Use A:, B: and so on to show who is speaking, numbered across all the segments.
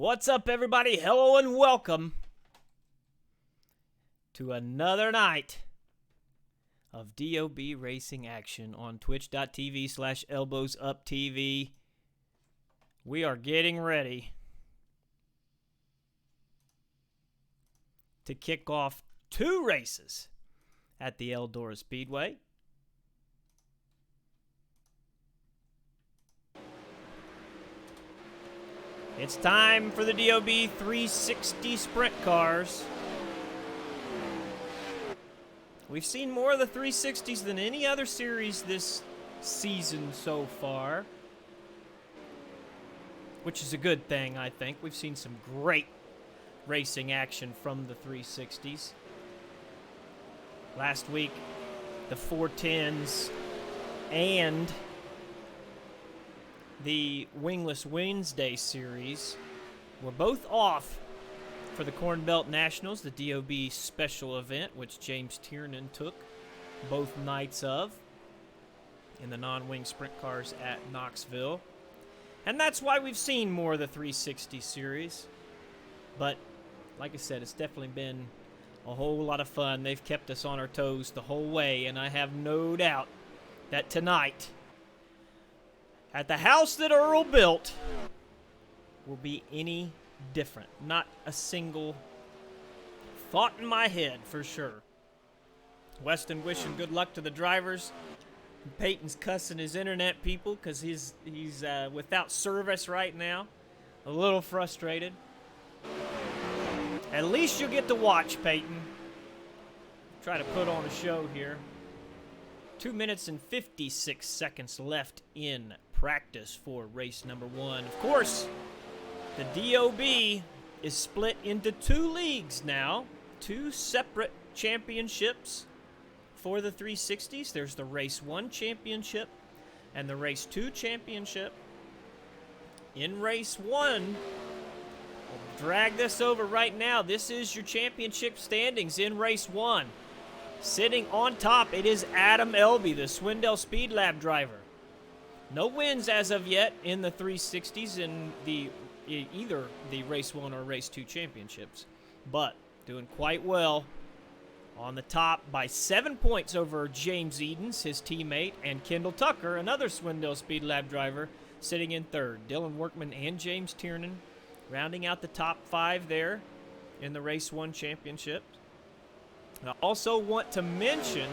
A: What's up, everybody? Hello and welcome to another night of DOB racing action on twitch.tv/elbowsuptv. We are getting ready to kick off two races at the Eldora Speedway. It's time for the DOB 360 sprint cars. We've seen more of the 360s than any other series this season so far, which is a good thing, I think. We've seen some great racing action from the 360s. Last week, the 410s and the Wingless Wednesday series were both off for the Corn Belt Nationals, the DOB special event, which James Tiernan took both nights of in the non-wing sprint cars at Knoxville. And that's why we've seen more of the 360 series. But, like I said, it's definitely been a whole lot of fun. They've kept us on our toes the whole way, and I have no doubt that tonight, at the house that Earl built, will be any different. Not a single thought in my head, for sure. Weston wishing good luck to the drivers. Peyton's cussing his internet people because he's without service right now. A little frustrated. At least you'll get to watch, Peyton. Try to put on a show here. 2 minutes and 56 seconds left in practice for race number one. Of course, the DOB is split into two leagues now, two separate championships for the 360s. There's the Race 1 championship and the Race 2 championship. In Race 1, we'll drag this over right now. This is your championship standings in Race 1. Sitting on top, it is Adam Elby, the Swindell Speed Lab driver. No wins as of yet in the 360s in either the Race 1 or Race 2 championships, but doing quite well on the top by 7 points over James Edens, his teammate, and Kendall Tucker, another Swindell Speed Lab driver, sitting in third. Dylan Workman and James Tiernan rounding out the top five there in the Race 1 championship. I also want to mention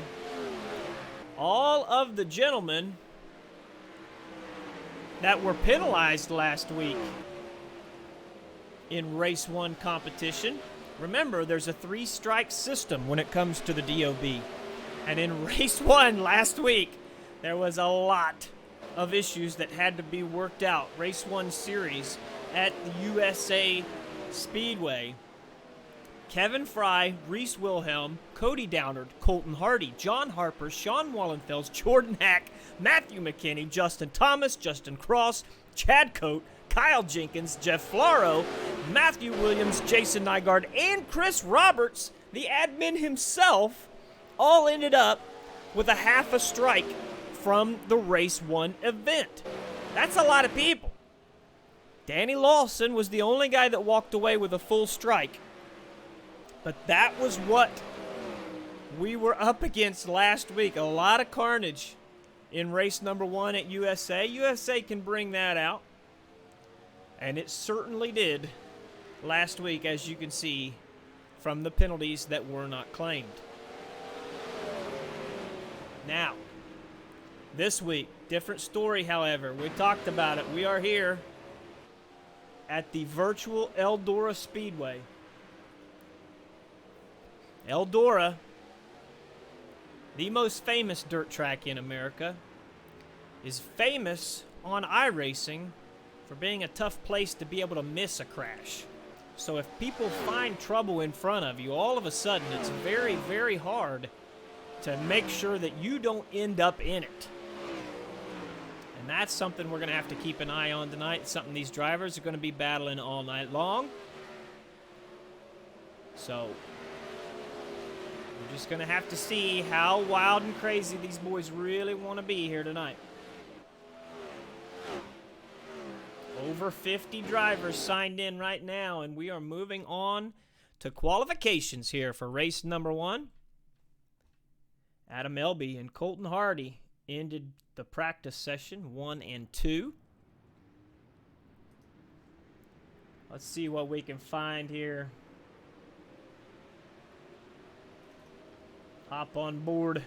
A: all of the gentlemen that were penalized last week in Race 1 competition. Remember, there's a three-strike system when it comes to the DOB. And in Race 1 last week, there was a lot of issues that had to be worked out. Race 1 series at the USA Speedway. Kevin Fry, Reese Wilhelm, Cody Downard, Colton Hardy, John Harper, Sean Wallenfels, Jordan Hack, Matthew McKinney, Justin Thomas, Justin Cross, Chad Coate, Kyle Jenkins, Jeff Flaro, Matthew Williams, Jason Nygaard, and Chris Roberts, the admin himself, all ended up with a half a strike from the Race 1 event. That's a lot of people. Danny Lawson was the only guy that walked away with a full strike. But that was what we were up against last week. A lot of carnage in race number 1 at USA. USA can bring that out. And it certainly did last week, as you can see from the penalties that were not claimed. Now, this week, different story, however. We talked about it. We are here at the virtual Eldora Speedway. Eldora, the most famous dirt track in America, is famous on iRacing for being a tough place to be able to miss a crash. So if people find trouble in front of you, all of a sudden it's very, very hard to make sure that you don't end up in it. And that's something we're going to have to keep an eye on tonight. It's something these drivers are going to be battling all night long. So we're just going to have to see how wild and crazy these boys really want to be here tonight. Over 50 drivers signed in right now, and we are moving on to qualifications here for race number 1. Adam Elby and Colton Hardy ended the practice session 1 and 2. Let's see what we can find here. Hop on board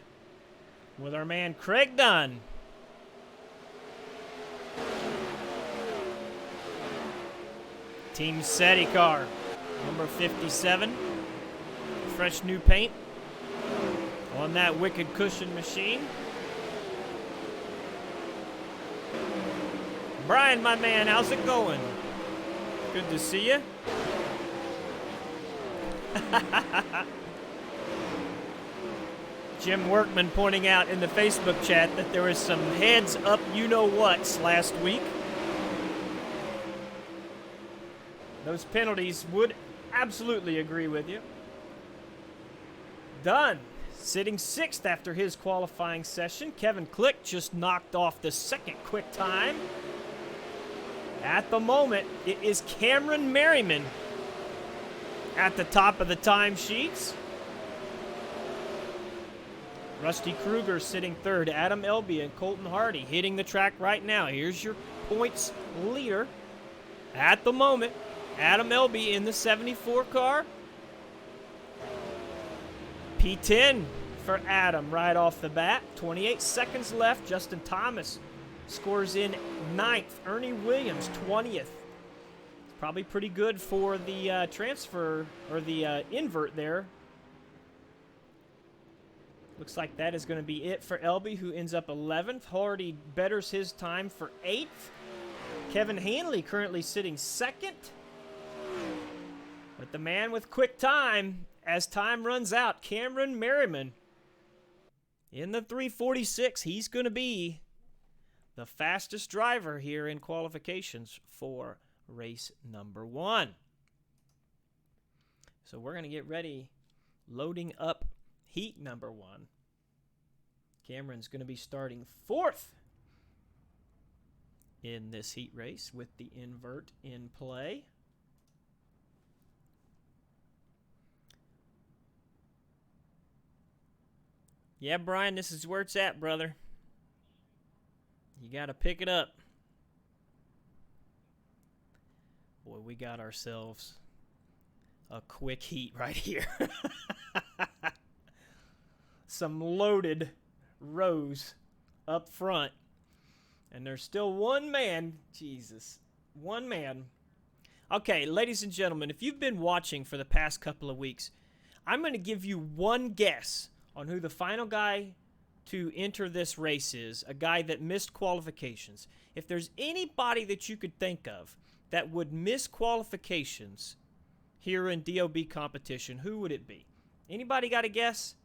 A: with our man Craig Dunn. Team SETI car, number 57. Fresh new paint on that wicked cushion machine. Brian, my man, how's it going? Good to see you. Jim Workman pointing out in the Facebook chat that there was some heads up you-know-whats last week. Those penalties would absolutely agree with you. Dunn, sitting 6th after his qualifying session. Kevin Click just knocked off the second quick time. At the moment, it is Cameron Merriman at the top of the timesheets. Rusty Kruger sitting 3rd. Adam Elby and Colton Hardy hitting the track right now. Here's your points leader. At the moment, Adam Elby in the 74 car. P10 for Adam right off the bat. 28 seconds left. Justin Thomas scores in 9th. Ernie Williams, 20th. Probably pretty good for the transfer, or the invert there. Looks like that is going to be it for Elby, who ends up 11th. Hardy betters his time for 8th. Kevin Hanley currently sitting 2nd. But the man with quick time, as time runs out, Cameron Merriman in the 346. He's going to be the fastest driver here in qualifications for race number 1. So we're going to get ready, loading up heat number 1. Cameron's going to be starting 4th in this heat race with the invert in play. Yeah, Brian, this is where it's at, brother. You got to pick it up. Boy, we got ourselves a quick heat right here. Some loaded rows up front. And there's still one man. Jesus. One man. Okay, ladies and gentlemen, if you've been watching for the past couple of weeks, I'm going to give you one guess on who the final guy to enter this race is, a guy that missed qualifications. If there's anybody that you could think of that would miss qualifications here in DOB competition, who would it be? Anybody got a guess?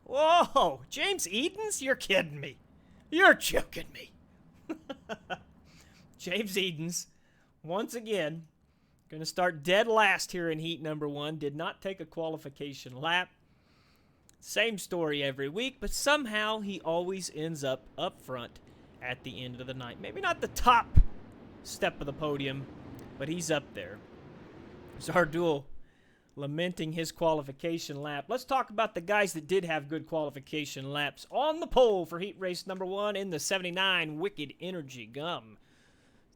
A: Whoa, James Edens? You're kidding me. You're joking me. James Edens, once again, going to start dead last here in heat number 1. Did not take a qualification lap. Same story every week, but somehow he always ends up front at the end of the night. Maybe not the top step of the podium, but he's up there. Zardul lamenting his qualification lap. Let's talk about the guys that did have good qualification laps. On the pole for heat race number 1 in the 79 Wicked Energy Gum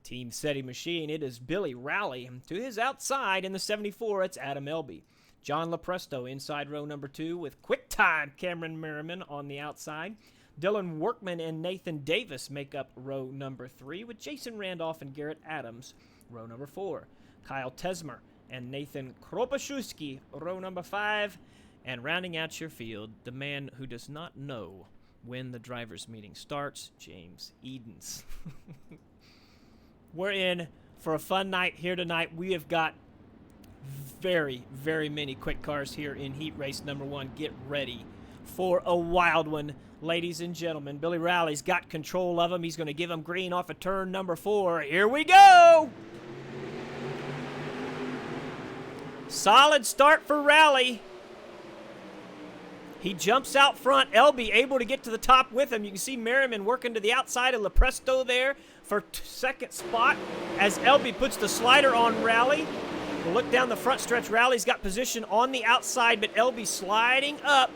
A: Team SETI machine, it is Billy Rowley. To his outside in the 74, it's Adam Elby. John Lopresto inside row number 2 with quick time Cameron Merriman on the outside. Dylan Workman and Nathan Davis make up row number 3 with Jason Randolph and Garrett Adams row number 4. Kyle Tesmer and Nathan Kropaszewski row number 5. And rounding out your field, the man who does not know when the drivers' meeting starts, James Edens. We're in for a fun night here tonight. We have got very, very many quick cars here in heat race number 1. Get ready for a wild one, ladies and gentlemen. Billy Rowley's got control of him. He's going to give him green off of turn number 4. Here we go! Solid start for Rowley. He jumps out front. Elby able to get to the top with him. You can see Merriman working to the outside of Lepresto there for second spot as Elby puts the slider on Rally. We'll look down the front stretch. Rally's got position on the outside, but Elby sliding up.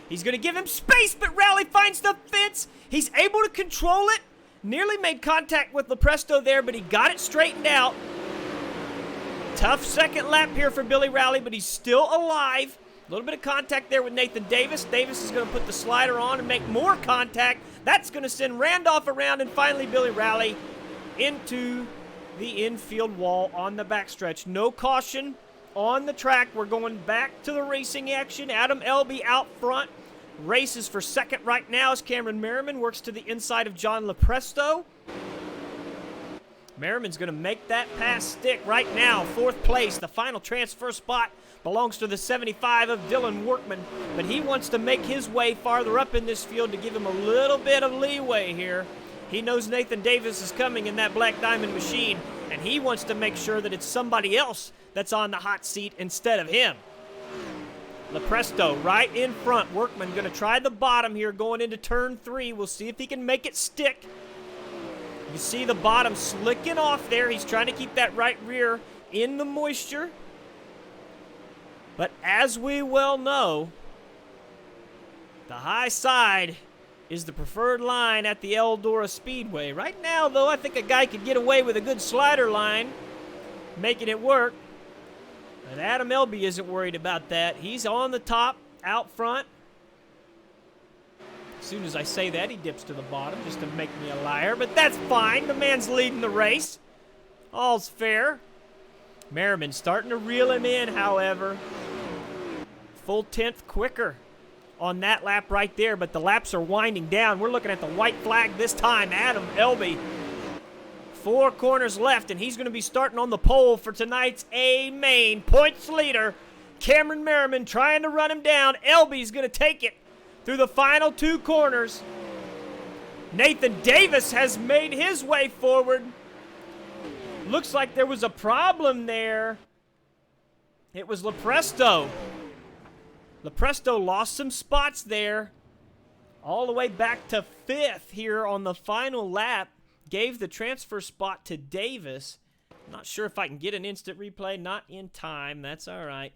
A: He's going to give him space, but Rally finds the fence. He's able to control it. Nearly made contact with Lepresto there, but he got it straightened out. Tough second lap here for Billy Rally, but he's still alive. A little bit of contact there with Nathan Davis. Davis is going to put the slider on and make more contact. That's going to send Randolph around, and finally Billy Rally into the infield wall on the backstretch. No caution on the track. We're going back to the racing action. Adam Elby out front. Races for second right now as Cameron Merriman works to the inside of John Lepresto. Merriman's going to make that pass stick right now. Fourth place. The final transfer spot belongs to the 75 of Dylan Workman, but he wants to make his way farther up in this field to give him a little bit of leeway here. He knows Nathan Davis is coming in that Black Diamond machine, and he wants to make sure that it's somebody else that's on the hot seat instead of him. Lepresto right in front. Workman going to try the bottom here going into turn 3. We'll see if he can make it stick. You see the bottom slicking off there. He's trying to keep that right rear in the moisture. But as we well know, the high side is the preferred line at the Eldora Speedway. Right now, though, I think a guy could get away with a good slider line, making it work. But Adam Elby isn't worried about that. He's on the top, out front. As soon as I say that, he dips to the bottom just to make me a liar. But that's fine. The man's leading the race. All's fair. Merriman starting to reel him in, however. Full 10th quicker on that lap right there, but the laps are winding down. We're looking at the white flag this time. Adam Elby. 4 corners left, and he's going to be starting on the pole for tonight's A main. Points leader, Cameron Merriman trying to run him down. Elby's going to take it through the final 2 corners. Nathan Davis has made his way forward. Looks like there was a problem there. It was Lepresto. Lepresto lost some spots there. All the way back to 5th here on the final lap. Gave the transfer spot to Davis. Not sure if I can get an instant replay. Not in time. That's all right.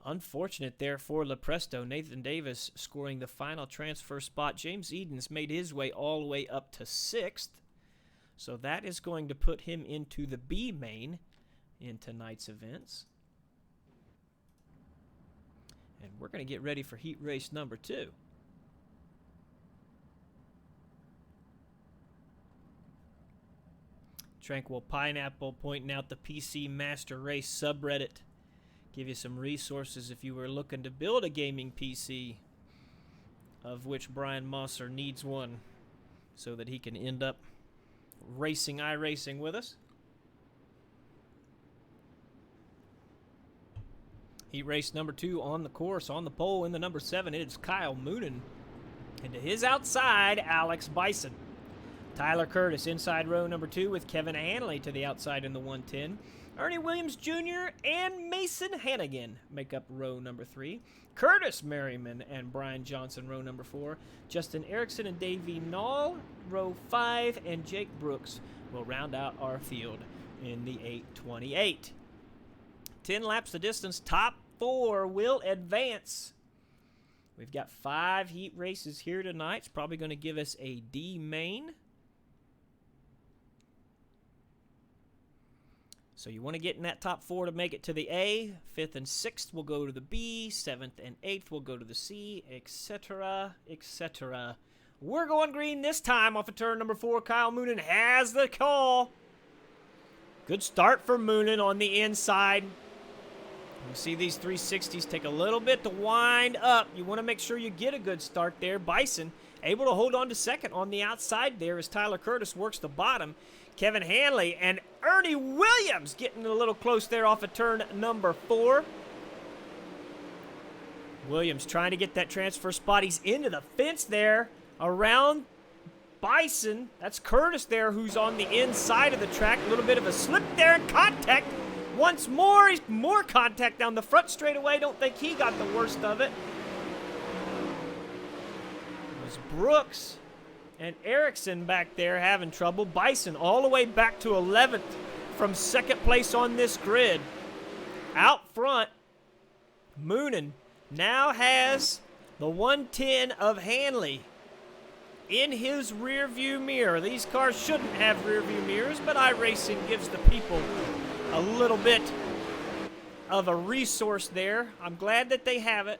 A: Unfortunate there for Lepresto. Nathan Davis scoring the final transfer spot. James Edens made his way all the way up to 6th. So that is going to put him into the B main in tonight's events. And we're going to get ready for heat race number 2. Tranquil Pineapple pointing out the PC Master Race subreddit. Give you some resources if you were looking to build a gaming PC, of which Brian Mosser needs one so that he can end up racing iRacing with us. Heat race number 2 on the course. On the pole in the number 7, it's Kyle Moonen. And to his outside, Alex Bison. Tyler Curtis inside row number 2 with Kevin Hanley to the outside in the 110. Ernie Williams Jr. and Mason Hannigan make up row number 3. Curtis Merriman and Brian Johnson, row number 4. Justin Erickson and Davey Nall, row 5. And Jake Brooks will round out our field in the 828. 10 laps the distance. Top 4 will advance. We've got 5 heat races here tonight. It's probably going to give us a D main. So you want to get in that top 4 to make it to the A. 5th and 6th will go to the B. 7th and 8th will go to the C, etc., etc. We're going green this time off of turn number 4. Kyle Moonen has the call. Good start for Moonen on the inside. You see these 360s take a little bit to wind up. You want to make sure you get a good start there. Bison able to hold on to second on the outside there as Tyler Curtis works the bottom. Kevin Hanley and Ernie Williams getting a little close there off of turn number 4. Williams trying to get that transfer spot. He's into the fence there around Bison. That's Curtis there who's on the inside of the track. A little bit of a slip there in contact once more. More contact down the front straightaway. Don't think he got the worst of it. It was Brooks and Erickson back there having trouble. Bison all the way back to 11th from second place on this grid. Out front, Moonen now has the 110 of Hanley in his rear view mirror. These cars shouldn't have rear view mirrors, but iRacing gives the people a little bit of a resource there. I'm glad that they have it.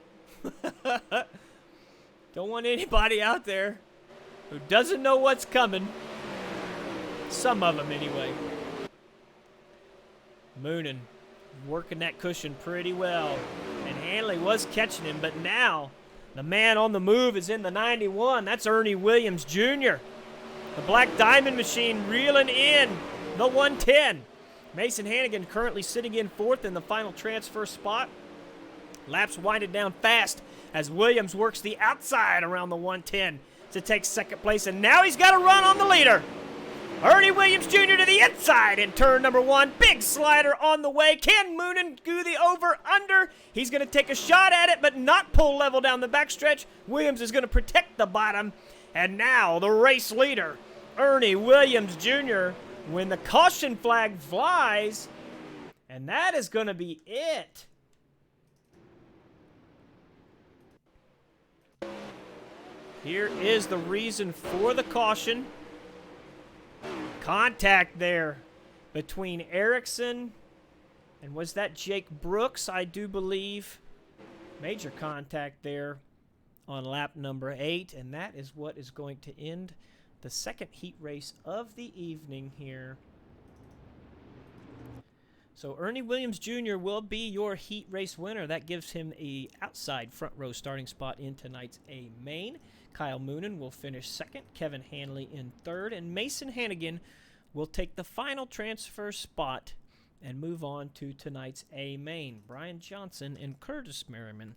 A: Don't want anybody out there who doesn't know what's coming. Some of them anyway. Moonen working that cushion pretty well. And Hanley was catching him, but now the man on the move is in the 91. That's Ernie Williams Jr. The Black Diamond machine reeling in the 110. Mason Hannigan currently sitting in 4th in the final transfer spot. Laps winded down fast as Williams works the outside around the 110 to take second place, and now he's got a run on the leader. Ernie Williams Jr. to the inside in turn number 1. Big slider on the way. Can Moonen do the over-under? He's going to take a shot at it, but not pull level down the backstretch. Williams is going to protect the bottom. And now the race leader, Ernie Williams Jr., when the caution flag flies, and that is going to be it. Here is the reason for the caution. Contact there between Erickson and was that Jake Brooks, I do believe. Major contact there on lap number 8, and that is what is going to end the second heat race of the evening here. So Ernie Williams Jr. will be your heat race winner. That gives him a outside front row starting spot in tonight's A main. Kyle Moonen will finish second, Kevin Hanley in third, and Mason Hannigan will take the final transfer spot and move on to tonight's A main. Brian Johnson and Curtis Merriman,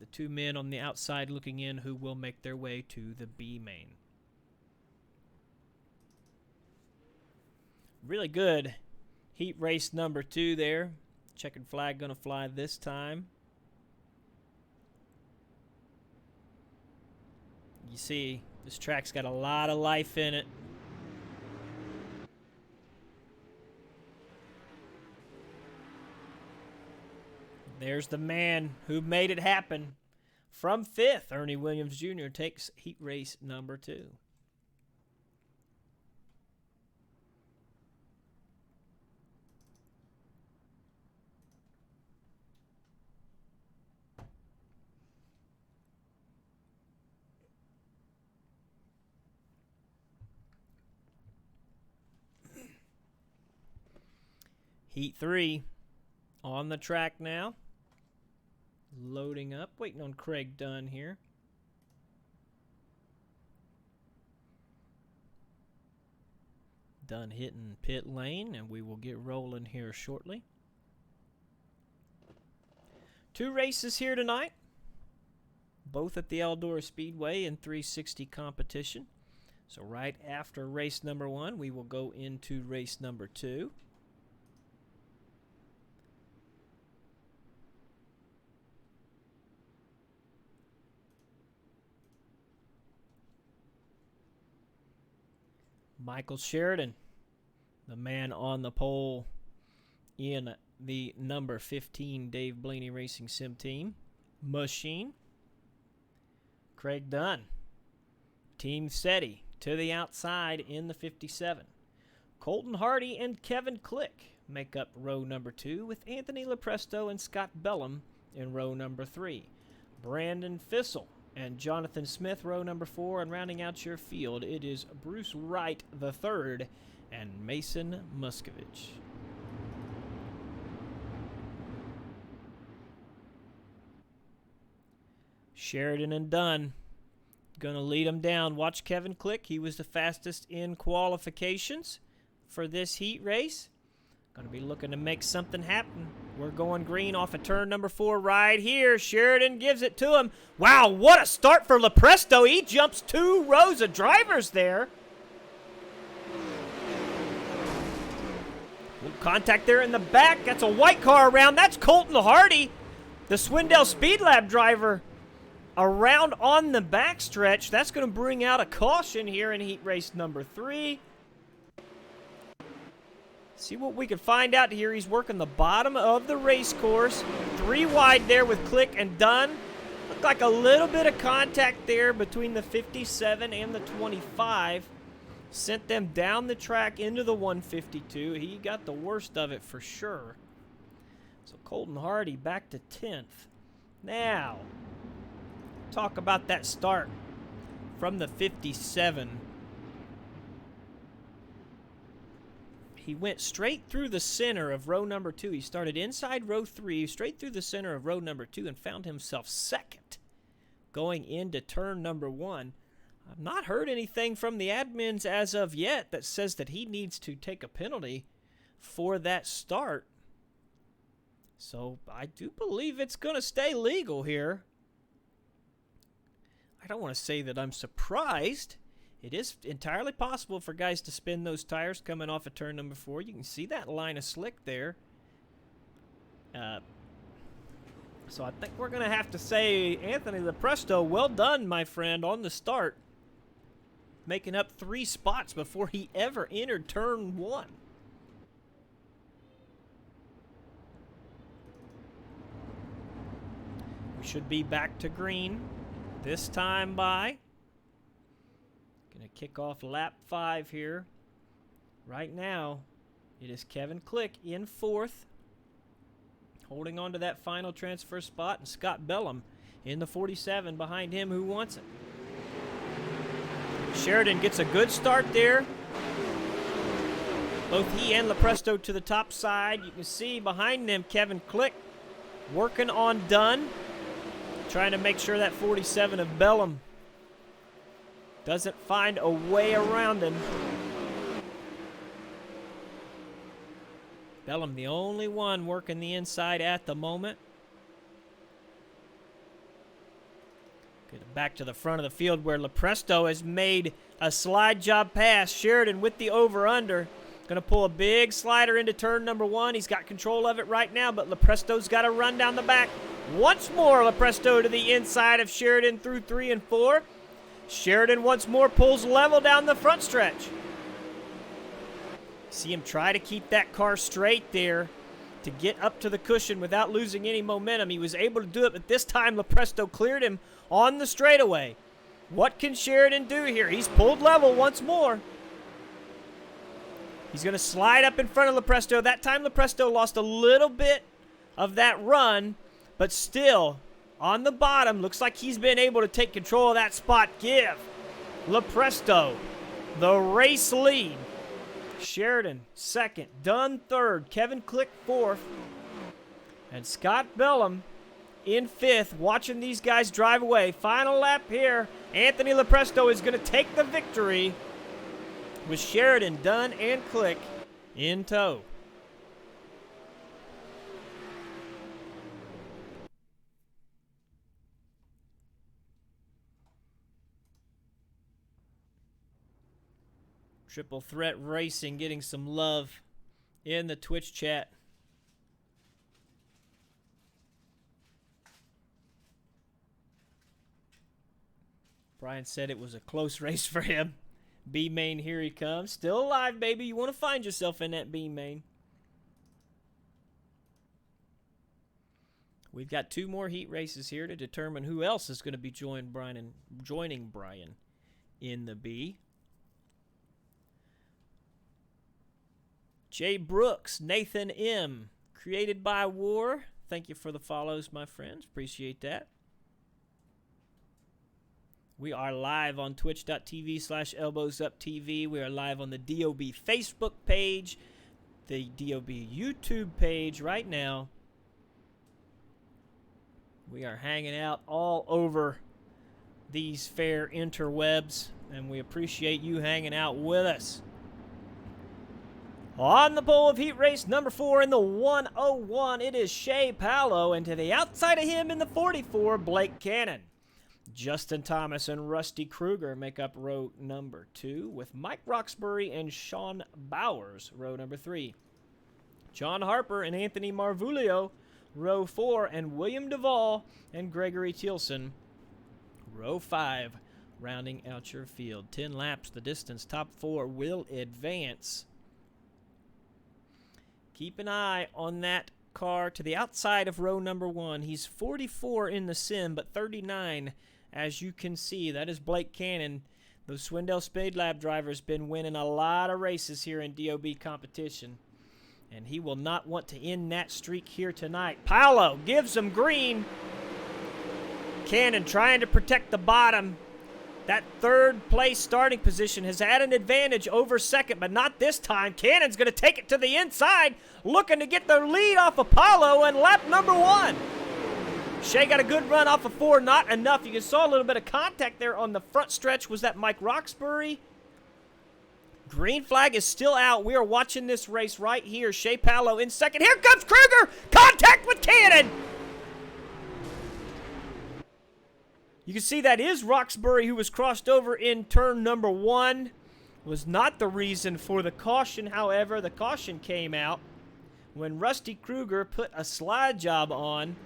A: the two men on the outside looking in who will make their way to the B main. Really good heat race number 2 there. Checkered flag going to fly this time. You see, this track's got a lot of life in it. There's the man who made it happen. From 5th, Ernie Williams Jr. takes heat race number 2. Heat 3 on the track now. Loading up, waiting on Craig Dunn here. Dunn hitting pit lane, and we will get rolling here shortly. 2 races here tonight, both at the Eldora Speedway in 360 competition. So right after race number 1, we will go into race number 2. Michael Sheridan, the man on the pole in the number 15 Dave Blaney Racing Sim Team machine. Craig Dunn, Team SETI, to the outside in the 57. Colton Hardy and Kevin Click make up row number 2, with Anthony Lepresto and Scott Bellum in row number 3. Brandon Fissel and Jonathan Smith, row number 4, and rounding out your field, it is Bruce Wright III and Mason Muscovich. Sheridan and Dunn going to lead them down. Watch Kevin Click. He was the fastest in qualifications for this heat race. Going to be looking to make something happen. We're going green off of turn number 4 right here. Sheridan gives it to him. Wow, what a start for Lepresto. He jumps 2 rows of drivers there. Little contact there in the back. That's a white car around. That's Colton Hardy, the Swindell Speed Lab driver, around on the backstretch. That's going to bring out a caution here in heat race number 3. See what we can find out here. He's working the bottom of the race course. 3 wide there with Click and Dunn. Looked like a little bit of contact there between the 57 and the 25. Sent them down the track into the 152. He got the worst of it for sure. So Colton Hardy back to 10th. Now, talk about that start from the 57. He went straight through the center of row number 2. He started inside row 3, straight through the center of row number 2, and found himself second going into turn number 1. I've not heard anything from the admins as of yet that says that he needs to take a penalty for that start. So I do believe it's going to stay legal here. I don't want to say that I'm surprised. It is entirely possible for guys to spin those tires coming off of turn number 4. You can see that line of slick there. So I think we're going to have to say, Anthony Lepresto, well done, my friend, on the start. Making up 3 spots before he ever entered turn 1. We should be back to green this time by. Going to kick off lap 5 here. Right now, it is Kevin Click in 4th, holding on to that final transfer spot, and Scott Bellum in the 47 behind him, who wants it. Sheridan gets a good start there. Both he and Lepresto to the top side. You can see behind them Kevin Click working on Dunn, trying to make sure that 47 of Bellum doesn't find a way around him. Bellum, the only one working the inside at the moment. Get back to the front of the field where Lepresto has made a slide job pass. Sheridan with the over-under. Going to pull a big slider into turn number 1. He's got control of it right now, but Lepresto's got to run down the back. Once more, Lepresto to the inside of Sheridan through 3 and 4. Sheridan once more pulls level down the front stretch. See him try to keep that car straight there to get up to the cushion without losing any momentum. He was able to do it, but this time Lepresto cleared him on the straightaway. What can Sheridan do here? He's pulled level once more. He's going to slide up in front of Lepresto. That time Lepresto lost a little bit of that run, but still on the bottom. Looks like he's been able to take control of that spot. Give Lepresto the race lead. Sheridan second, Dunn third, Kevin Click fourth, and Scott Bellum in fifth, watching these guys drive away. Final lap here. Anthony Lepresto is going to take the victory with Sheridan, Dunn, and Click in tow. Triple Threat Racing getting some love in the Twitch chat. Brian said it was a close race for him. B-Main, here he comes. Still alive, baby. You want to find yourself in that B-Main. We've got 2 more heat races here to determine who else is going to be joining Brian in the B. Jay Brooks, Nathan M., Created by War. Thank you for the follows, my friends. Appreciate that. We are live on twitch.tv/elbowsuptv. We are live on the DOB Facebook page, the DOB YouTube page right now. We are hanging out all over these fair interwebs, and we appreciate you hanging out with us. On the pole of heat race number 4 in the 101, it is Shea Paolo, and to the outside of him in the 44, Blake Cannon. Justin Thomas and Rusty Kruger make up row number 2, with Mike Roxbury and Sean Bowers, row number 3. John Harper and Anthony Marvulio, row 4, and William Duvall and Gregory Tilson, row 5, rounding out your field. 10 laps, the distance. Top 4 will advance. Keep an eye on that car to the outside of row number 1. He's 44 in the sim, but 39, as you can see. That is Blake Cannon. The Swindell Spade Lab driver's been winning a lot of races here in DOB competition, and he will not want to end that streak here tonight. Paolo gives him green. Cannon trying to protect the bottom. That third place starting position has had an advantage over second, but not this time. Cannon's going to take it to the inside, looking to get the lead off of Paolo in lap number 1. Shea got a good run off of 4, not enough. You saw a little bit of contact there on the front stretch. Was that Mike Roxbury? Green flag is still out. We are watching this race right here. Shea Paolo in second. Here comes Kruger. Contact with Cannon. You can see that is Roxbury, who was crossed over in turn number 1. Was not the reason for the caution, however. The caution came out when Rusty Kruger put a slide job on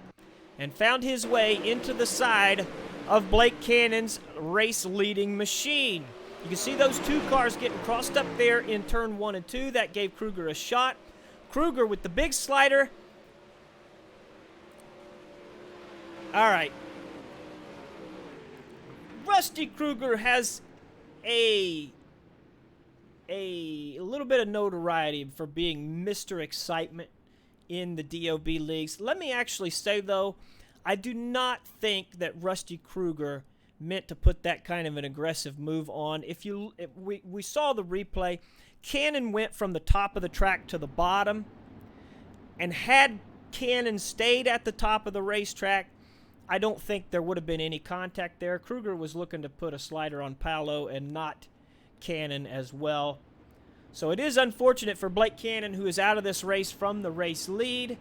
A: and found his way into the side of Blake Cannon's race-leading machine. You can see those two cars getting crossed up there in turn 1 and 2. That gave Kruger a shot. Kruger with the big slider. All right. Rusty Kruger has a little bit of notoriety for being Mr. Excitement in the DOB leagues. Let me actually say, though, I do not think that Rusty Kruger meant to put that kind of an aggressive move on. We saw the replay. Cannon went from the top of the track to the bottom, and had Cannon stayed at the top of the racetrack, I don't think there would have been any contact there. Kruger was looking to put a slider on Paolo and not Cannon as well. So it is unfortunate for Blake Cannon, who is out of this race from the race lead.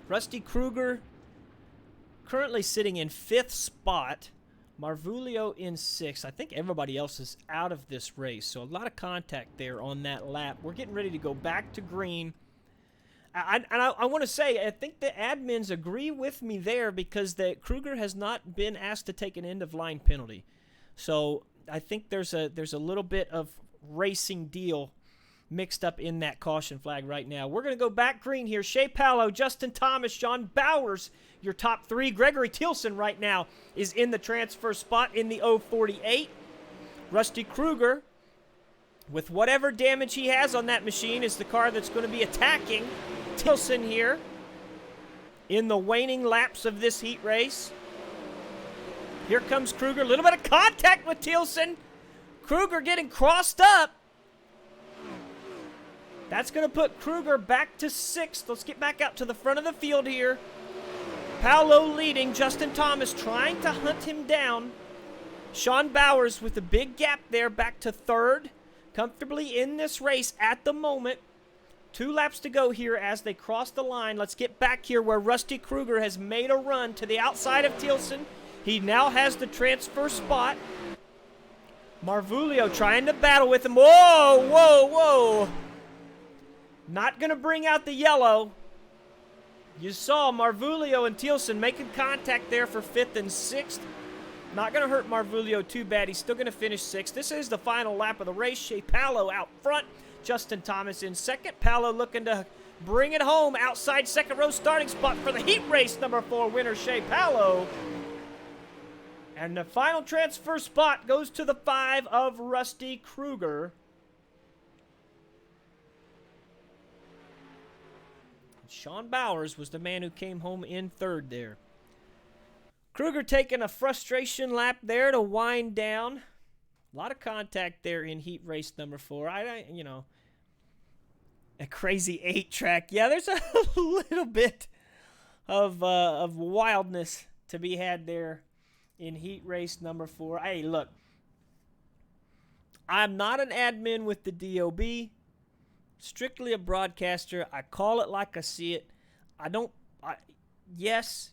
A: Rusty Kruger currently sitting in 5th spot. Marvulio in 6th. I think everybody else is out of this race, so a lot of contact there on that lap. We're getting ready to go back to green. I want to say, I think the admins agree with me there, because Kruger has not been asked to take an end-of-line penalty. So I think there's a little bit of racing deal mixed up in that caution flag right now. We're going to go back green here. Shea Paolo, Justin Thomas, John Bowers, your top 3. Gregory Tilson right now is in the transfer spot in the 048. Rusty Kruger, with whatever damage he has on that machine, is the car that's going to be attacking Tilson here in the waning laps of this heat race. Here comes Kruger. A little bit of contact with Tilson. Kruger getting crossed up. That's going to put Kruger back to 6th. Let's get back out to the front of the field here. Paolo leading. Justin Thomas trying to hunt him down. Sean Bowers with a big gap there, back to 3rd. Comfortably in this race at the moment. 2 laps to go here as they cross the line. Let's get back here where Rusty Kruger has made a run to the outside of Tilson. He now has the transfer spot. Marvulio trying to battle with him. Whoa, whoa, whoa. Not going to bring out the yellow. You saw Marvulio and Tilson making contact there for 5th and 6th. Not going to hurt Marvulio too bad. He's still going to finish 6th. This is the final lap of the race. Shea Paolo out front. Justin Thomas in 2nd. Paolo looking to bring it home. Outside 2nd row starting spot for the heat race number 4 winner, Shea Paolo. And the final transfer spot goes to the 5 of Rusty Kruger. Sean Bowers was the man who came home in 3rd there. Kruger taking a frustration lap there to wind down. A lot of contact there in heat race number 4. A crazy 8-track. Yeah, there's a little bit of wildness to be had there in heat race number 4. Hey, look, I'm not an admin with the DOB. Strictly a broadcaster. I call it like I see it. Yes,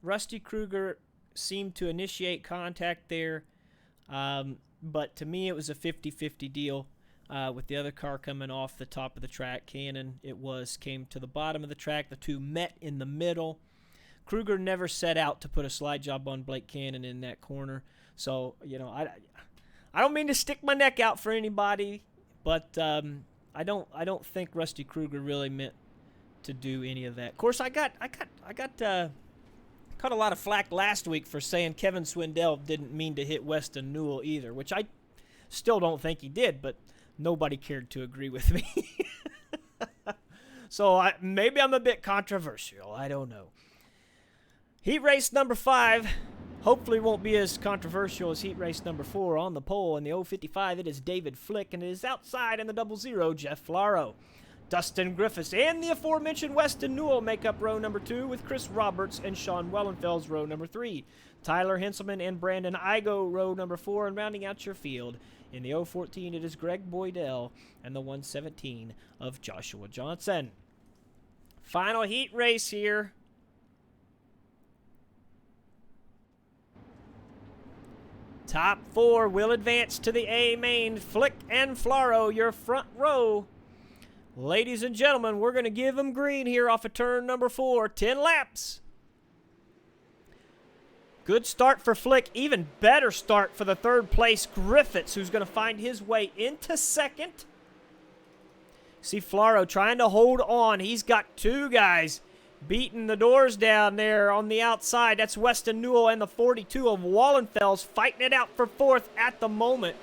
A: Rusty Kruger seemed to initiate contact there, but to me it was a 50-50 deal. with the other car coming off the top of the track. Cannon, came to the bottom of the track. The two met in the middle. Kruger never set out to put a slide job on Blake Cannon in that corner. So, you know, I don't mean to stick my neck out for anybody, but I don't think Rusty Kruger really meant to do any of that. Of course, I got caught a lot of flack last week for saying Kevin Swindell didn't mean to hit Weston Newell either, which I still don't think he did, but nobody cared to agree with me. So maybe I'm a bit controversial. I don't know. Heat race number 5 hopefully won't be as controversial as heat race number 4. On the pole in the 055, it is David Flick, and it is outside in the 00, Jeff Flaro. Dustin Griffiths and the aforementioned Weston Newell make up row number 2, with Chris Roberts and Sean Wellenfels row number 3. Tyler Henselman and Brandon Igo row number 4, and rounding out your field in the 014, it is Greg Boydell and the 117 of Joshua Johnson. Final heat race here. Top 4 will advance to the A main. Flick and Flaro, your front row. Ladies and gentlemen, we're going to give them green here off of turn number 4. 10 laps. Good start for Flick. Even better start for the third place Griffiths, who's going to find his way into second. See Flaro trying to hold on. He's got 2 guys beating the doors down there on the outside. That's Weston Newell and the 42 of Wallenfels fighting it out for 4th at the moment.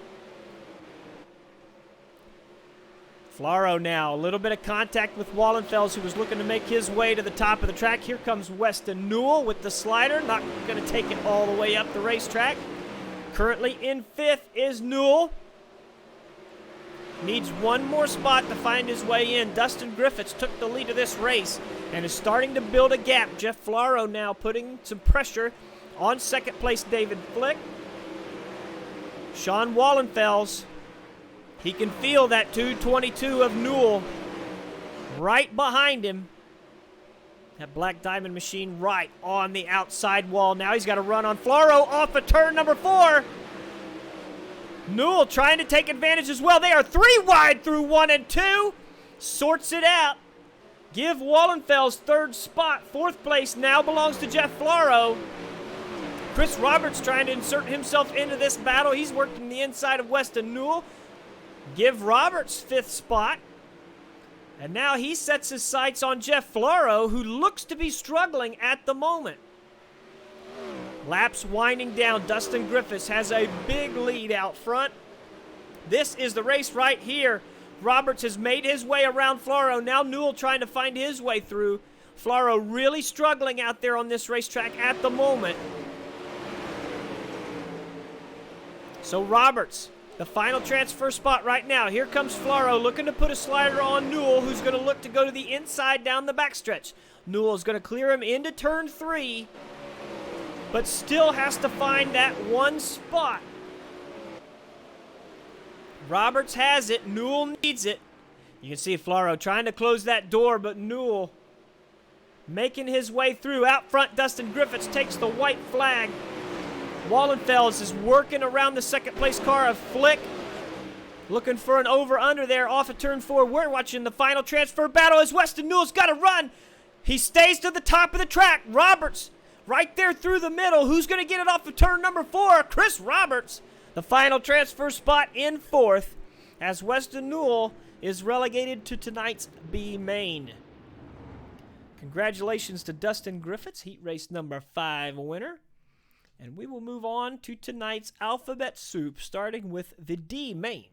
A: Flaro now, a little bit of contact with Wallenfels, who was looking to make his way to the top of the track. Here comes Weston Newell with the slider, not going to take it all the way up the racetrack. Currently in 5th is Newell. Needs one more spot to find his way in. Dustin Griffiths took the lead of this race and is starting to build a gap. Jeff Flaro now putting some pressure on second place David Flick. Sean Wallenfels, he can feel that 222 of Newell right behind him. That Black Diamond machine right on the outside wall. Now he's got to run on Flaro off of turn number 4. Newell trying to take advantage as well. They are 3 wide through 1 and 2. Sorts it out. Give Wallenfels 3rd spot. 4th place now belongs to Jeff Flaro. Chris Roberts trying to insert himself into this battle. He's working the inside of Weston Newell. Give Roberts 5th spot. And now he sets his sights on Jeff Flaro, who looks to be struggling at the moment. Laps winding down. Dustin Griffiths has a big lead out front. This is the race right here. Roberts has made his way around Flaro. Now Newell trying to find his way through. Flaro really struggling out there on this racetrack at the moment. So Roberts, the final transfer spot right now. Here comes Flaro looking to put a slider on Newell, who's going to look to go to the inside down the backstretch. Newell's going to clear him into turn 3, but still has to find that one spot. Roberts has it. Newell needs it. You can see Flaro trying to close that door, but Newell making his way through. Out front, Dustin Griffiths takes the white flag. Wallenfels is working around the second place car of Flick. Looking for an over-under there off of turn 4. We're watching the final transfer battle as Weston Newell's got to run. He stays to the top of the track. Roberts right there through the middle. Who's going to get it off of turn number 4? Chris Roberts. The final transfer spot in 4th as Weston Newell is relegated to tonight's B main. Congratulations to Dustin Griffiths, heat race number 5 winner. And we will move on to tonight's alphabet soup, starting with the D main.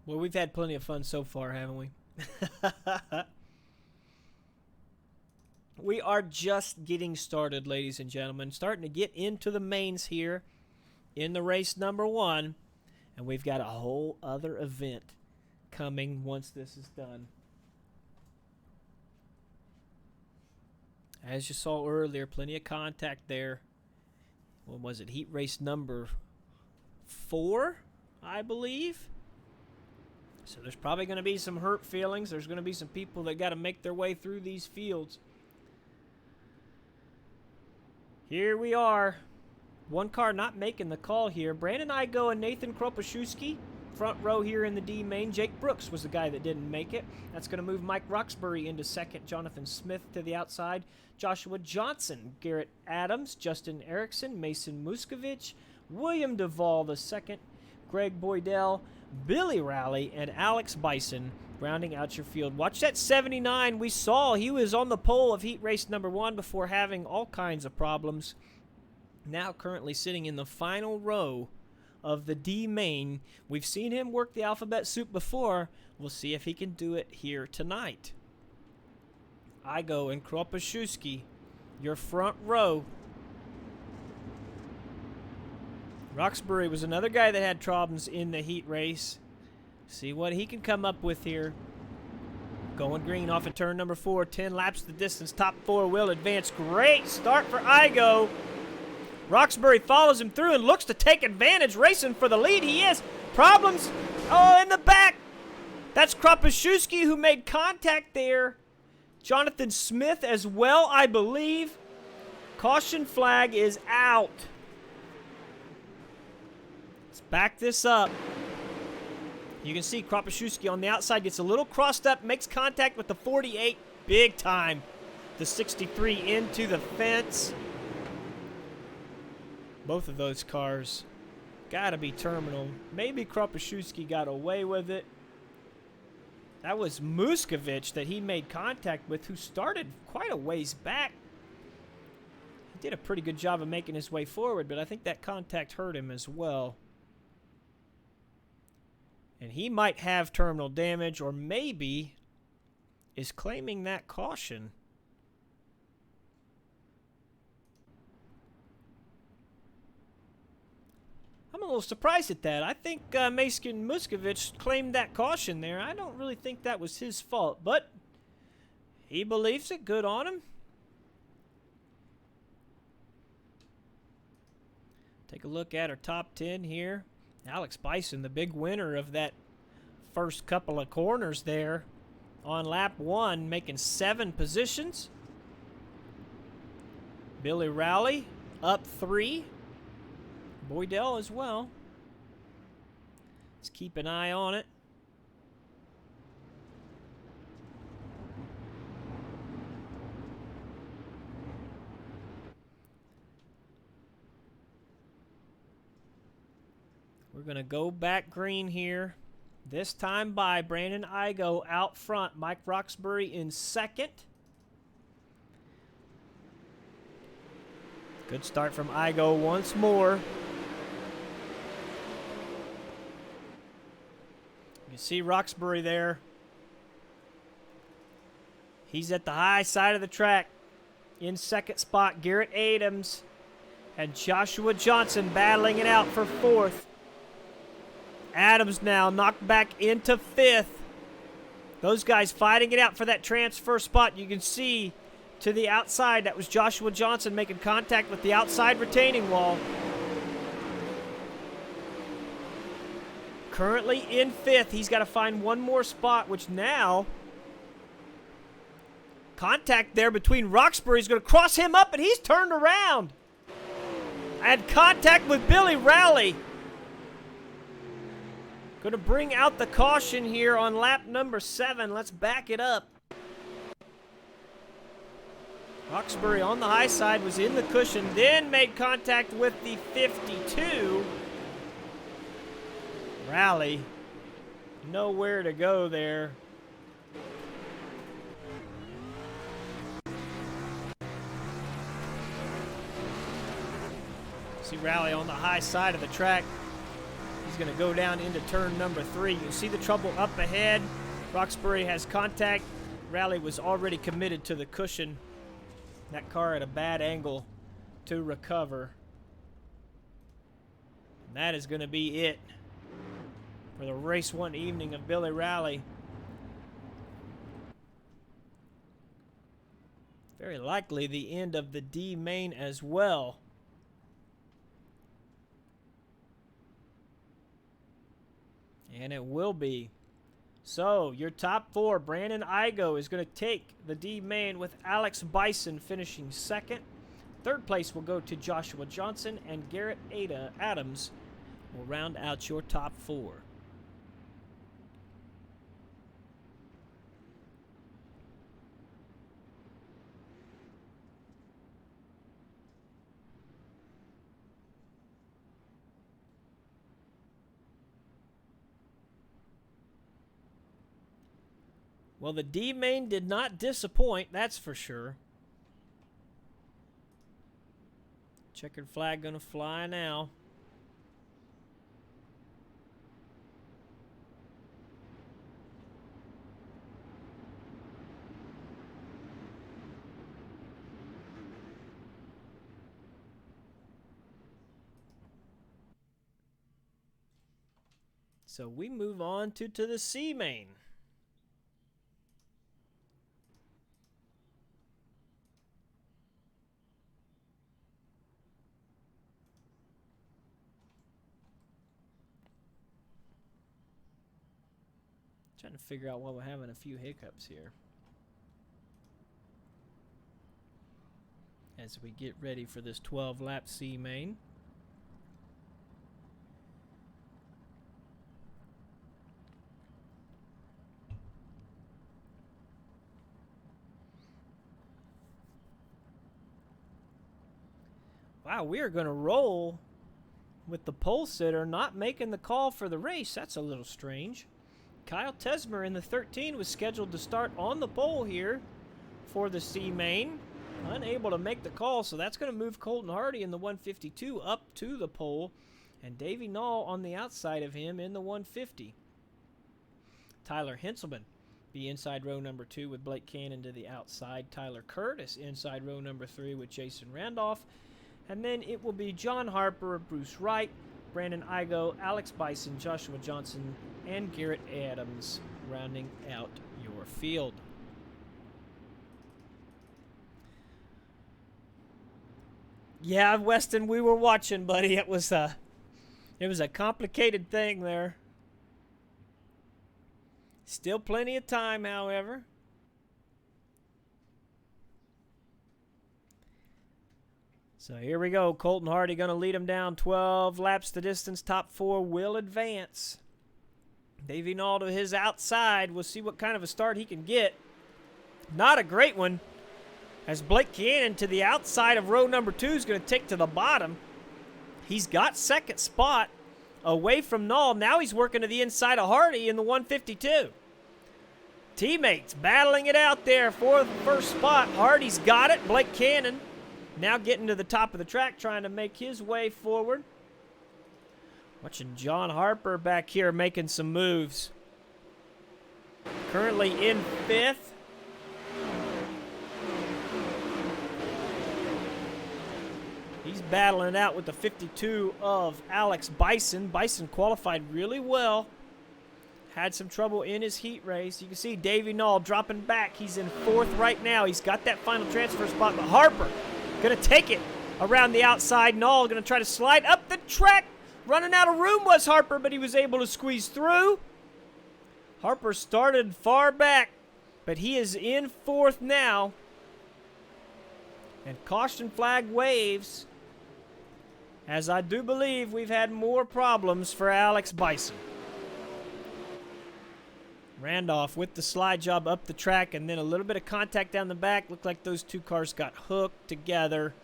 A: Well, we've had plenty of fun so far, haven't we? We are just getting started, ladies and gentlemen. Starting to get into the mains here in the race number 1. And we've got a whole other event coming once this is done. As you saw earlier, plenty of contact there. What was it? Heat race number 4? I believe. So there's probably going to be some hurt feelings. There's going to be some people that got to make their way through these fields. Here we are. One car not making the call here. Brandon Igo and Nathan Kropaszewski. Front row here in the D main. Jake Brooks was the guy that didn't make it. That's going to move Mike Roxbury into second. Jonathan Smith to the outside. Joshua Johnson, Garrett Adams, Justin Erickson, Mason Muscovich, William Duvall the second, Greg Boydell, Billy Rowley, and Alex Bison rounding out your field. Watch that 79. We saw he was on the pole of heat race number 1 before having all kinds of problems. Now currently sitting in the final row of the D main. We've seen him work the alphabet soup before. We'll see if he can do it here tonight. Igo and Kropaszewski, your front row. Roxbury was another guy that had problems in the heat race. See what he can come up with here. Going green off of turn number 4. 10 laps the distance. Top 4 will advance. Great start for Igo. Roxbury follows him through and looks to take advantage. Racing for the lead. He is. Problems. Oh, in the back. That's Kropaszewski who made contact there. Jonathan Smith as well, I believe. Caution flag is out. Let's back this up. You can see Kropaszewski on the outside gets a little crossed up, makes contact with the 48 big time. The 63 into the fence. Both of those cars gotta be terminal. Maybe Kropaszewski got away with it. That was Muscovich that he made contact with, who started quite a ways back. He did a pretty good job of making his way forward, but I think that contact hurt him as well. And he might have terminal damage, or maybe is claiming that caution. I'm a little surprised at that. I think Mason Muscovich claimed that caution there. I don't really think that was his fault, but he believes it. Good on him. Take a look at our top 10 here. Alex Bison, the big winner of that first couple of corners there on lap 1, making 7 positions. Billy Rowley up 3. Boydell as well. Let's keep an eye on it. We're going to go back green here. This time by Brandon Igo out front. Mike Roxbury in second. Good start from Igo once more. You see Roxbury there. He's at the high side of the track. In second spot, Garrett Adams and Joshua Johnson battling it out for 4th. Adams now knocked back into 5th. Those guys fighting it out for that transfer spot. You can see to the outside, that was Joshua Johnson making contact with the outside retaining wall. Currently in 5th. He's got to find one more spot, which now contact there between Roxbury is going to cross him up, and he's turned around. And contact with Billy Rowley. Going to bring out the caution here on lap number 7. Let's back it up. Roxbury on the high side was in the cushion, then made contact with the 52. Rowley, nowhere to go there. See Rowley on the high side of the track. He's going to go down into turn number 3. You see the trouble up ahead. Roxbury has contact. Rowley was already committed to the cushion. That car at a bad angle to recover. And that is going to be it for the race 1 evening of Billy Rowley. Very likely the end of the D main as well. And it will be. So, your top 4, Brandon Igo is going to take the D main with Alex Bison finishing second. Third place will go to Joshua Johnson, and Garrett Adams will round out your top 4. Well, the D main did not disappoint, that's for sure. Checkered flag gonna fly now. So we move on to the C main. Trying to figure out why we're having a few hiccups here. As we get ready for this 12-lap C main. Wow, we are going to roll with the pole sitter not making the call for the race. That's a little strange. Kyle Tesmer in the 13 was scheduled to start on the pole here for the C main. Unable to make the call, so that's going to move Colton Hardy in the 152 up to the pole, and Davey Nall on the outside of him in the 150. Tyler Henselman be inside row number 2 with Blake Cannon to the outside. Tyler Curtis inside row number 3 with Jason Randolph. And then it will be John Harper, Bruce Wright, Brandon Igo, Alex Bison, Joshua Johnson, and Garrett Adams rounding out your field. Yeah, Weston, we were watching, buddy. It was a complicated thing there. Still plenty of time, however. So here we go. Colton Hardy going to lead him down 12 laps the distance. Top 4 will advance. Davey Nall to his outside. We'll see what kind of a start he can get. Not a great one. As Blake Cannon to the outside of row number 2 is going to take to the bottom. He's got second spot away from Nall. Now he's working to the inside of Hardy in the 152. Teammates battling it out there for the first spot. Hardy's got it. Blake Cannon now getting to the top of the track, trying to make his way forward. Watching John Harper back here making some moves. Currently in 5th. He's battling it out with the 52 of Alex Bison. Bison qualified really well. Had some trouble in his heat race. You can see Davey Nall dropping back. He's in 4th right now. He's got that final transfer spot, but Harper going to take it around the outside. Nall going to try to slide up the track. Running out of room was Harper, but he was able to squeeze through. Harper started far back, but he is in 4th now. And caution flag waves, as I do believe we've had more problems for Alex Bison. Randolph with the slide job up the track, and then a little bit of contact down the back. Looked like those two cars got hooked together.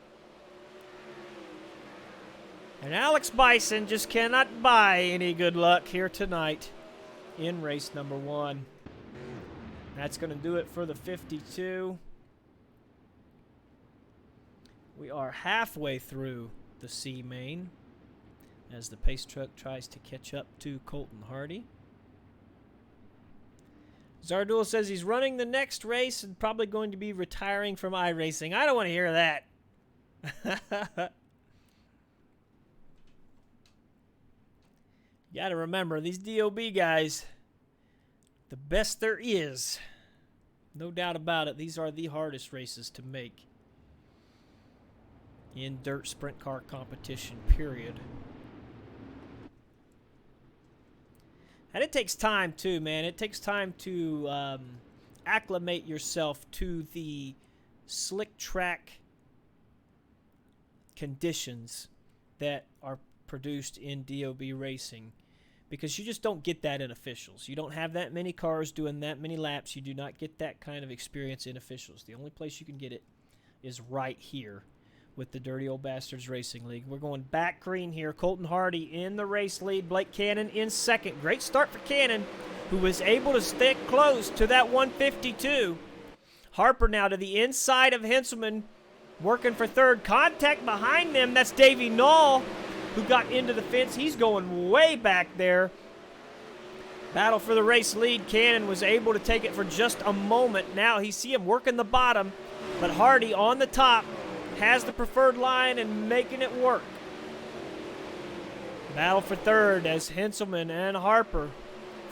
A: And Alex Bison just cannot buy any good luck here tonight in race number 1. That's going to do it for the 52. We are halfway through the C main as the pace truck tries to catch up to Colton Hardy. Zardul says he's running the next race and probably going to be retiring from iRacing. I don't want to hear that. You got to remember, these DOB guys, the best there is. No doubt about it. These are the hardest races to make in dirt sprint car competition, period. And it takes time, too, man. It takes time to acclimate yourself to the slick track conditions that are produced in DOB racing, because you just don't get that in officials. You don't have that many cars doing that many laps. You do not get that kind of experience in officials. The only place you can get it is right here with the Dirty Old Bastards Racing League. We're going back green here. Colton Hardy in the race lead. Blake Cannon in second. Great start for Cannon, who was able to stick close to that 152. Harper now to the inside of Henselman, working for third. Contact behind them. That's Davey Knoll, who got into the fence. He's going way back there. Battle for the race lead. Cannon was able to take it for just a moment. Now he see him working the bottom, but Hardy on the top has the preferred line and making it work. Battle for third as Henselman and Harper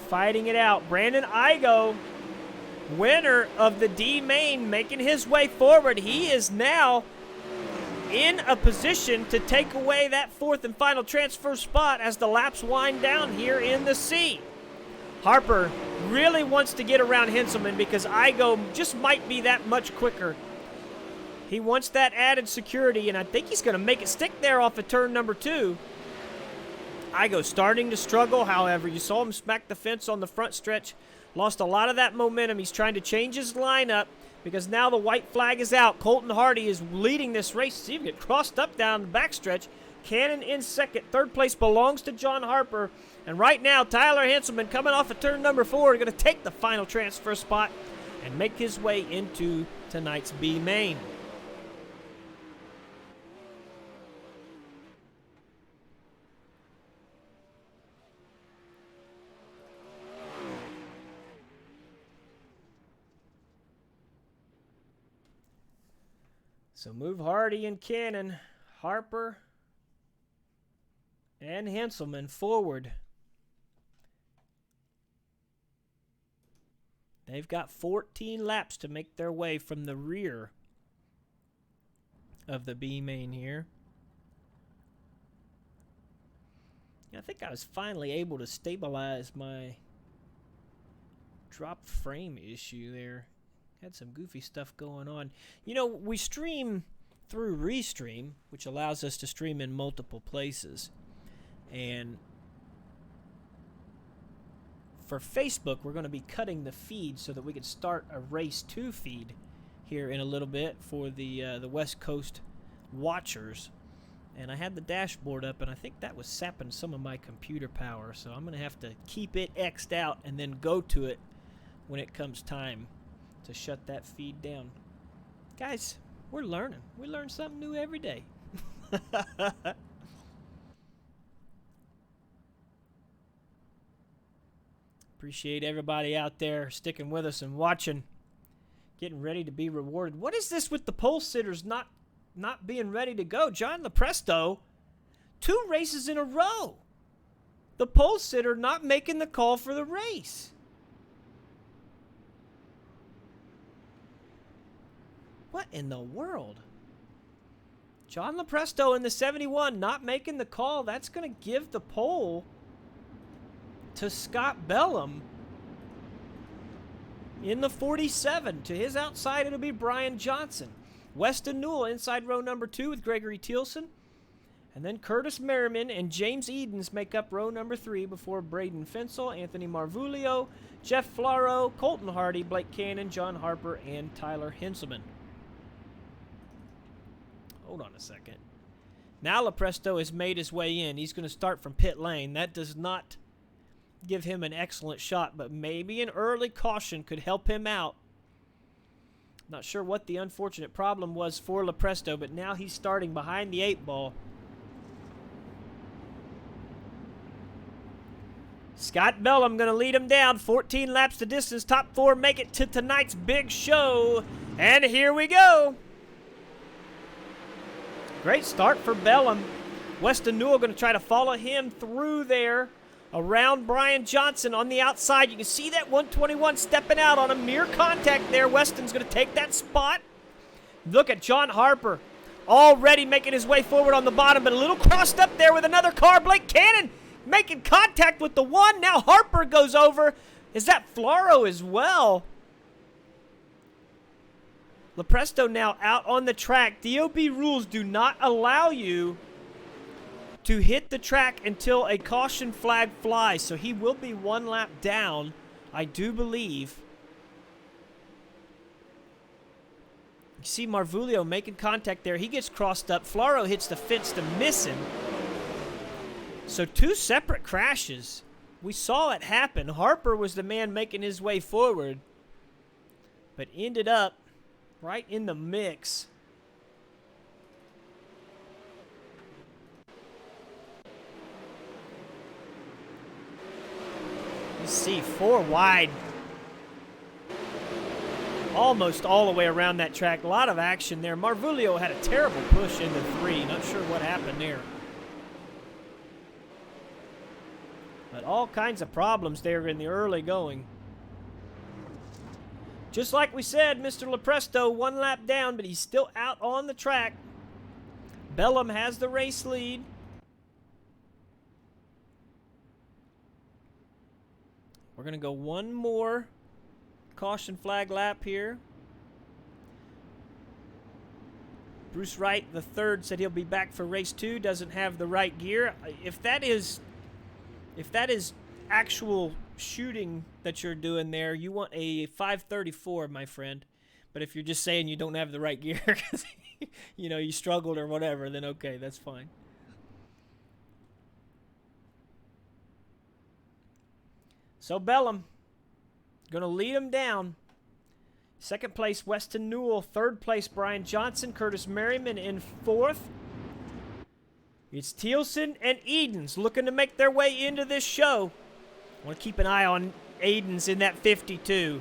A: fighting it out. Brandon Igo, winner of the D main, making his way forward. He is now in a position to take away that fourth and final transfer spot as the laps wind down here in the C. Harper really wants to get around Henselman because Igo just might be that much quicker. He wants that added security, and I think he's going to make it stick there off of turn number 2. Igo starting to struggle, however. You saw him smack the fence on the front stretch. Lost a lot of that momentum. He's trying to change his lineup because now the white flag is out. Colton Hardy is leading this race. See him get crossed up down the backstretch. Cannon in second. Third place belongs to John Harper. And right now, Tyler Henselman coming off of turn number 4, going to take the final transfer spot and make his way into tonight's B main. So move Hardy and Cannon, Harper and Henselman forward. They've got 14 laps to make their way from the rear of the B main here. I think I was finally able to stabilize my drop frame issue there. Had some goofy stuff going on. You know, we stream through Restream, which allows us to stream in multiple places. And for Facebook, we're going to be cutting the feed so that we can start a Race 2 feed here in a little bit for the West Coast watchers. And I had the dashboard up, and I think that was sapping some of my computer power. So I'm going to have to keep it X'd out and then go to it when it comes time to shut that feed down. Guys, we're learning. We learn something new every day. Appreciate everybody out there sticking with us and watching, getting ready to be rewarded. What is this with the pole sitters not being ready to go? John Lopresto, 2 races in a row. The pole sitter not making the call for the race. What in the world? John Lopresto in the 71 not making the call. That's going to give the pole to Scott Bellum in the 47. To his outside, it'll be Brian Johnson. Weston Newell inside row number 2 with Gregory Thielsen. And then Curtis Merriman and James Edens make up row number 3 before Braden Fensel, Anthony Marvulio, Jeff Flaro, Colton Hardy, Blake Cannon, John Harper, and Tyler Henselman. Hold on a second. Now Lopresto has made his way in. He's going to start from pit lane. That does not give him an excellent shot, but maybe an early caution could help him out. Not sure what the unfortunate problem was for Lopresto, but now he's starting behind the 8 ball. Scott Bellum going to lead him down. 14 laps to distance. Top 4 make it to tonight's big show. And here we go. Great start for Bellum. Weston Newell going to try to follow him through there around Brian Johnson on the outside. You can see that 121 stepping out on a mere contact there. Weston's going to take that spot. Look at John Harper already making his way forward on the bottom, but a little crossed up there with another car. Blake Cannon making contact with the 1. Now Harper goes over. Is that Floro as well? Lepresto now out on the track. DOB rules do not allow you to hit the track until a caution flag flies. So he will be 1 lap down, I do believe. You see Marvulio making contact there. He gets crossed up. Floro hits the fence to miss him. So 2 separate crashes. We saw it happen. Harper was the man making his way forward, but ended up right in the mix. You see 4 wide. Almost all the way around that track. A lot of action there. Marvulio had a terrible push into 3. Not sure what happened there. But all kinds of problems there in the early going. Just like we said, Mr. Lepresto 1 lap down, but he's still out on the track. Bellum has the race lead. We're going to go 1 more caution flag lap here. Bruce Wright, the 3rd, said he'll be back for race 2. Doesn't have the right gear. If that is actual shooting that you're doing there, you want a 534, my friend. But if you're just saying you don't have the right gear because you know you struggled or whatever, then okay, that's fine. So Bellum going to lead him down. 2nd place, Weston Newell. 3rd place, Brian Johnson. Curtis Merriman in 4th. It's Thielsen and Edens looking to make their way into this show. I want to keep an eye on Edens in that 52.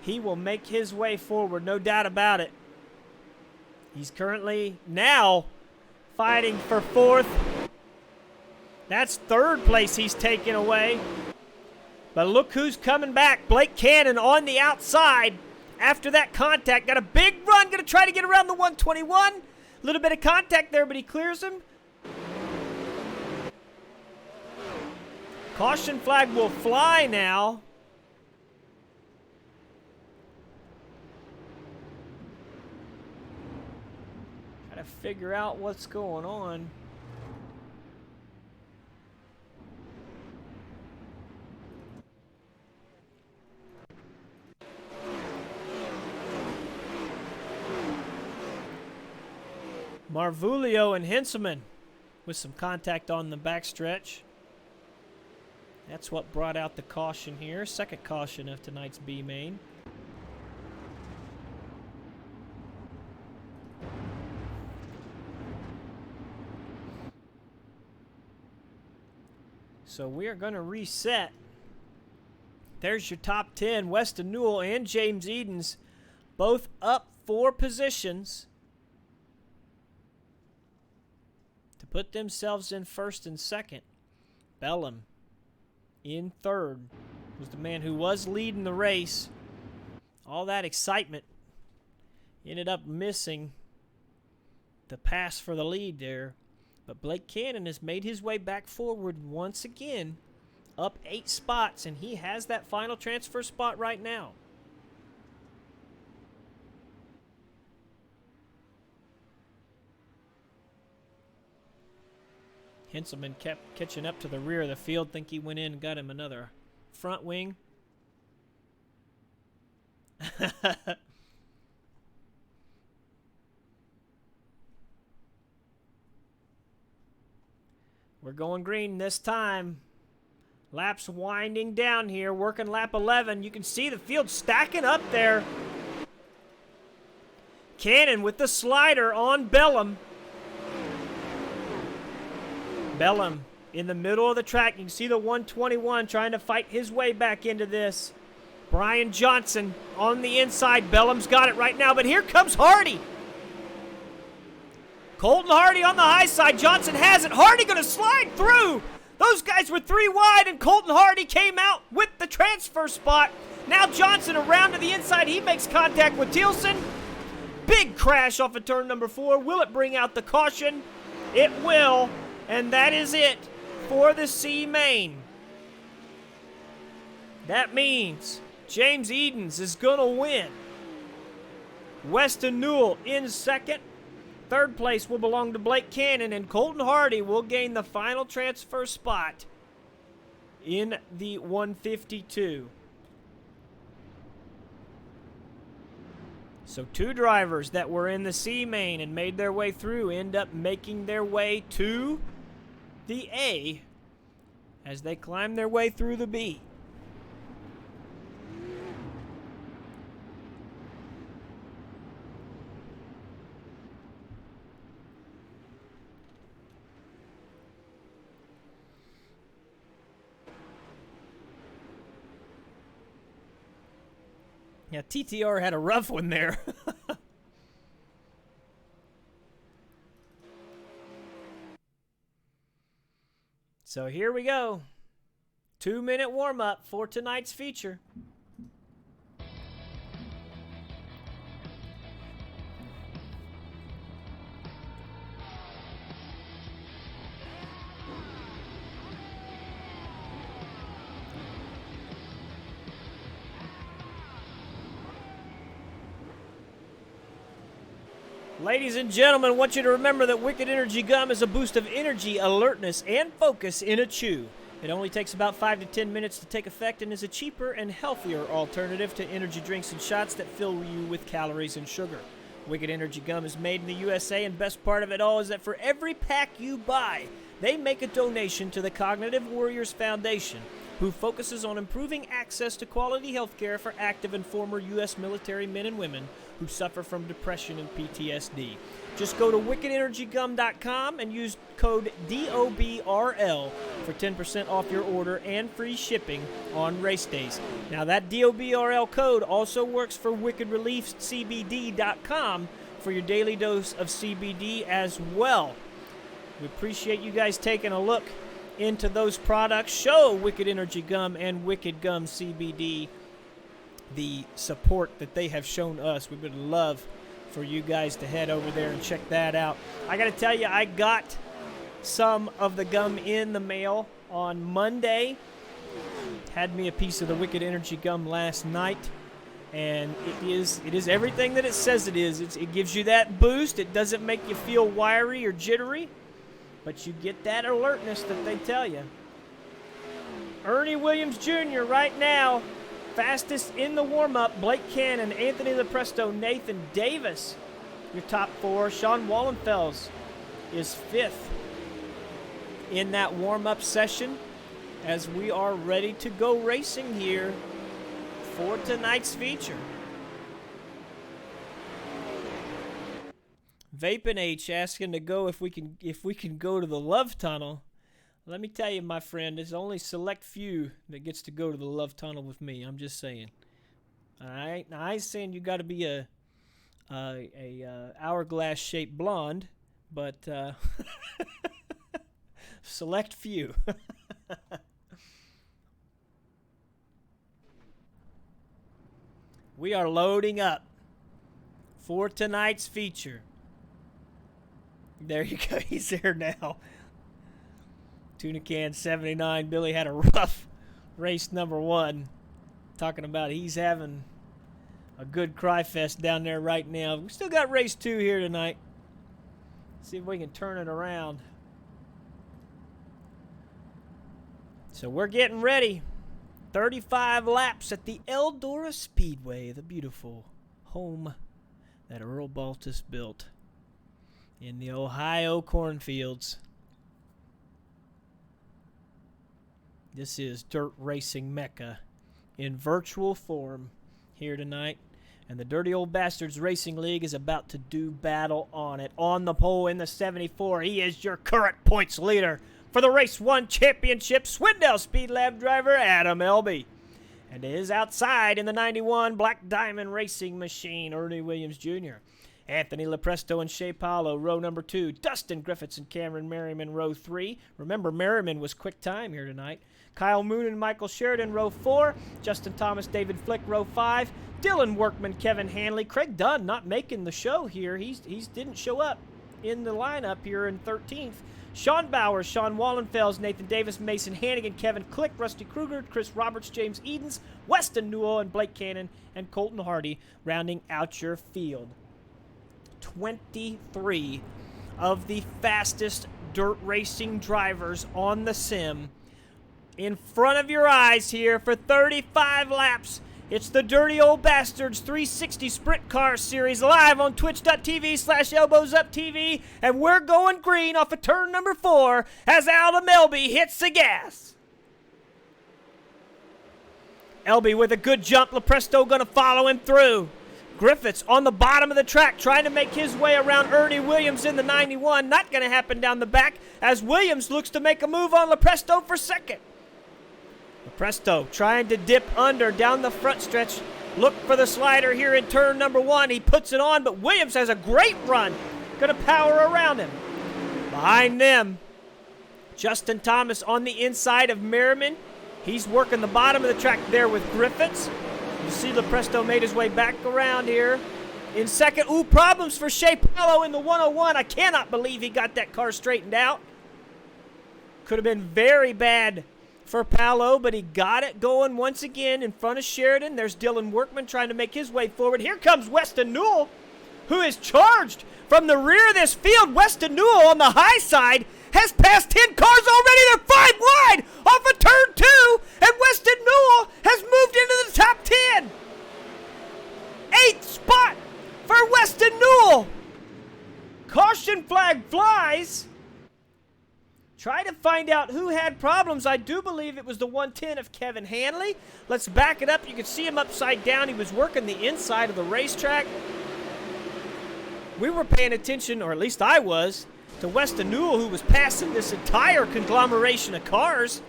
A: He will make his way forward, no doubt about it. He's currently now fighting for 4th. That's 3rd place he's taken away. But look who's coming back. Blake Cannon on the outside after that contact. Got a big run. Going to try to get around the 121. A little bit of contact there, but he clears him. Caution flag will fly now. Got to figure out what's going on. Marvulio and Henselman with some contact on the backstretch. That's what brought out the caution here. 2nd caution of tonight's B main. So we are going to reset. There's your top 10. Weston Newell and James Edens both up 4 positions to put themselves in 1st and 2nd. Bellum in 3rd was the man who was leading the race. All that excitement ended up missing the pass for the lead there. But Blake Cannon has made his way back forward once again, up 8 spots, and he has that final transfer spot right now. Henselman kept catching up to the rear of the field. Think he went in and got him another front wing. We're going green this time. Laps winding down here, working lap 11. You can see the field stacking up there. Cannon with the slider on Bellum. Bellum in the middle of the track. You can see the 121 trying to fight his way back into this. Brian Johnson on the inside. Bellum's got it right now, but here comes Hardy. Colton Hardy on the high side. Johnson has it. Hardy going to slide through. Those guys were 3 wide, and Colton Hardy came out with the transfer spot. Now Johnson around to the inside. He makes contact with Thielsen. Big crash off of turn number 4. Will it bring out the caution? It will, and that is it. for the C main. That means James Edens is going to win. Weston Newell in second. Third place will belong to Blake Cannon, and Colton Hardy will gain the final transfer spot in the 152. So 2 drivers that were in the C main and made their way through end up making their way to the A as they climb their way through the B. Yeah, TTR had a rough one there. So here we go. 2-minute warm-up for tonight's feature. Ladies and gentlemen, I want you to remember that Wicked Energy Gum is a boost of energy, alertness, and focus in a chew. It only takes about 5 to 10 minutes to take effect and is a cheaper and healthier alternative to energy drinks and shots that fill you with calories and sugar. Wicked Energy Gum is made in the USA, and best part of it all is that for every pack you buy, they make a donation to the Cognitive Warriors Foundation, who focuses on improving access to quality health care for active and former U.S. military men and women who suffer from depression and PTSD. Just go to wickedenergygum.com and use code DOBRL for 10% off your order and free shipping on race days. Now that DOBRL code also works for wickedreliefcbd.com for your daily dose of CBD as well. We appreciate you guys taking a look into those products. Show Wicked Energy Gum and Wicked Gum CBD the support that they have shown us. We would love for you guys to head over there and check that out. I got to tell you, I got some of the gum in the mail on Monday. Had me a piece of the Wicked Energy Gum last night, and it is everything that it says it is. It gives you that boost. It doesn't make you feel wiry or jittery, but you get that alertness that they tell you. Ernie Williams Jr. right now, fastest in the warm-up. Blake Cannon, Anthony Lepresto, Nathan Davis, your top 4. Sean Wallenfels is 5th in that warm-up session as we are ready to go racing here for tonight's feature. Vapin H asking to go if we can go to the Love Tunnel. Let me tell you, my friend, there's only select few that gets to go to the Love Tunnel with me. I'm just saying. All right. Now I ain't saying you got to be a hourglass-shaped blonde, but select few. We are loading up for tonight's feature. There you go. He's there now. Tuna Can 79. Billy had a rough race number 1. Talking about he's having a good cry fest down there right now. We still got race 2 here tonight. See if we can turn it around. So we're getting ready. 35 laps at the Eldora Speedway, the beautiful home that Earl Baltus built in the Ohio cornfields. This is dirt racing mecca in virtual form here tonight. And the Dirty Old Bastards Racing League is about to do battle on it. On the pole in the 74, he is your current points leader for the Race 1 Championship, Swindell Speed Lab driver Adam Elby. And it is outside in the 91 Black Diamond Racing Machine, Ernie Williams Jr. Anthony Lepresto and Shea Paulo, row number 2. Dustin Griffiths and Cameron Merriman, row 3. Remember, Merriman was quick time here tonight. Kyle Moon and Michael Sheridan, row 4. Justin Thomas, David Flick, row 5. Dylan Workman, Kevin Hanley. Craig Dunn not making the show here. He didn't show up in the lineup here in 13th. Sean Bowers, Sean Wallenfels, Nathan Davis, Mason Hannigan, Kevin Click, Rusty Kruger, Chris Roberts, James Edens, Weston Newell, and Blake Cannon, and Colton Hardy rounding out your field. 23 of the fastest dirt racing drivers on the sim in front of your eyes here for 35 laps. It's the Dirty Old Bastards 360 Sprint Car Series live on twitch.tv/elbowsuptv, and we're going green off of turn number 4 as Adam Elby hits the gas. Elby with a good jump. Lepresto going to follow him through. Griffiths on the bottom of the track trying to make his way around Ernie Williams in the 91. Not going to happen down the back as Williams looks to make a move on Lepresto for second. Lepresto trying to dip under down the front stretch. Look for the slider here in turn number 1. He puts it on, but Williams has a great run. Going to power around him. Behind them, Justin Thomas on the inside of Merriman. He's working the bottom of the track there with Griffiths. You see Lepresto made his way back around here. In second, problems for Shea Paulo in the 101. I cannot believe he got that car straightened out. Could have been very bad for Paulo, but he got it going once again in front of Sheridan. There's Dylan Workman trying to make his way forward. Here comes Weston Newell, who is charged from the rear of this field. Weston Newell on the high side has passed 10 cars already. They're 5 wide off of turn 2, and Weston Newell has moved into the top 10. 8th spot for Weston Newell. Caution flag flies. Try to find out who had problems. I do believe it was the 110 of Kevin Hanley. Let's back it up. You can see him upside down. He was working the inside of the racetrack. We were paying attention, or at least I was, to Weston Newell, who was passing this entire conglomeration of cars.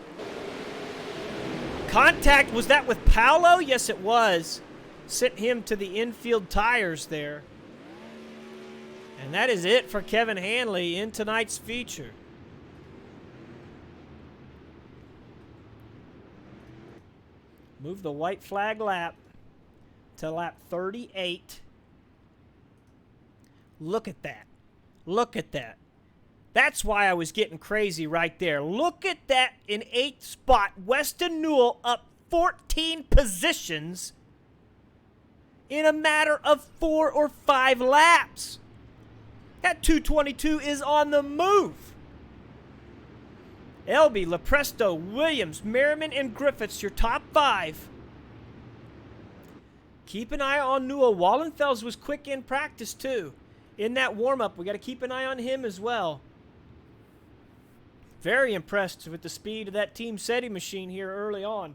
A: Contact, was that with Paulo? Yes, it was. Sent him to the infield tires there. And that is it for Kevin Hanley in tonight's feature. Move the white flag lap to lap 38. Look at that. Look at that. That's why I was getting crazy right there. Look at that in 8th spot. Weston Newell up 14 positions in a matter of 4 or 5 laps. That 222 is on the move. Elby, Lepresto, Williams, Merriman, and Griffiths, your top 5. Keep an eye on Newell. Wallenfels was quick in practice, too. In that warm-up, we got to keep an eye on him as well. Very impressed with the speed of that Team SETI machine here early on.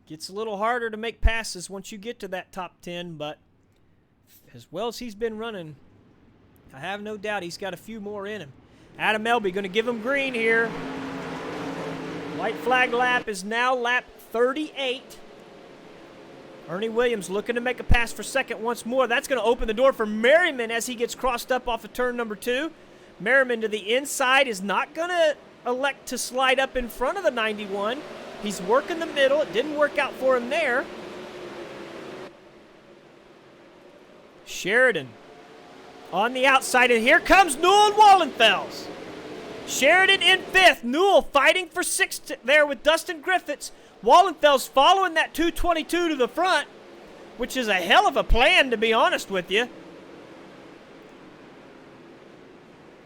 A: Gets a little harder to make passes once you get to that top 10, but as well as he's been running, I have no doubt he's got a few more in him. Adam Elby going to give him green here. White flag lap is now lap 38. Ernie Williams looking to make a pass for second once more. That's going to open the door for Merriman as he gets crossed up off of turn number 2. Merriman to the inside is not going to elect to slide up in front of the 91. He's working the middle. It didn't work out for him there. Sheridan on the outside, and here comes Newell and Wallenfels. Sheridan in 5th. Newell fighting for 6th there with Dustin Griffiths. Wallenfels following that 222 to the front, which is a hell of a plan, to be honest with you.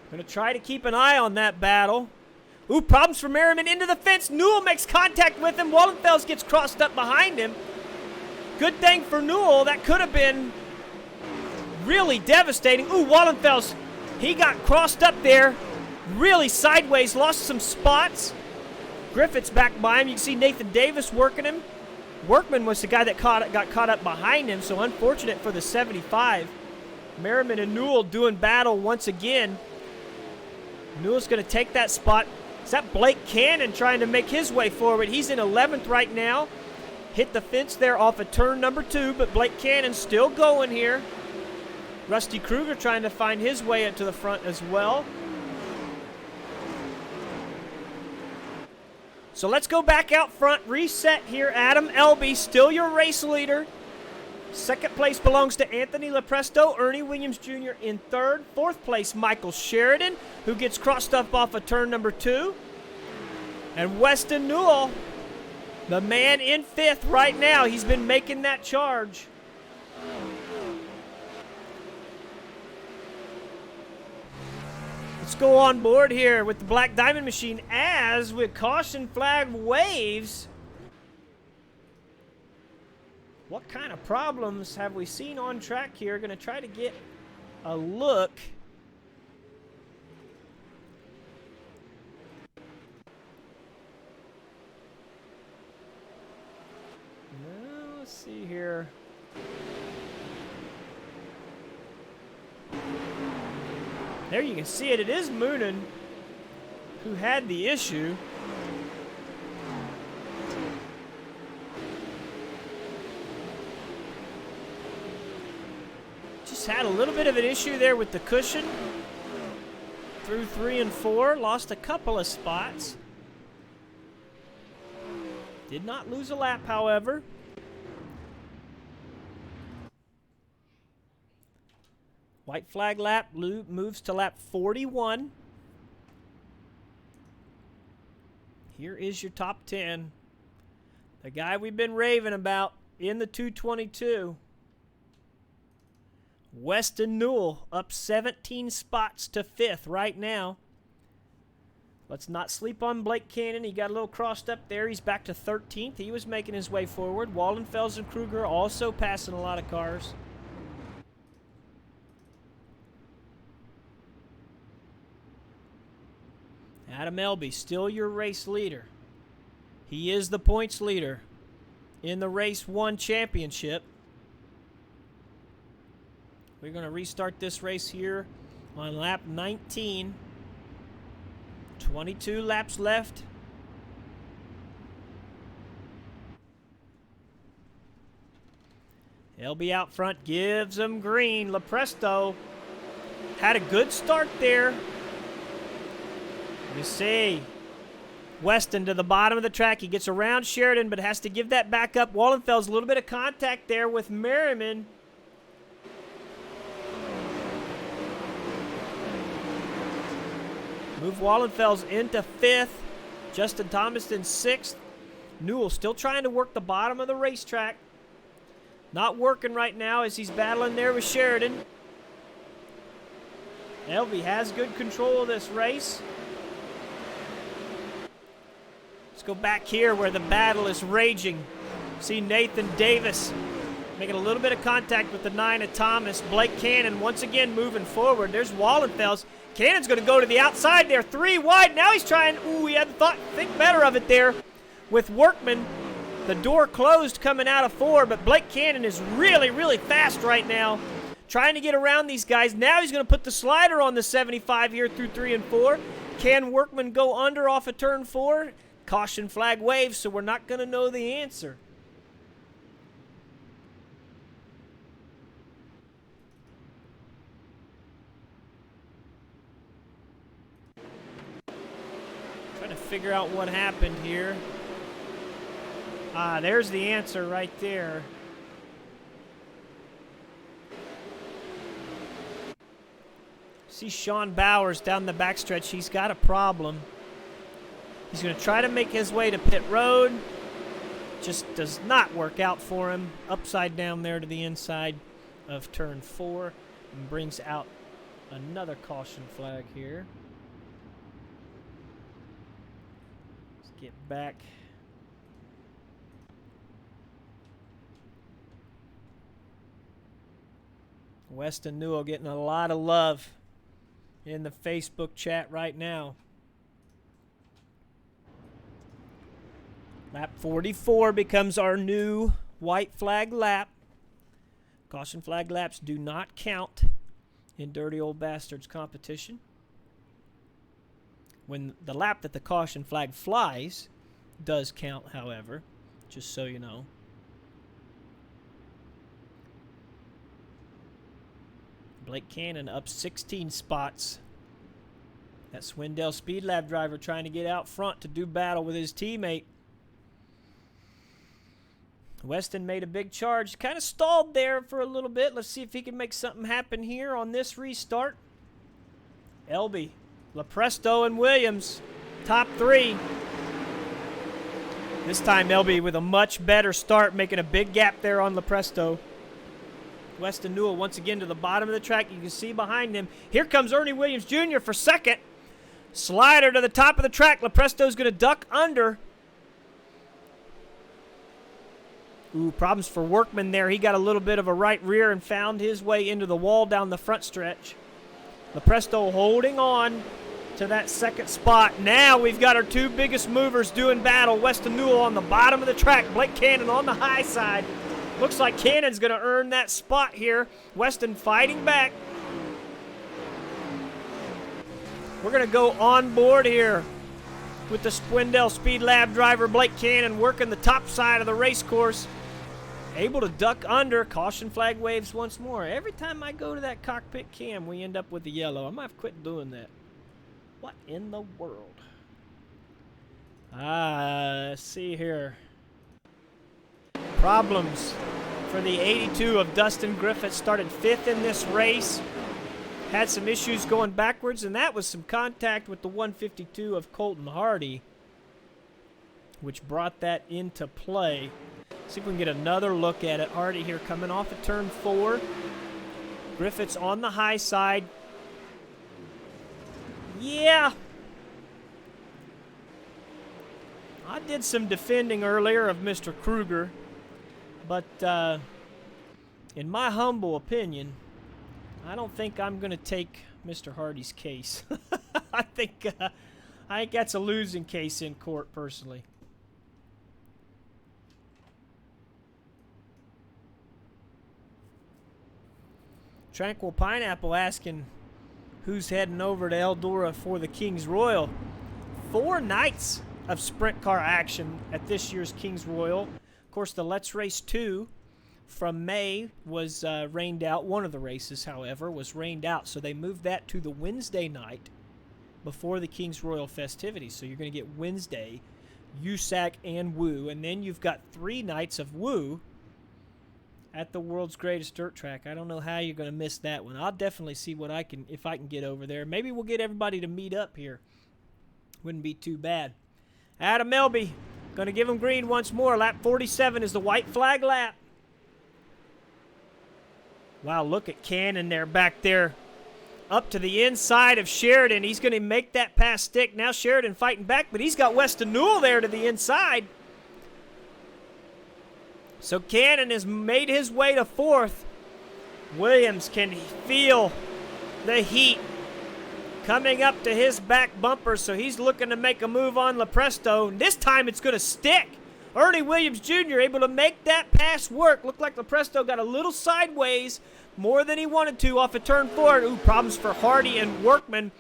A: Going to try to keep an eye on that battle. Problems for Merriman into the fence. Newell makes contact with him. Wallenfels gets crossed up behind him. Good thing for Newell. That could have been really devastating. Wallenfels, he got crossed up there. Really sideways, lost some spots. Griffiths back by him. You can see Nathan Davis working him. Workman was the guy that got caught up behind him, so unfortunate for the 75. Merriman and Newell doing battle once again. Newell's going to take that spot. Is that Blake Cannon trying to make his way forward? He's in 11th right now. Hit the fence there off of turn number 2, but Blake Cannon still going here. Rusty Kruger trying to find his way up to the front as well. So let's go back out front, reset here. Adam Elby, still your race leader. Second place belongs to Anthony Lepresto, Ernie Williams Jr. in third. Fourth place, Michael Sheridan, who gets crossed up off of turn number 2. And Weston Newell, the man in fifth right now. He's been making that charge. Let's go on board here with the Black Diamond Machine as with caution flag waves. What kind of problems have we seen on track here? Going to try to get a look. Now, let's see here. There you can see it. It is Moonen who had the issue. Just had a little bit of an issue there with the cushion. Through 3 and 4. Lost a couple of spots. Did not lose a lap, however. White flag lap moves to lap 41. Here is your top 10. The guy we've been raving about in the 222. Weston Newell up 17 spots to 5th right now. Let's not sleep on Blake Cannon. He got a little crossed up there. He's back to 13th. He was making his way forward. Wallenfels and Kruger also passing a lot of cars. Adam Elby, still your race leader. He is the points leader in the Race 1 championship. We're going to restart this race here on lap 19. 22 laps left. Elby out front gives them green. Lepresto had a good start there. You see Weston to the bottom of the track. He gets around Sheridan, but has to give that back up. Wallenfels, a little bit of contact there with Merriman. Move Wallenfels into 5th. Justin Thomas in 6th. Newell still trying to work the bottom of the racetrack. Not working right now as he's battling there with Sheridan. Elby has good control of this race. Let's go back here where the battle is raging. See Nathan Davis making a little bit of contact with the 9 of Thomas. Blake Cannon once again moving forward. There's Wallenfels. Cannon's going to go to the outside there. 3 wide. Now he's trying. Ooh, he had to think better of it there with Workman. The door closed coming out of 4, but Blake Cannon is really, really fast right now. Trying to get around these guys. Now he's going to put the slider on the 75 here through 3 and 4. Can Workman go under off of turn 4? Caution flag waves, so we're not going to know the answer. Trying to figure out what happened here. Ah, there's the answer right there. See Sean Bowers down the backstretch. He's got a problem. He's going to try to make his way to pit road. Just does not work out for him. Upside down there to the inside of turn 4. And brings out another caution flag here. Let's get back. Weston Newell getting a lot of love in the Facebook chat right now. Lap 44 becomes our new white flag lap. Caution flag laps do not count in Dirty Old Bastards competition. When the lap that the caution flag flies does count, however, just so you know. Blake Cannon up 16 spots. That Swindell Speed Lab driver trying to get out front to do battle with his teammate. Weston made a big charge. Kind of stalled there for a little bit. Let's see if he can make something happen here on this restart. Elby, Lepresto, and Williams, top three. This time Elby with a much better start, making a big gap there on Lepresto. Weston Newell once again to the bottom of the track. You can see behind him. Here comes Ernie Williams Jr. for second. Slider to the top of the track. Lepresto's going to duck under. Ooh, problems for Workman there. He got a little bit of a right rear and found his way into the wall down the front stretch. Lepresto holding on to that second spot. Now we've got our two biggest movers doing battle. Weston Newell on the bottom of the track. Blake Cannon on the high side. Looks like Cannon's going to earn that spot here. Weston fighting back. We're going to go on board here with the Splendel Speed Lab driver Blake Cannon working the top side of the race course. Able to duck under. Caution flag waves once more. Every time I go to that cockpit cam, we end up with the yellow. I might have to quit doing that. What in the world? Let's see here. Problems for the 82 of Dustin Griffith. Started fifth in this race. Had some issues going backwards, and that was some contact with the 152 of Colton Hardy, which brought that into play. See if we can get another look at it. Hardy here coming off of turn 4. Griffith's on the high side. Yeah. I did some defending earlier of Mr. Kruger, but in my humble opinion, I don't think I'm going to take Mr. Hardy's case. I think that's a losing case in court, personally. Tranquil Pineapple asking who's heading over to Eldora for the King's Royal. 4 nights of sprint car action at this year's King's Royal. Of course, the Let's Race 2 from May was rained out. One of the races, however, was rained out, so they moved that to the Wednesday night before the King's Royal festivities. So you're going to get Wednesday, USAC, and Woo, and then you've got 3 nights of Woo at the world's greatest dirt track. I don't know how you're going to miss that one. I'll definitely see what I can, if I can get over there. Maybe we'll get everybody to meet up here. Wouldn't be too bad. Adam Elby, going to give him green once more. Lap 47 is the white flag lap. Wow, look at Cannon there, back there. Up to the inside of Sheridan. He's going to make that pass stick. Now Sheridan fighting back, but he's got Weston Newell there to the inside. So Cannon has made his way to 4th. Williams can feel the heat coming up to his back bumper, so he's looking to make a move on Lepresto. And this time it's going to stick. Ernie Williams Jr. able to make that pass work. Looked like Lepresto got a little sideways, more than he wanted to off of turn 4. Ooh, problems for Hardy and Workman.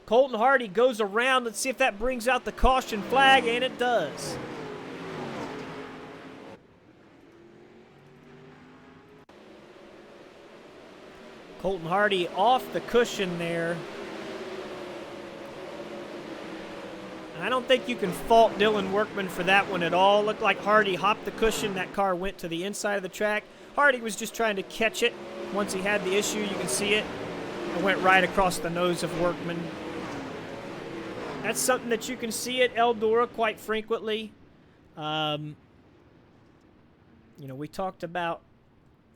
A: Colton Hardy goes around. Let's see if that brings out the caution flag, and it does. Colton Hardy off the cushion there. I don't think you can fault Dylan Workman for that one at all. Looked like Hardy hopped the cushion. That car went to the inside of the track. Hardy was just trying to catch it. Once he had the issue, you can see it. It went right across the nose of Workman. That's something that you can see at Eldora quite frequently. You know, we talked about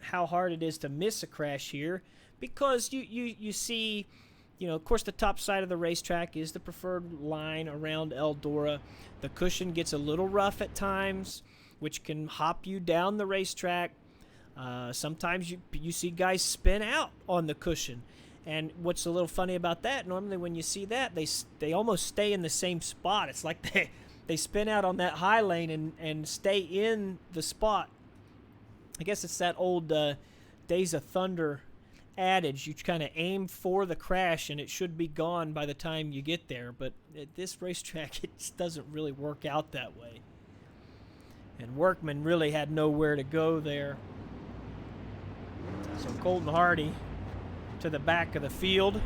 A: how hard it is to miss a crash here because you see, you know, of course the top side of the racetrack is the preferred line around Eldora. The cushion gets a little rough at times, which can hop you down the racetrack. Sometimes you see guys spin out on the cushion. And what's a little funny about that, normally when you see that, they almost stay in the same spot. It's like they spin out on that high lane and stay in the spot. I guess it's that old Days of Thunder adage. You kind of aim for the crash, and it should be gone by the time you get there. But at this racetrack, it just doesn't really work out that way. And Workman really had nowhere to go there. So Colton Hardy to the back of the field.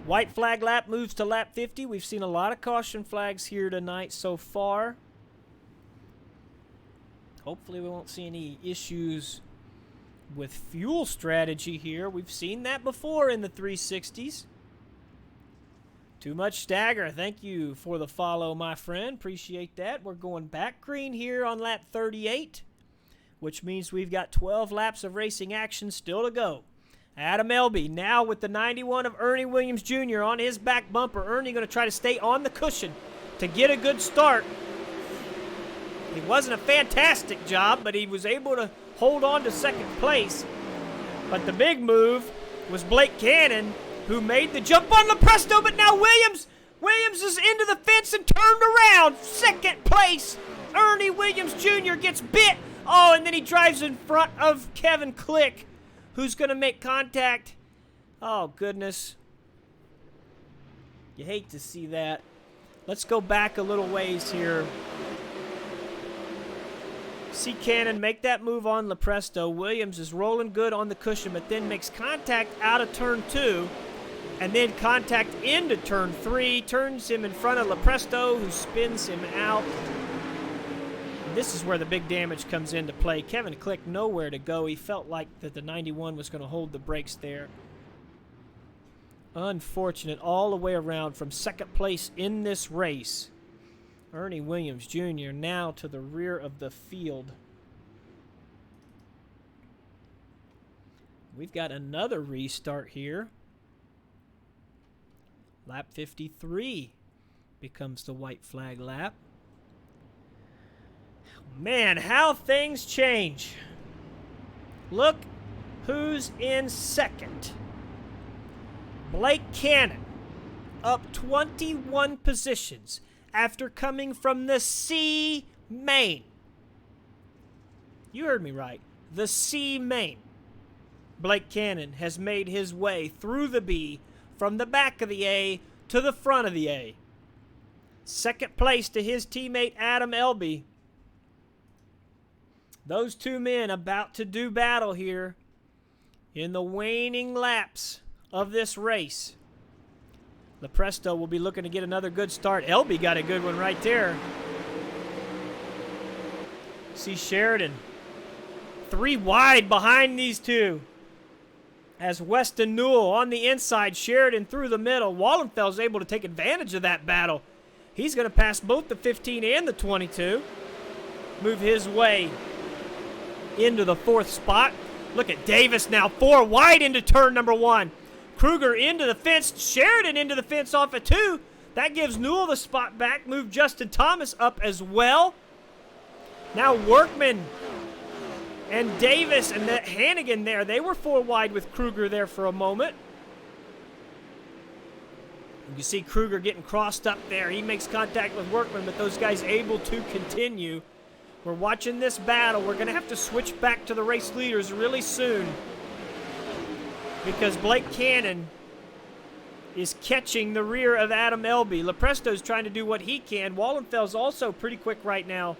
A: White flag lap moves to lap 50. We've seen a lot of caution flags here tonight so far. Hopefully we won't see any issues with fuel strategy here. We've seen that before in the 360s. Too much stagger. Thank you for the follow, my friend. Appreciate that. We're going back green here on lap 38, which means we've got 12 laps of racing action still to go. Adam Elby now with the 91 of Ernie Williams Jr. on his back bumper. Ernie going to try to stay on the cushion to get a good start. It wasn't a fantastic job, but he was able to hold on to second place. But the big move was Blake Cannon, who made the jump on Lepresto, but now Williams is into the fence and turned around. Second place, Ernie Williams Jr. gets bit. Oh, and then he drives in front of Kevin Click, who's going to make contact. Oh, goodness. You hate to see that. Let's go back a little ways here. See Cannon make that move on Lepresto. Williams is rolling good on the cushion, but then makes contact out of turn 2, and then contact into turn 3, turns him in front of Lepresto, who spins him out. This is where the big damage comes into play. Kevin Click nowhere to go. He felt like that the 91 was going to hold the brakes there. Unfortunate all the way around from second place in this race. Ernie Williams Jr. now to the rear of the field. We've got another restart here. Lap 53 becomes the white flag lap. Man, how things change. Look who's in second. Blake Cannon up 21 positions after coming from the C main. You heard me right. The C main. Blake Cannon has made his way through the B from the back of the A to the front of the A. Second place to his teammate Adam Elby. Those two men about to do battle here in the waning laps of this race. Lepresto will be looking to get another good start. Elby got a good one right there. See Sheridan 3 wide behind these two. As Weston Newell on the inside, Sheridan through the middle. Wallenfeld's able to take advantage of that battle. He's going to pass both the 15 and the 22. Move his way into the 4th spot. Look at Davis now 4 wide into turn number 1. Kruger into the fence. Sheridan into the fence off of 2. That gives Newell the spot back. Move Justin Thomas up as well. Now Workman and Davis and that Hannigan there. They were 4 wide with Kruger there for a moment. You see Kruger getting crossed up there. He makes contact with Workman, but those guys able to continue. We're watching this battle. We're going to have to switch back to the race leaders really soon, because Blake Cannon is catching the rear of Adam Elby. Lepresto's trying to do what he can. Wallenfeld's also pretty quick right now.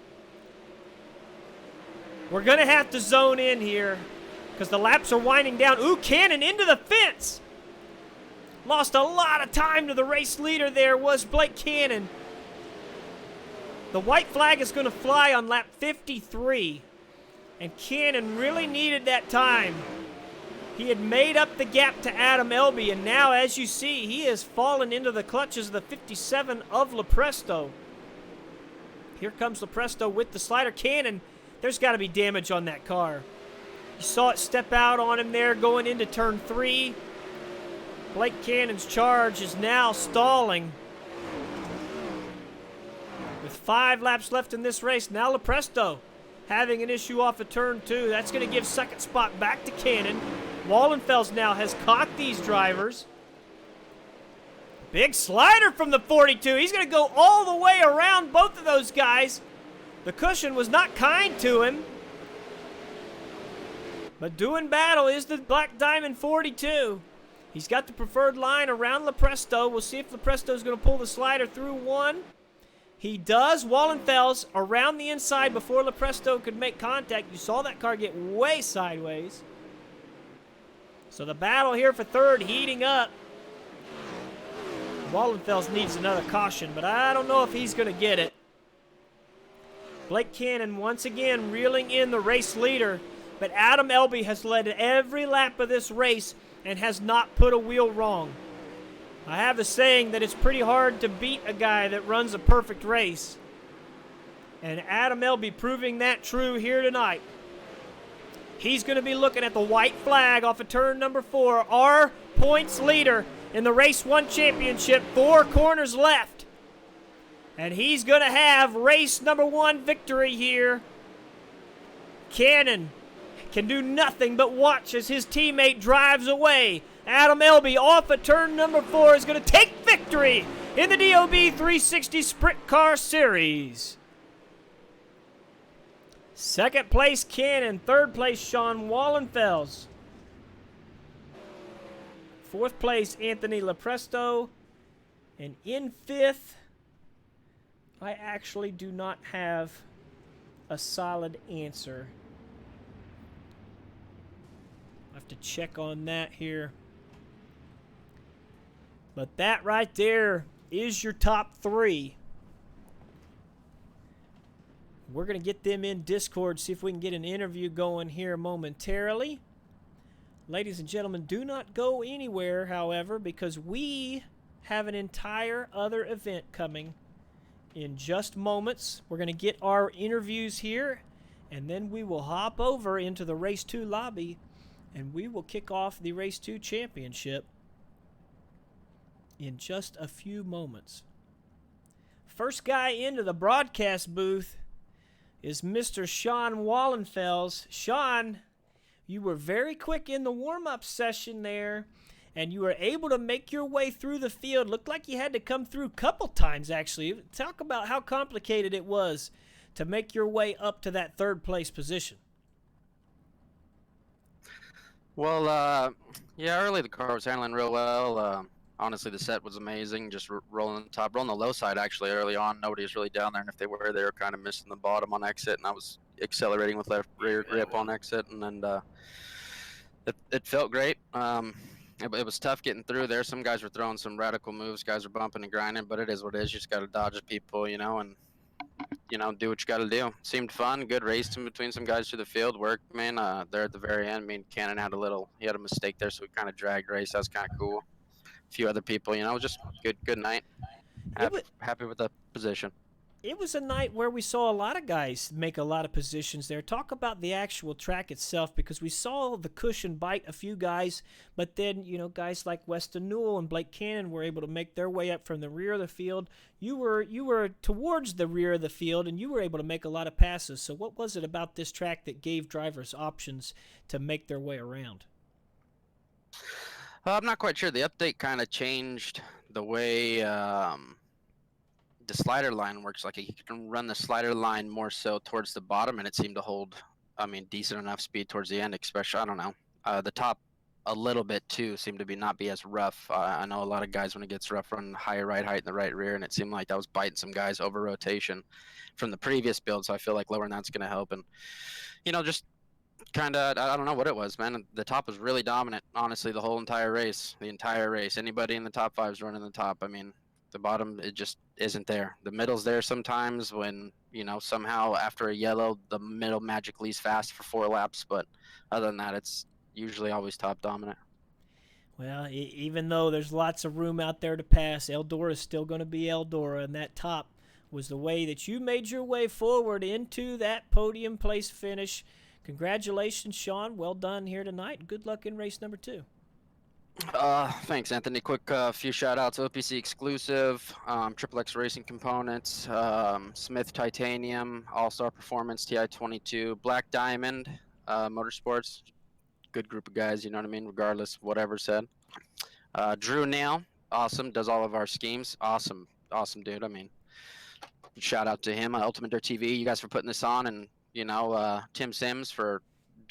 A: We're going to have to zone in here because the laps are winding down. Ooh, Cannon into the fence. Lost a lot of time to the race leader there was Blake Cannon. The white flag is going to fly on lap 53, and Cannon really needed that time. He had made up the gap to Adam Elby, and now, as you see, he has fallen into the clutches of the 57 of Lepresto. Here comes Lepresto with the slider. Cannon, there's got to be damage on that car. You saw it step out on him there going into turn 3. Blake Cannon's charge is now stalling. With 5 laps left in this race, now Lepresto having an issue off of turn 2. That's going to give second spot back to Cannon. Wallenfels now has caught these drivers. Big slider from the 42. He's going to go all the way around both of those guys. The cushion was not kind to him. But doing battle is the Black Diamond 42. He's got the preferred line around Lepresto. We'll see if Lepresto's going to pull the slider through 1. He does. Wallenfels around the inside before Lepresto could make contact. You saw that car get way sideways. So the battle here for third heating up. Wallenfels needs another caution, but I don't know if he's going to get it. Blake Cannon once again reeling in the race leader, but Adam Elby has led every lap of this race and has not put a wheel wrong. I have a saying that it's pretty hard to beat a guy that runs a perfect race. And Adam Elby proving that true here tonight. He's going to be looking at the white flag off of turn number 4. Our points leader in the Race 1 Championship, 4 corners left. And he's going to have race number 1 victory here. Cannon can do nothing but watch as his teammate drives away. Adam Elby off of turn number 4 is going to take victory in the DOB 360 Sprint Car Series. Second place, Cannon. Third place, Sean Wallenfels. Fourth place, Anthony Lepresto. And in fifth, I actually do not have a solid answer. I have to check on that here. But that right there is your top 3. We're going to get them in Discord, see if we can get an interview going here momentarily. Ladies and gentlemen, do not go anywhere, however, because we have an entire other event coming in just moments. We're going to get our interviews here, and then we will hop over into the Race 2 lobby, and we will kick off the Race 2 Championship in just a few moments. First guy into the broadcast booth is Mr. Sean Wallenfels. Sean, you were very quick in the warm-up session there, and you were able to make your way through the field. Looked like you had to come through a couple times, actually. Talk about how complicated it was to make your way up to that third-place position.
B: Well, yeah, early the car was handling real well. Honestly, the set was amazing. Just rolling the top, rolling the low side actually early on. Nobody was really down there, and if they were kind of missing the bottom on exit, and I was accelerating with left rear grip on exit, and then it felt great. It was tough getting through there. Some guys were throwing some radical moves. Guys were bumping and grinding, but it is what it is. You just got to dodge people, and do what you got to do. Seemed fun. Good race in between some guys through the field. Worked, man. There at the very end, Cannon had he had a mistake there, so we kind of dragged race. That was kind of cool. A few other people, just good night. Happy with the position.
A: It was a night where we saw a lot of guys make a lot of positions there. Talk about the actual track itself, because we saw the cushion bite a few guys, but then, guys like Weston Newell and Blake Cannon were able to make their way up from the rear of the field. You were towards the rear of the field, and you were able to make a lot of passes. So what was it about this track that gave drivers options to make their way around?
B: I'm not quite sure. The update kind of changed the way the slider line works. Like, you can run the slider line more so towards the bottom, and it seemed to hold, decent enough speed towards the end, especially, I don't know. The top a little bit, too, seemed to not be as rough. I know a lot of guys, when it gets rough, run higher right height in the right rear, and it seemed like that was biting some guys over rotation from the previous build, so I feel like lowering that's going to help. And, just kind of, I don't know what it was, man. The top was really dominant, honestly, the entire race. Anybody in the top 5 is running the top. The bottom, it just isn't there. The middle's there sometimes when, somehow after a yellow, the middle magically is fast for 4 laps. But other than that, it's usually always top dominant.
A: Well, even though there's lots of room out there to pass, Eldora is still going to be Eldora, and that top was the way that you made your way forward into that podium place finish. Congratulations, Sean. Well done here tonight. Good luck in race number 2.
B: Thanks, Anthony. Quick few shout-outs. OPC Exclusive, Triple X Racing Components, Smith Titanium, All-Star Performance, TI-22, Black Diamond, Motorsports. Good group of guys, you know what I mean, regardless of whatever said. Drew Nail, awesome, does all of our schemes. Awesome dude. Shout out to him. Ultimate Dirt TV, you guys for putting this on, and Tim Sims for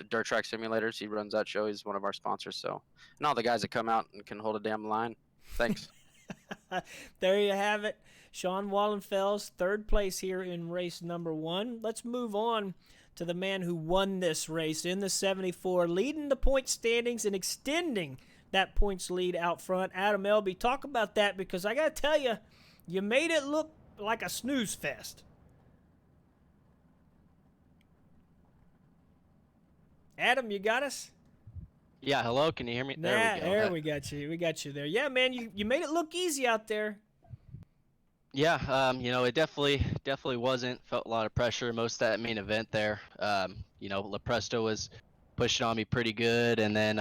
B: Dirt Track Simulators. He runs that show. He's one of our sponsors. So, and all the guys that come out and can hold a damn line. Thanks.
A: There you have it. Sean Wallenfels, third place here in race number 1. Let's move on to the man who won this race in the 74, leading the point standings and extending that points lead out front. Adam Elby, talk about that, because I got to tell you, you made it look like a snooze fest. Adam, you got us?
C: Yeah, hello, can you hear me? There we
A: Nah,
C: go.
A: there we got you. We got you there. Yeah, man, you made it look easy out there.
C: Yeah, it definitely wasn't. Felt a lot of pressure most of that main event there. Lepresto was pushing on me pretty good, and then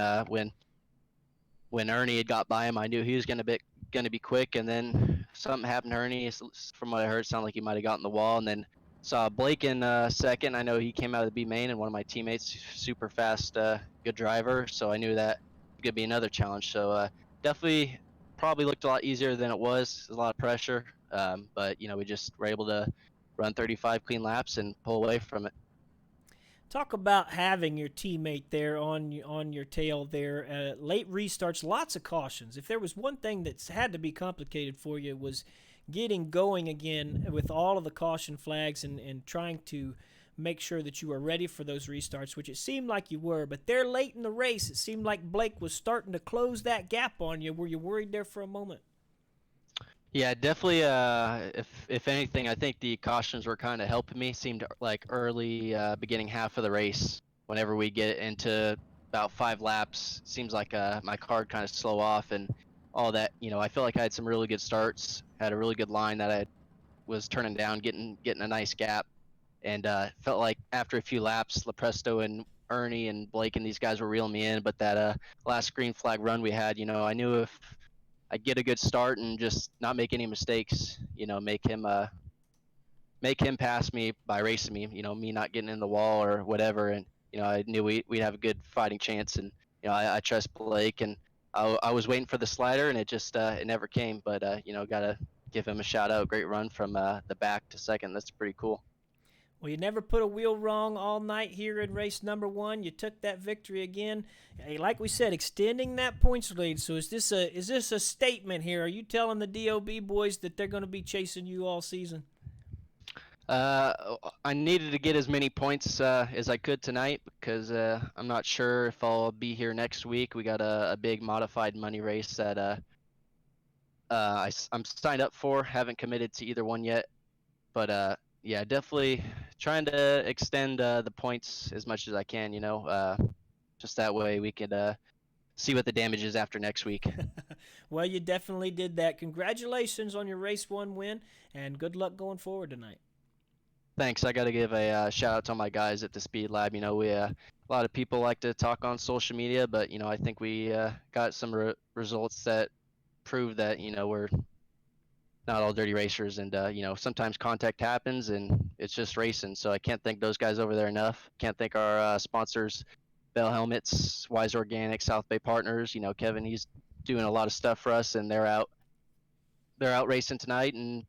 C: when Ernie had got by him, I knew he was gonna be quick, and then something happened to Ernie. From what I heard, it sounded like he might have gotten the wall, and then saw Blake in second. I know he came out of the B main, and one of my teammates, super fast, good driver, so I knew that could be another challenge. So definitely, probably looked a lot easier than it was. A lot of pressure, but we just were able to run 35 clean laps and pull away from it.
A: Talk about having your teammate there on your tail there. Late restarts, lots of cautions. If there was one thing that's had to be complicated for you, it was getting going again with all of the caution flags and trying to make sure that you were ready for those restarts, which it seemed like you were. But there late in the race, it seemed like Blake was starting to close that gap on you. Were you worried there for a moment?
C: Yeah, definitely. If anything, I think the cautions were kind of helping me. Seemed like early, beginning half of the race. Whenever we get into about 5 laps, seems like my car kind of slow off and all that. I feel like I had some really good starts. Had a really good line that I was turning down, getting a nice gap, and felt like after a few laps, Lepresto and Ernie and Blake and these guys were reeling me in. But that last green flag run we had, I knew if I get a good start and just not make any mistakes, make him pass me by racing me, me not getting in the wall or whatever. And I knew we'd have a good fighting chance. And I trust Blake, and I was waiting for the slider, and it never came. But gotta give him a shout out. Great run from the back to second. That's pretty cool.
A: Well, you never put a wheel wrong all night here in race number one. You took that victory again. Hey, like we said, extending that points lead. So is this a statement here? Are you telling the DOB boys that they're going to be chasing you all season?
C: I needed to get as many points as I could tonight because I'm not sure if I'll be here next week. We got a big modified money race that I'm signed up for. Haven't committed to either one yet, but yeah, definitely trying to extend the points as much as I can. Just that way we could see what the damage is after next week.
A: Well, you definitely did that. Congratulations on your race one win, and good luck going forward tonight.
C: Thanks. I got to give a shout out to all my guys at the Speed Lab. We a lot of people like to talk on social media, but I think we got some results that prove that we're not all dirty racers, and sometimes contact happens, and it's just racing. So I can't thank those guys over there enough. Can't thank our sponsors, Bell Helmets, Wise Organic, South Bay Partners. Kevin, he's doing a lot of stuff for us, and they're out racing tonight, and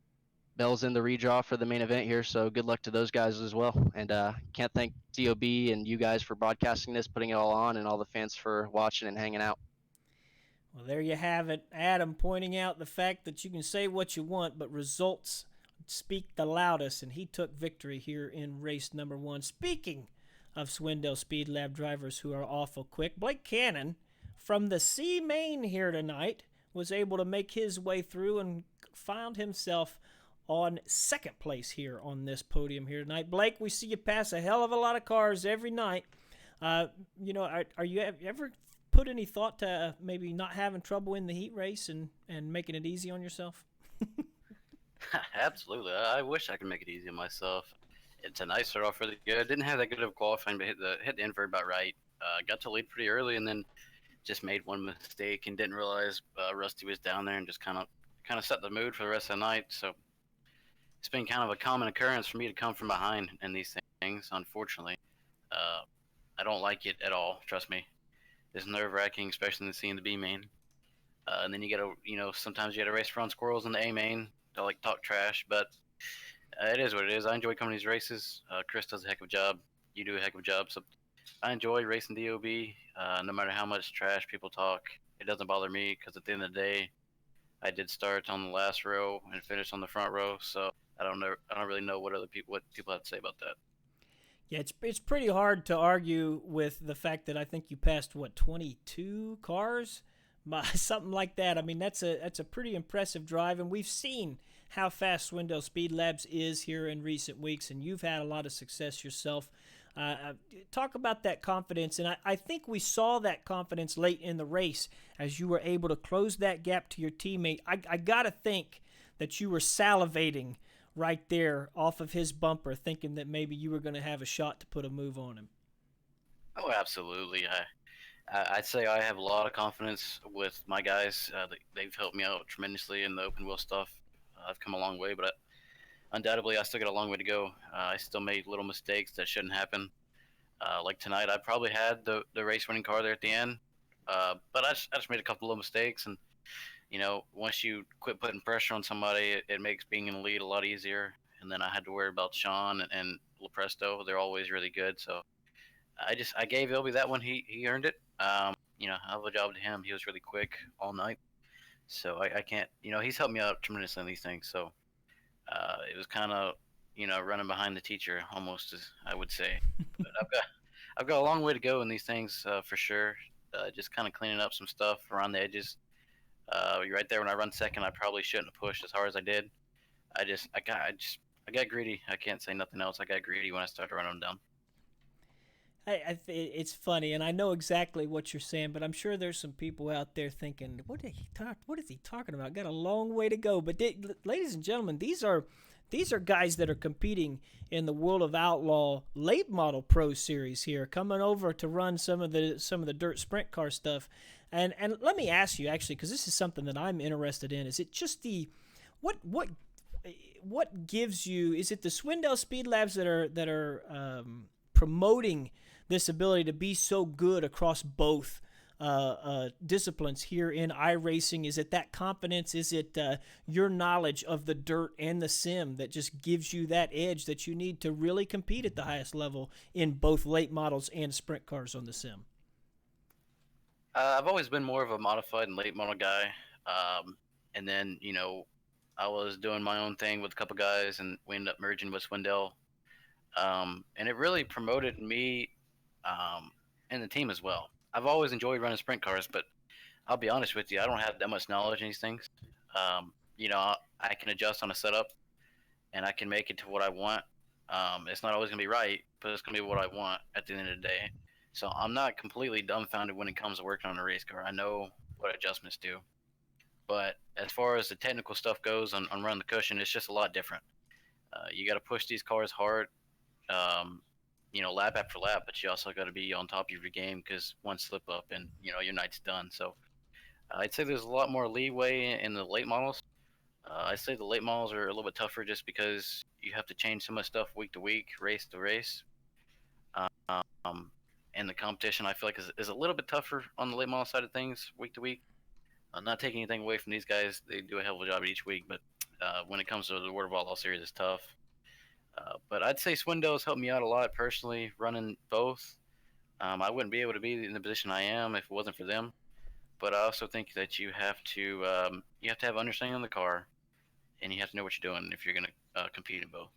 C: Bell's in the redraw for the main event here, so good luck to those guys as well. And can't thank DOB and you guys for broadcasting this, putting it all on, and all the fans for watching and hanging out.
A: Well, there you have it. Adam pointing out the fact that you can say what you want, but results speak the loudest, and he took victory here in race number one. Speaking of Swindell Speed Lab drivers who are awful quick, Blake Cannon from the C main here tonight was able to make his way through and found himself on second place here on this podium here tonight. Blake, we see you pass a hell of a lot of cars every night. Are you ever put any thought to maybe not having trouble in the heat race and making it easy on yourself?
D: Absolutely. I wish I could make it easy on myself. Tonight started off really good. Didn't have that good of qualifying, but hit the invert about right. Got to lead pretty early, and then just made one mistake and didn't realize Rusty was down there, and just kind of set the mood for the rest of the night. So it's been kind of a common occurrence for me to come from behind in these things. Unfortunately, I don't like it at all. Trust me. It's nerve-wracking, especially in the B main. And then you got to, sometimes you got to race around squirrels in the A main. They like talk trash, but it is what it is. I enjoy coming to these races. Chris does a heck of a job. You do a heck of a job. So I enjoy racing DOB. No matter how much trash people talk, it doesn't bother me because at the end of the day, I did start on the last row and finish on the front row. So I don't really know what people have to say about that.
A: Yeah, it's pretty hard to argue with the fact that I think you passed 22 cars, something like that. I mean, that's a pretty impressive drive, and we've seen how fast Swindell Speed Labs is here in recent weeks, and you've had a lot of success yourself. Talk about that confidence, and I think we saw that confidence late in the race as you were able to close that gap to your teammate. I got to think that you were salivating right there off of his bumper, thinking that maybe you were going to have a shot to put a move on him.
D: Oh, absolutely. I'd say I have a lot of confidence with my guys. They've helped me out tremendously in the open wheel stuff. I've come a long way, but undoubtedly I still got a long way to go. I still made little mistakes that shouldn't happen. Like tonight, I probably had the race winning car there at the end, but I just made a couple of mistakes. And once you quit putting pressure on somebody, it makes being in the lead a lot easier. And then I had to worry about Sean and Lepresto. They're always really good, so I gave Ilby that one. He earned it. Hell of a job to him. He was really quick all night, so I can't. He's helped me out tremendously in these things. So it was kind of running behind the teacher almost, as I would say. But I've got a long way to go in these things for sure. Just kind of cleaning up some stuff around the edges. You're right there when I run second. I probably shouldn't have pushed as hard as I did. I got greedy. I can't say nothing else. I got greedy when I started running them down.
A: It's funny, and I know exactly what you're saying, but I'm sure there's some people out there thinking, what is he talking about? Got a long way to go. But ladies and gentlemen, these are guys that are competing in the World of Outlaw Late Model Pro Series here, coming over to run some of the dirt sprint car stuff. And let me ask you, actually, because this is something that I'm interested in. Is it just what gives you? Is it the Swindell Speed Labs that are promoting this ability to be so good across both disciplines here in iRacing? Is it that confidence? Is it your knowledge of the dirt and the sim that just gives you that edge that you need to really compete at the highest level in both late models and sprint cars on the sim?
D: I've always been more of a modified and late model guy. And then, I was doing my own thing with a couple guys, and we ended up merging with Swindell. And it really promoted me and the team as well. I've always enjoyed running sprint cars, but I'll be honest with you, I don't have that much knowledge in these things. I can adjust on a setup, and I can make it to what I want. It's not always going to be right, but it's going to be what I want at the end of the day. So I'm not completely dumbfounded when it comes to working on a race car. I know what adjustments do. But as far as the technical stuff goes on running the cushion, it's just a lot different. You got to push these cars hard, lap after lap, but you also got to be on top of your game, because one slip up and, your night's done. So I'd say there's a lot more leeway in the late models. I'd say the late models are a little bit tougher just because you have to change so much stuff week to week, race to race. And the competition, I feel like, is a little bit tougher on the late model side of things week to week. Not taking anything away from these guys. They do a hell of a job each week, but when it comes to the World of Outlaw series, it's tough. But I'd say Swindell has helped me out a lot personally, running both. I wouldn't be able to be in the position I am if it wasn't for them. But I also think that you have to have understanding of the car, and you have to know what you're doing if you're going to compete in both.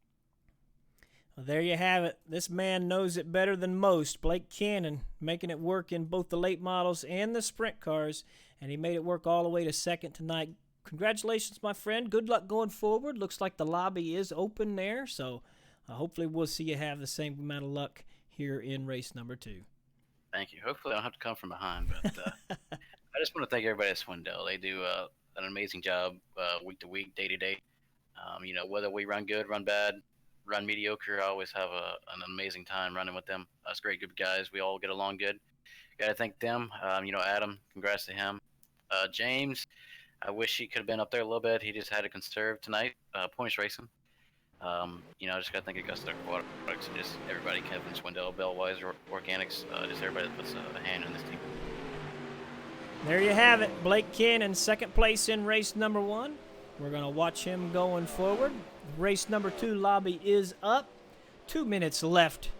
A: Well, there you have it. This man knows it better than most. Blake Cannon making it work in both the late models and the sprint cars, and he made it work all the way to second tonight. Congratulations, my friend. Good luck going forward. Looks like the lobby is open there, so hopefully we'll see you have the same amount of luck here in race number 2.
D: Thank you. Hopefully I don't have to come from behind, but I just want to thank everybody at Swindell. They do an amazing job week to week, day to day. Whether we run good, run bad, run mediocre, I always have an amazing time running with them. Us great group of guys. We all get along good. Got to thank them. Adam, congrats to him. James, I wish he could have been up there a little bit. He just had to conserve tonight. Points racing. I just got to thank Augusta Aquatics and just everybody, Kevin, Swindell, Bellwise, Organics, just everybody that puts a hand in this team.
A: There you have it. Blake Cannon, second place in race number 1. We're going to watch him going forward. Race number 2 lobby is up. 2 minutes left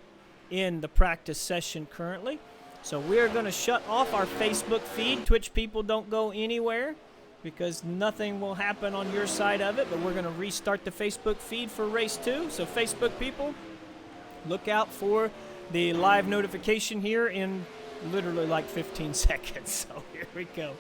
A: in the practice session currently. So we're going to shut off our Facebook feed. Twitch people, don't go anywhere, because nothing will happen on your side of it, but we're going to restart the Facebook feed for race 2. So Facebook people, look out for the live notification here in literally like 15 seconds. So here we go.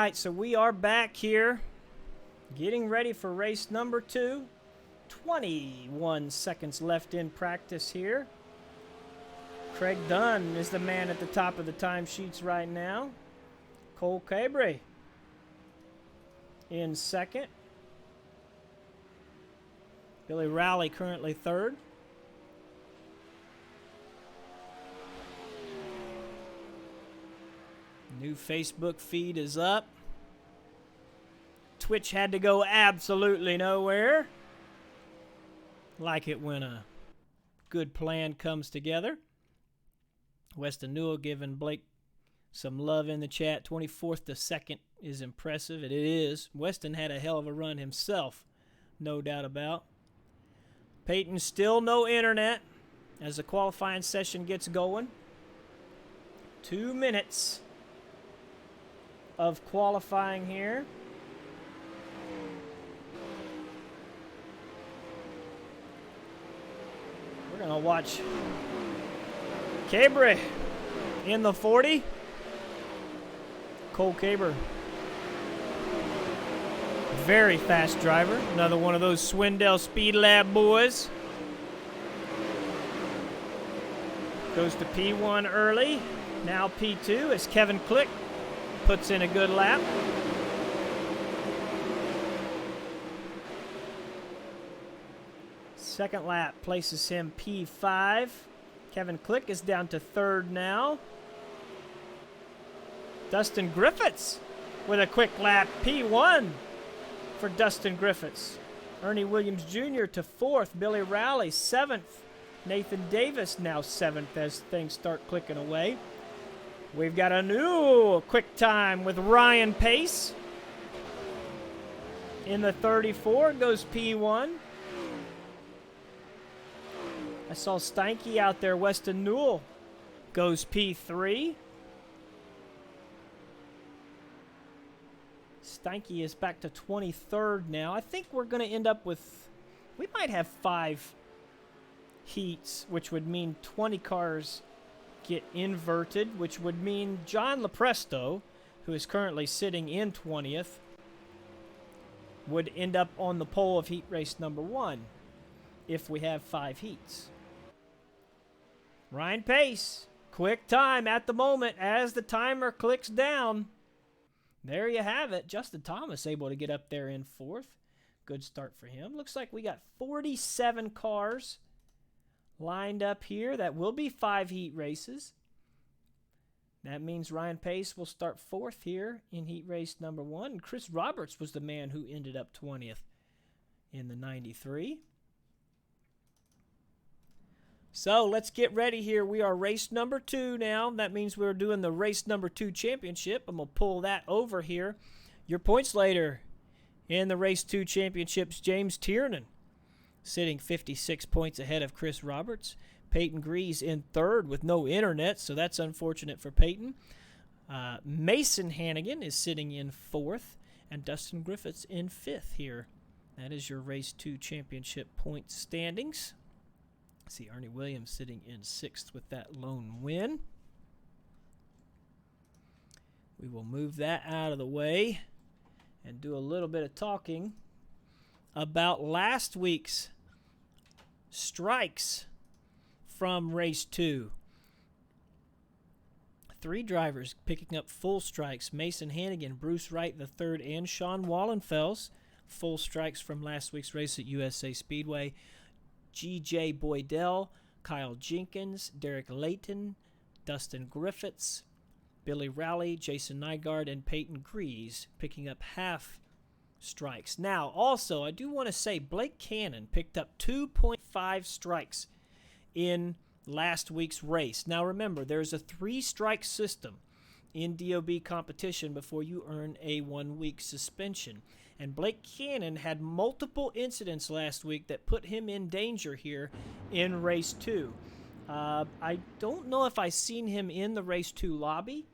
A: right, so we are back here, getting ready for race number 2. 21 seconds left in practice here. Craig Dunn is the man at the top of the timesheets right now. Cole Cabray in second. Billy Rowley currently third. New Facebook feed is up. Twitch had to go absolutely nowhere. Like it when a good plan comes together. Weston Newell giving Blake some love in the chat. 24th to 2nd is impressive. It is. Weston had a hell of a run himself, no doubt about. Peyton still no internet as the qualifying session gets going. 2 minutes of qualifying here. We're going to watch Cabray in the 40. Cole Cabray. Very fast driver. Another one of those Swindell Speed Lab boys. Goes to P1 early. Now P2 as Kevin Click puts in a good lap. Second lap places him P5. Kevin Click is down to third now. Dustin Griffiths with a quick lap. P1 for Dustin Griffiths. Ernie Williams Jr. to fourth. Billy Rowley 7th. Nathan Davis now 7th as things start clicking away. We've got a new quick time with Ryan Pace. In the 34 goes P1. I saw Steinke out there. Weston Newell goes P3. Steinke is back to 23rd now. I think we're going to end up with... We might have 5 heats, which would mean 20 cars get inverted, which would mean John Lepresto, who is currently sitting in 20th, would end up on the pole of heat race number 1 if we have 5 heats. Ryan Pace, quick time at the moment as the timer clicks down. There you have it. Justin Thomas able to get up there in 4th. Good start for him. Looks like we got 47 cars lined up here. That will be 5 heat races. That means Ryan Pace will start 4th here in heat race number 1. And Chris Roberts was the man who ended up 20th in the 93. So let's get ready here. We are race number 2 now. That means we're doing the race number 2 championship. I'm going to pull that over here. Your points later in the race 2 championships, James Tiernan sitting 56 points ahead of Chris Roberts. Peyton Grease in 3rd with no internet, so that's unfortunate for Peyton. Mason Hannigan is sitting in 4th, and Dustin Griffiths in 5th here. That is your race 2 championship point standings. See Ernie Williams sitting in 6th with that lone win. We will move that out of the way and do a little bit of talking about last week's strikes from race 2. 3 drivers picking up full strikes. Mason Hannigan, Bruce Wright III, and Sean Wallenfels. Full strikes from last week's race at USA Speedway. G.J. Boydell, Kyle Jenkins, Derek Layton, Dustin Griffiths, Billy Rowley, Jason Nygaard, and Peyton Grease picking up half strikes. Now, also, I do want to say Blake Cannon picked up 2.5 strikes in last week's race. Now, remember, there's a 3-strike system in DOB competition before you earn a 1-week suspension. And Blake Cannon had multiple incidents last week that put him in danger here in race 2. I don't know if I've seen him in the race 2 lobby.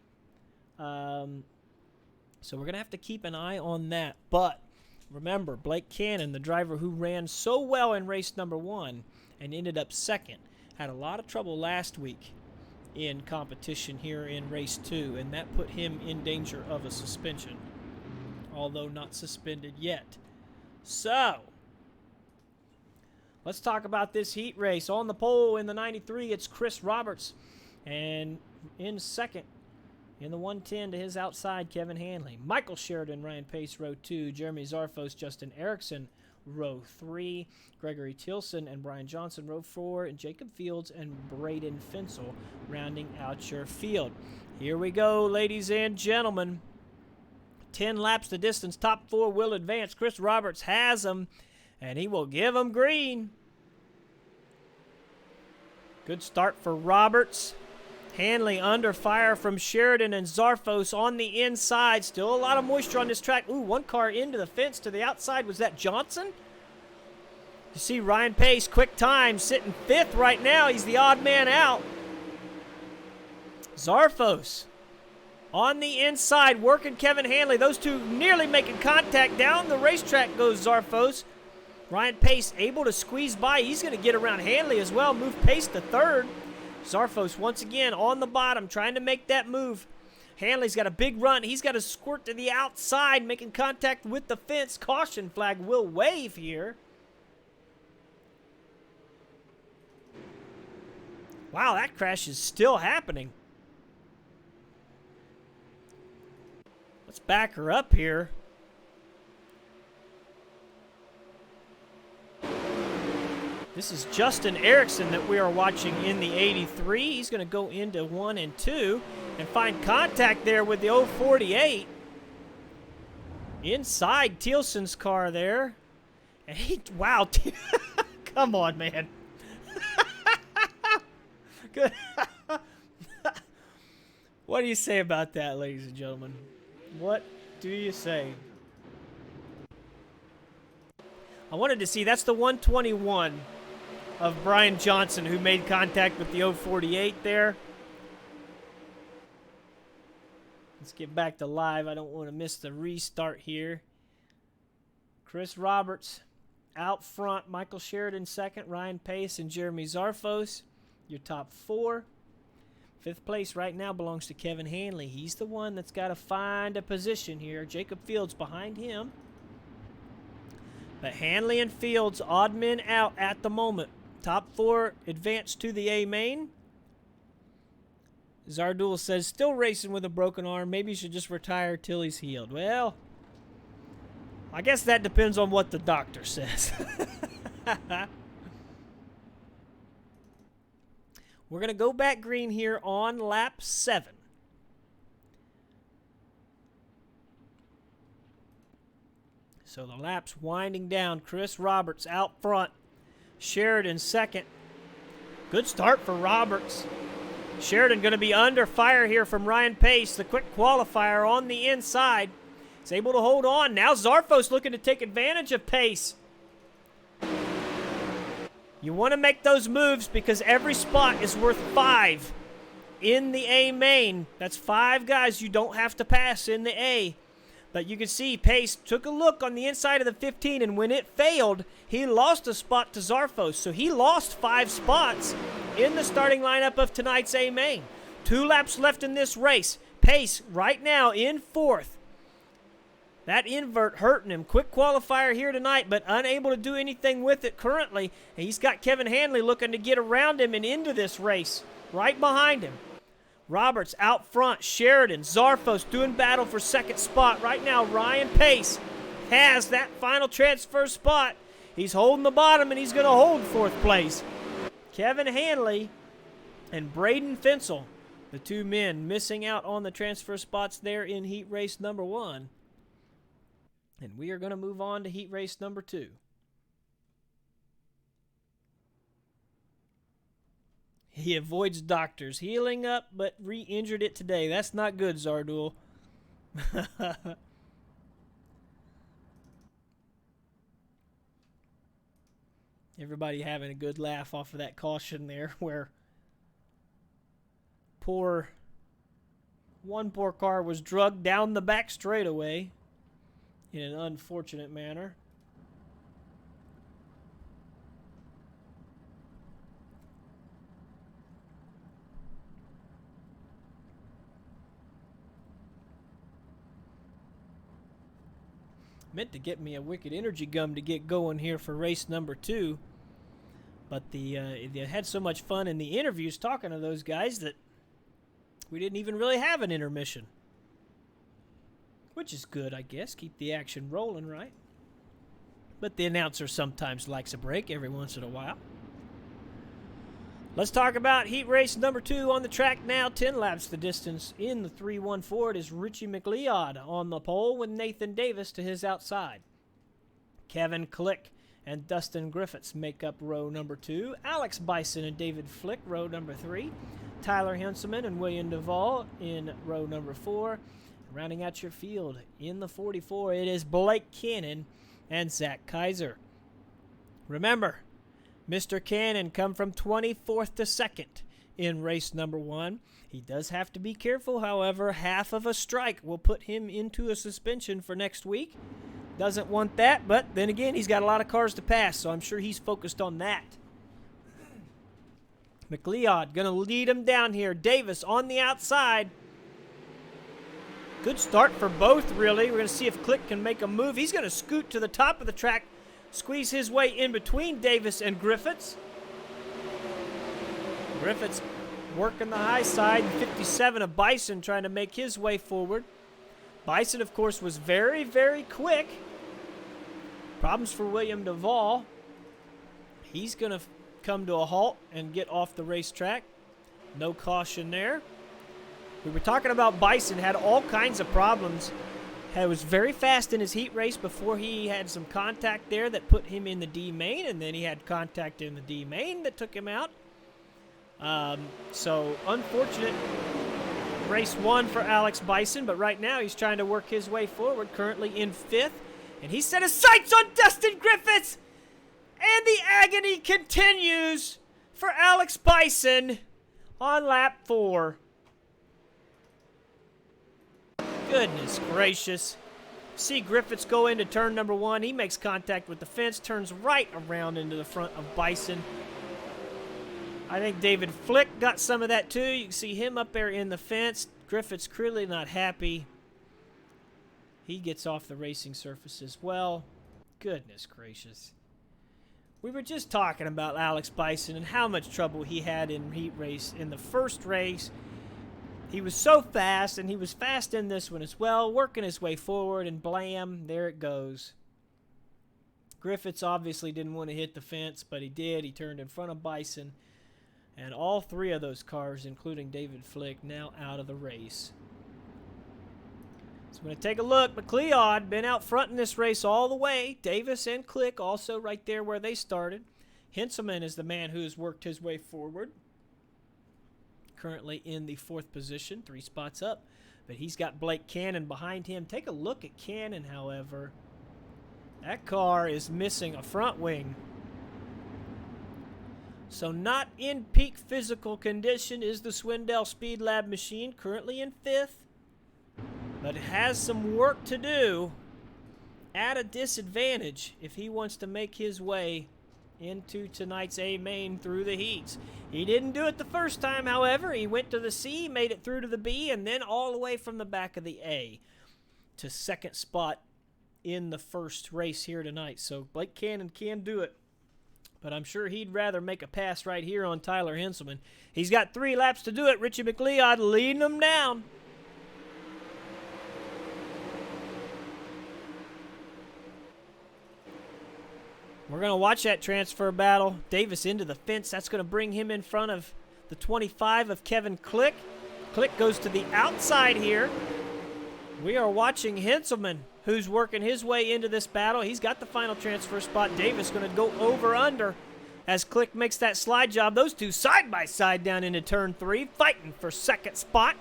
A: So we're going to have to keep an eye on that. But remember, Blake Cannon, the driver who ran so well in race number 1 and ended up 2nd, had a lot of trouble last week in competition here in race 2, and that put him in danger of a suspension. although not suspended yet. So, let's talk about this heat race. On the pole in the 93, it's Chris Roberts. And in second, in the 110 to his outside, Kevin Hanley. Michael Sheridan, Ryan Pace, row 2. Jeremy Zarfos, Justin Erickson, row 3. Gregory Tilson and Brian Johnson, row 4. And Jacob Fields and Braden Fensel rounding out your field. Here we go, ladies and gentlemen. 10 laps the distance. Top 4 will advance. Chris Roberts has them, and he will give them green. Good start for Roberts. Hanley under fire from Sheridan and Zarfos on the inside. Still a lot of moisture on this track. Ooh, one car into the fence to the outside. Was that Johnson? You see Ryan Pace, quick time, sitting 5th right now. He's the odd man out. Zarfos on the inside, working Kevin Hanley. Those two nearly making contact. Down the racetrack goes Zarfos. Ryan Pace able to squeeze by. He's going to get around Hanley as well. Move Pace to 3rd. Zarfos once again on the bottom, trying to make that move. Hanley's got a big run. He's got to squirt to the outside, making contact with the fence. Caution flag will wave here. Wow, that crash is still happening. Let's back her up here. This is Justin Erickson that we are watching in the 83. He's going to go into 1 and 2 and find contact there with the 048. Inside Tilson's car there. And he, wow, come on, man. Good. What do you say about that, ladies and gentlemen? What do you say? I wanted to see, that's the 121 of Brian Johnson who made contact with the 048 there. Let's get back to live. I don't want to miss the restart here. Chris Roberts out front. Michael Sheridan second. Ryan Pace and Jeremy Zarfos, your top 4. 5th place right now belongs to Kevin Hanley. He's the one that's got to find a position here. Jacob Fields behind him. But Hanley and Fields, odd men out at the moment. Top 4 advance to the A main. Zardul says, still racing with a broken arm. Maybe you should just retire till he's healed. Well, I guess that depends on what the doctor says. We're going to go back green here on lap 7. So the lap's winding down. Chris Roberts out front. Sheridan second. Good start for Roberts. Sheridan going to be under fire here from Ryan Pace. The quick qualifier on the inside. He's able to hold on. Now Zarfos looking to take advantage of Pace. You want to make those moves because every spot is worth 5 in the A main. That's 5 guys you don't have to pass in the A. But you can see Pace took a look on the inside of the 15, and when it failed, he lost a spot to Zarfos. So he lost 5 spots in the starting lineup of tonight's A main. 2 laps left in this race. Pace right now in 4th. That invert hurting him. Quick qualifier here tonight, but unable to do anything with it currently. And he's got Kevin Hanley looking to get around him and into this race. Right behind him. Roberts out front. Sheridan, Zarfos doing battle for second spot. Right now, Ryan Pace has that final transfer spot. He's holding the bottom, and he's going to hold 4th place. Kevin Hanley and Braden Fensel, the 2 men missing out on the transfer spots there in heat race number 1. And we are going to move on to heat race number 2. He avoids doctors. Healing up, but re-injured it today. That's not good, Zardul. Everybody having a good laugh off of that caution there where one poor car was drugged down the back straightaway in an unfortunate manner. Meant to get me a Wicked Energy Gum to get going here for race number 2. But they had so much fun in the interviews talking to those guys that we didn't even really have an intermission. Which is good, I guess. Keep the action rolling, right? But the announcer sometimes likes a break every once in a while. Let's talk about heat race number 2 on the track now. 10 laps the distance in the 3-1 It is Richie McLeod on the pole with Nathan Davis to his outside. Kevin Click and Dustin Griffiths make up row number 2. Alex Bison and David Flick, row number 3. Tyler Henselman and William Duvall in row number 4. Rounding out your field in the 44, it is Blake Cannon and Zach Kaiser. Remember, Mr. Cannon come from 24th to 2nd in race number 1. He does have to be careful, however. Half of a strike will put him into a suspension for next week. Doesn't want that, but then again, he's got a lot of cars to pass, so I'm sure he's focused on that. McLeod going to lead him down here. Davis on the outside. Good start for both, really. We're going to see if Click can make a move. He's going to scoot to the top of the track, squeeze his way in between Davis and Griffiths. Griffiths working the high side. 57 of Bison trying to make his way forward. Bison, of course, was very, very quick. Problems for William Duvall. He's going to come to a halt and get off the racetrack. No caution there. We were talking about Bison, had all kinds of problems. He was very fast in his heat race before he had some contact there that put him in the D main, and then he had contact in the D main that took him out. So unfortunate race 1 for Alex Bison, but right now he's trying to work his way forward, currently in 5th. And he set his sights on Dustin Griffiths, and the agony continues for Alex Bison on lap 4. Goodness gracious. See Griffiths go into turn number 1. He makes contact with the fence, turns right around into the front of Bison. I think David Flick got some of that too. You can see him up there in the fence. Griffiths clearly not happy. He gets off the racing surface as well. Goodness gracious. We were just talking about Alex Bison and how much trouble he had in heat race in the first race. He was so fast, and he was fast in this one as well, working his way forward, and blam, there it goes. Griffiths obviously didn't want to hit the fence, but he did. He turned in front of Bison, and all 3 of those cars, including David Flick, now out of the race. So we're going to take a look. McLeod been out front in this race all the way. Davis and Click also right there where they started. Henselman is the man who has worked his way forward. Currently in the 4th position, 3 spots up. But he's got Blake Cannon behind him. Take a look at Cannon, however. That car is missing a front wing. So not in peak physical condition is the Swindell Speed Lab machine, currently in 5th. But it has some work to do at a disadvantage if he wants to make his way into tonight's A main through the heats. He didn't do it the first time, however. He went to the C, made it through to the B, and then all the way from the back of the A to 2nd spot in the first race here tonight. So Blake Cannon can do it, but I'm sure he'd rather make a pass right here on Tyler Henselman. He's got 3 laps to do it. Richie McLeod leading him down. We're going to watch that transfer battle. Davis into the fence. That's going to bring him in front of the 25 of Kevin Click. Click goes to the outside here. We are watching Henselman, who's working his way into this battle. He's got the final transfer spot. Davis going to go over-under as Click makes that slide job. Those two side by side down into turn 3, fighting for 2nd spot.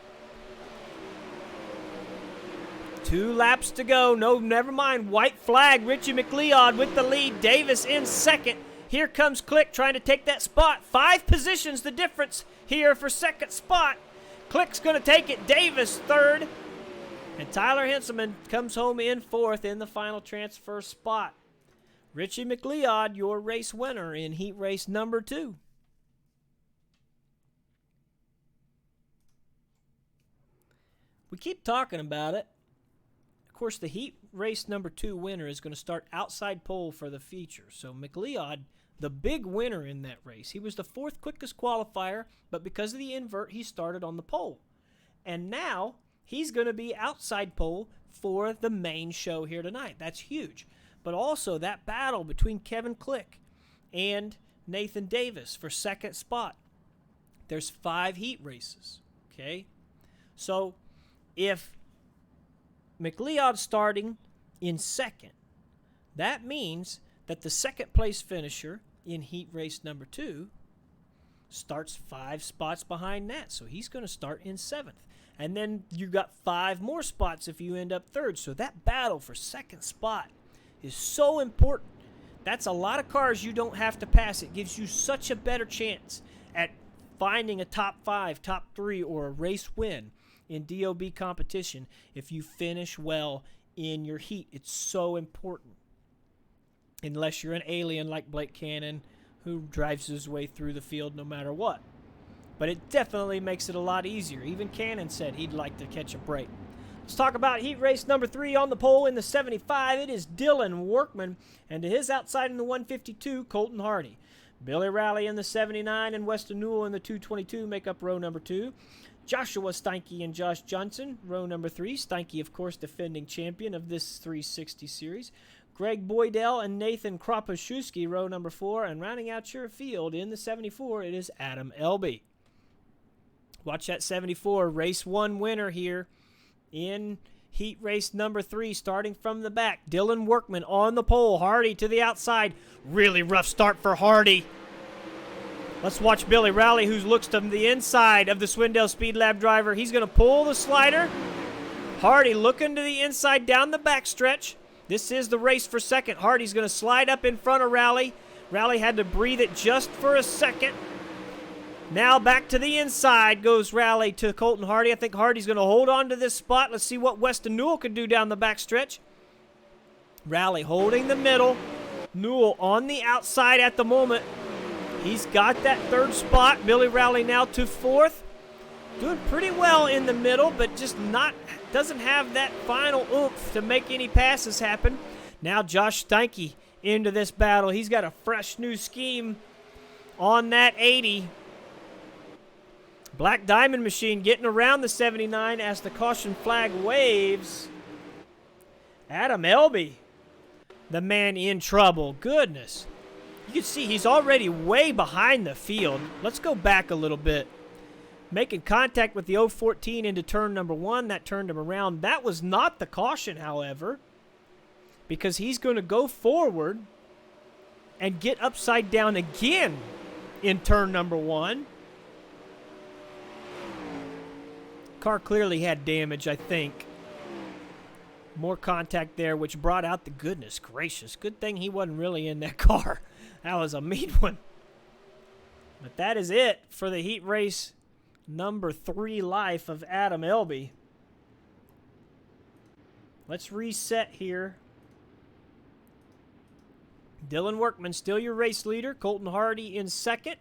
A: 2 laps to go. No, never mind. White flag. Richie McLeod with the lead. Davis in 2nd. Here comes Click trying to take that spot. 5 positions the difference here for 2nd spot. Click's going to take it. Davis 3rd. And Tyler Henselman comes home in 4th in the final transfer spot. Richie McLeod, your race winner in heat race number 2. We keep talking about it. course, the heat race number 2 winner is going to start outside pole for the feature. So McLeod, the big winner in that race. He was the 4th quickest qualifier, but because of the invert, he started on the pole. And now he's going to be outside pole for the main show here tonight. That's huge. But also that battle between Kevin Click and Nathan Davis for 2nd spot. There's 5 heat races, okay? So if McLeod's starting in 2nd, that means that the 2nd place finisher in heat race number 2 starts 5 spots behind that. So he's going to start in 7th. And then you got 5 more spots if you end up 3rd. So that battle for 2nd spot is so important. That's a lot of cars you don't have to pass. It gives you such a better chance at finding a top 5, top 3, or a race win in DOB competition if you finish well in your heat. It's so important. Unless you're an alien like Blake Cannon who drives his way through the field no matter what. But it definitely makes it a lot easier. Even Cannon said he'd like to catch a break. Let's talk about heat race number 3 on the pole in the 75. It is Dylan Workman, and to his outside in the 152, Colton Hardy. Billy Rowley in the 79 and Weston Newell in the 222 make up row number 2. Joshua Steinke and Josh Johnson, row number 3. Steinke, of course, defending champion of this 360 series. Greg Boydell and Nathan Kropaszewski, row number 4. And rounding out your field in the 74, it is Adam Elby. Watch that 74, race 1 winner here in heat race number 3, starting from the back. Dylan Workman on the pole, Hardy to the outside. Really rough start for Hardy. Let's watch Billy Rowley, who looks to the inside of the Swindell Speed Lab driver. He's going to pull the slider. Hardy looking to the inside down the backstretch. This is the race for 2nd. Hardy's going to slide up in front of Rowley. Rowley had to breathe it just for a second. Now back to the inside goes Rowley to Colton Hardy. I think Hardy's going to hold on to this spot. Let's see what Weston Newell can do down the backstretch. Rowley holding the middle. Newell on the outside at the moment. He's got that 3rd spot. Billy Rowley now to 4th. Doing pretty well in the middle, but just doesn't have that final oomph to make any passes happen. Now Josh Steinke into this battle. He's got a fresh new scheme on that 80. Black Diamond Machine getting around the 79 as the caution flag waves. Adam Elby, the man in trouble. Goodness. You can see he's already way behind the field. Let's go back a little bit. Making contact with the 014 into turn number 1. That turned him around. That was not the caution, however, because he's going to go forward and get upside down again in turn number 1. Car clearly had damage, I think. More contact there, which brought out the goodness gracious. Good thing he wasn't really in that car. That was a mean one. But that is it for the heat race number 3 life of Adam Elby. Let's reset here. Dylan Workman still your race leader. Colton Hardy in 2nd.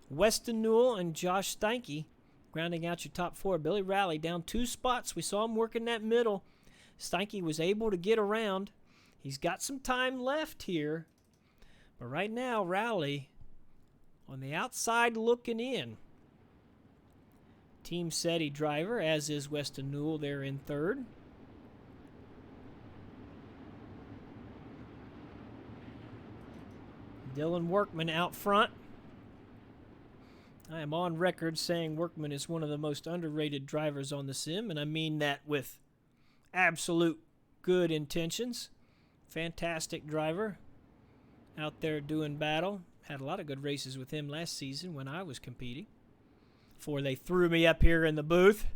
A: Weston Newell and Josh Steinke rounding out your top 4. Billy Rowley down 2 spots. We saw him working that middle. Steinke was able to get around. He's got some time left here. But right now, Rowley on the outside looking in. Team SETI driver, as is Weston Newell there in 3rd. Dylan Workman out front. I am on record saying Workman is one of the most underrated drivers on the sim, and I mean that with absolute good intentions. Fantastic driver out there doing battle. Had a lot of good races with him last season when I was competing, before they threw me up here in the booth.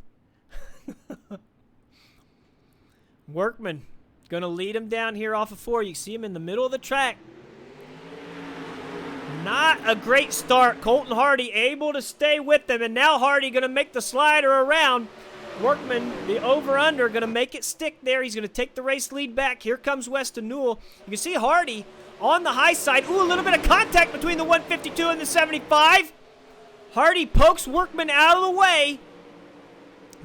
A: Workman going to lead him down here off of 4. You can see him in the middle of the track. Not a great start. Colton Hardy able to stay with them, and now Hardy going to make the slider around. Workman, the over-under, going to make it stick there. He's going to take the race lead back. Here comes Weston Newell. You can see Hardy on the high side. Ooh, a little bit of contact between the 152 and the 75. Hardy pokes Workman out of the way.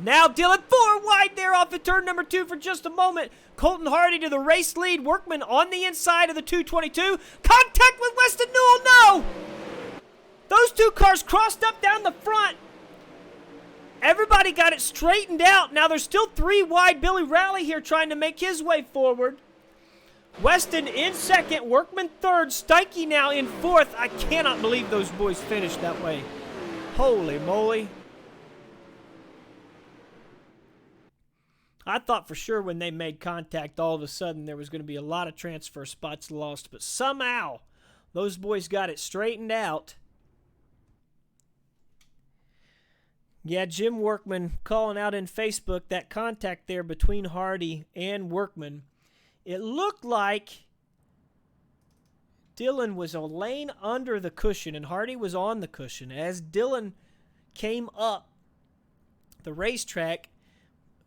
A: Now Dillon 4 wide there off of turn number 2 for just a moment. Colton Hardy to the race lead. Workman on the inside of the 222. Contact with Weston Newell. No! Those two cars crossed up down the front. Everybody got it straightened out. Now there's still 3 wide. Billy Rowley here trying to make his way forward. Weston in second. Workman third. Steike now in fourth. I cannot believe those boys finished that way. Holy moly. I thought for sure when they made contact, all of a sudden there was going to be a lot of transfer spots lost. But somehow those boys got it straightened out. Yeah, Jim Workman calling out in Facebook that contact there between Hardy and Workman. It looked like Dillon was a lane under the cushion and Hardy was on the cushion. As Dillon came up the racetrack,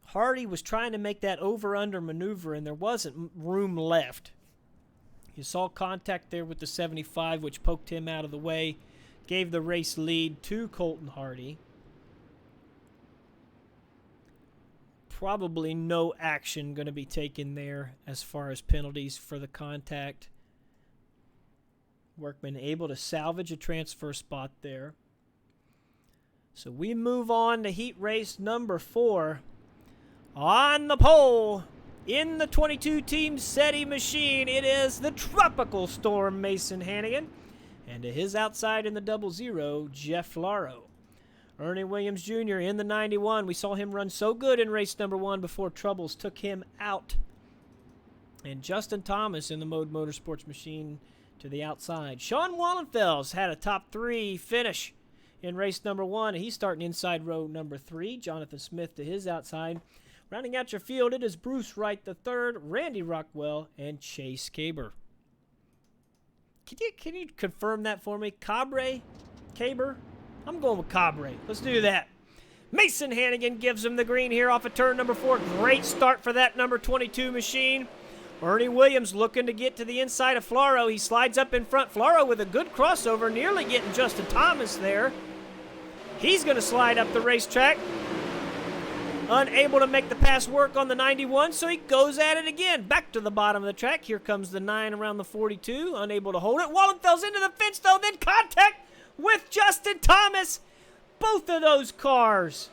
A: Hardy was trying to make that over-under maneuver, and there wasn't room left. You saw contact there with the 75, which poked him out of the way, gave the race lead to Colton Hardy. Probably no action going to be taken there as far as penalties for the contact. Workman able to salvage a transfer spot there. So we move on to heat race number 4. On the pole, in the 22-team SETI machine, it is the Tropical Storm Mason Hannigan. And to his outside in the 00, Jeff Flaro. Ernie Williams Jr. in the 91. We saw him run so good in race number 1 before troubles took him out. And Justin Thomas in the Mode Motorsports machine to the outside. Sean Wallenfels had a top 3 finish in race number 1. He's starting inside row number 3. Jonathan Smith to his outside. Rounding out your field, it is Bruce Wright III, Randy Rockwell, and Chase Caber. Can you confirm that for me? Cabre? I'm going with Cabre. Let's do that. Mason Hannigan gives him the green here off of turn number 4. Great start for that number 22 machine. Ernie Williams looking to get to the inside of Flaro. He slides up in front. Flaro with a good crossover, nearly getting Justin Thomas there. He's going to slide up the racetrack. Unable to make the pass work on the 91, so he goes at it again. Back to the bottom of the track. Here comes the 9 around the 42. Unable to hold it. Wallenfels into the fence, though. Then contact with Justin Thomas. Both of those cars.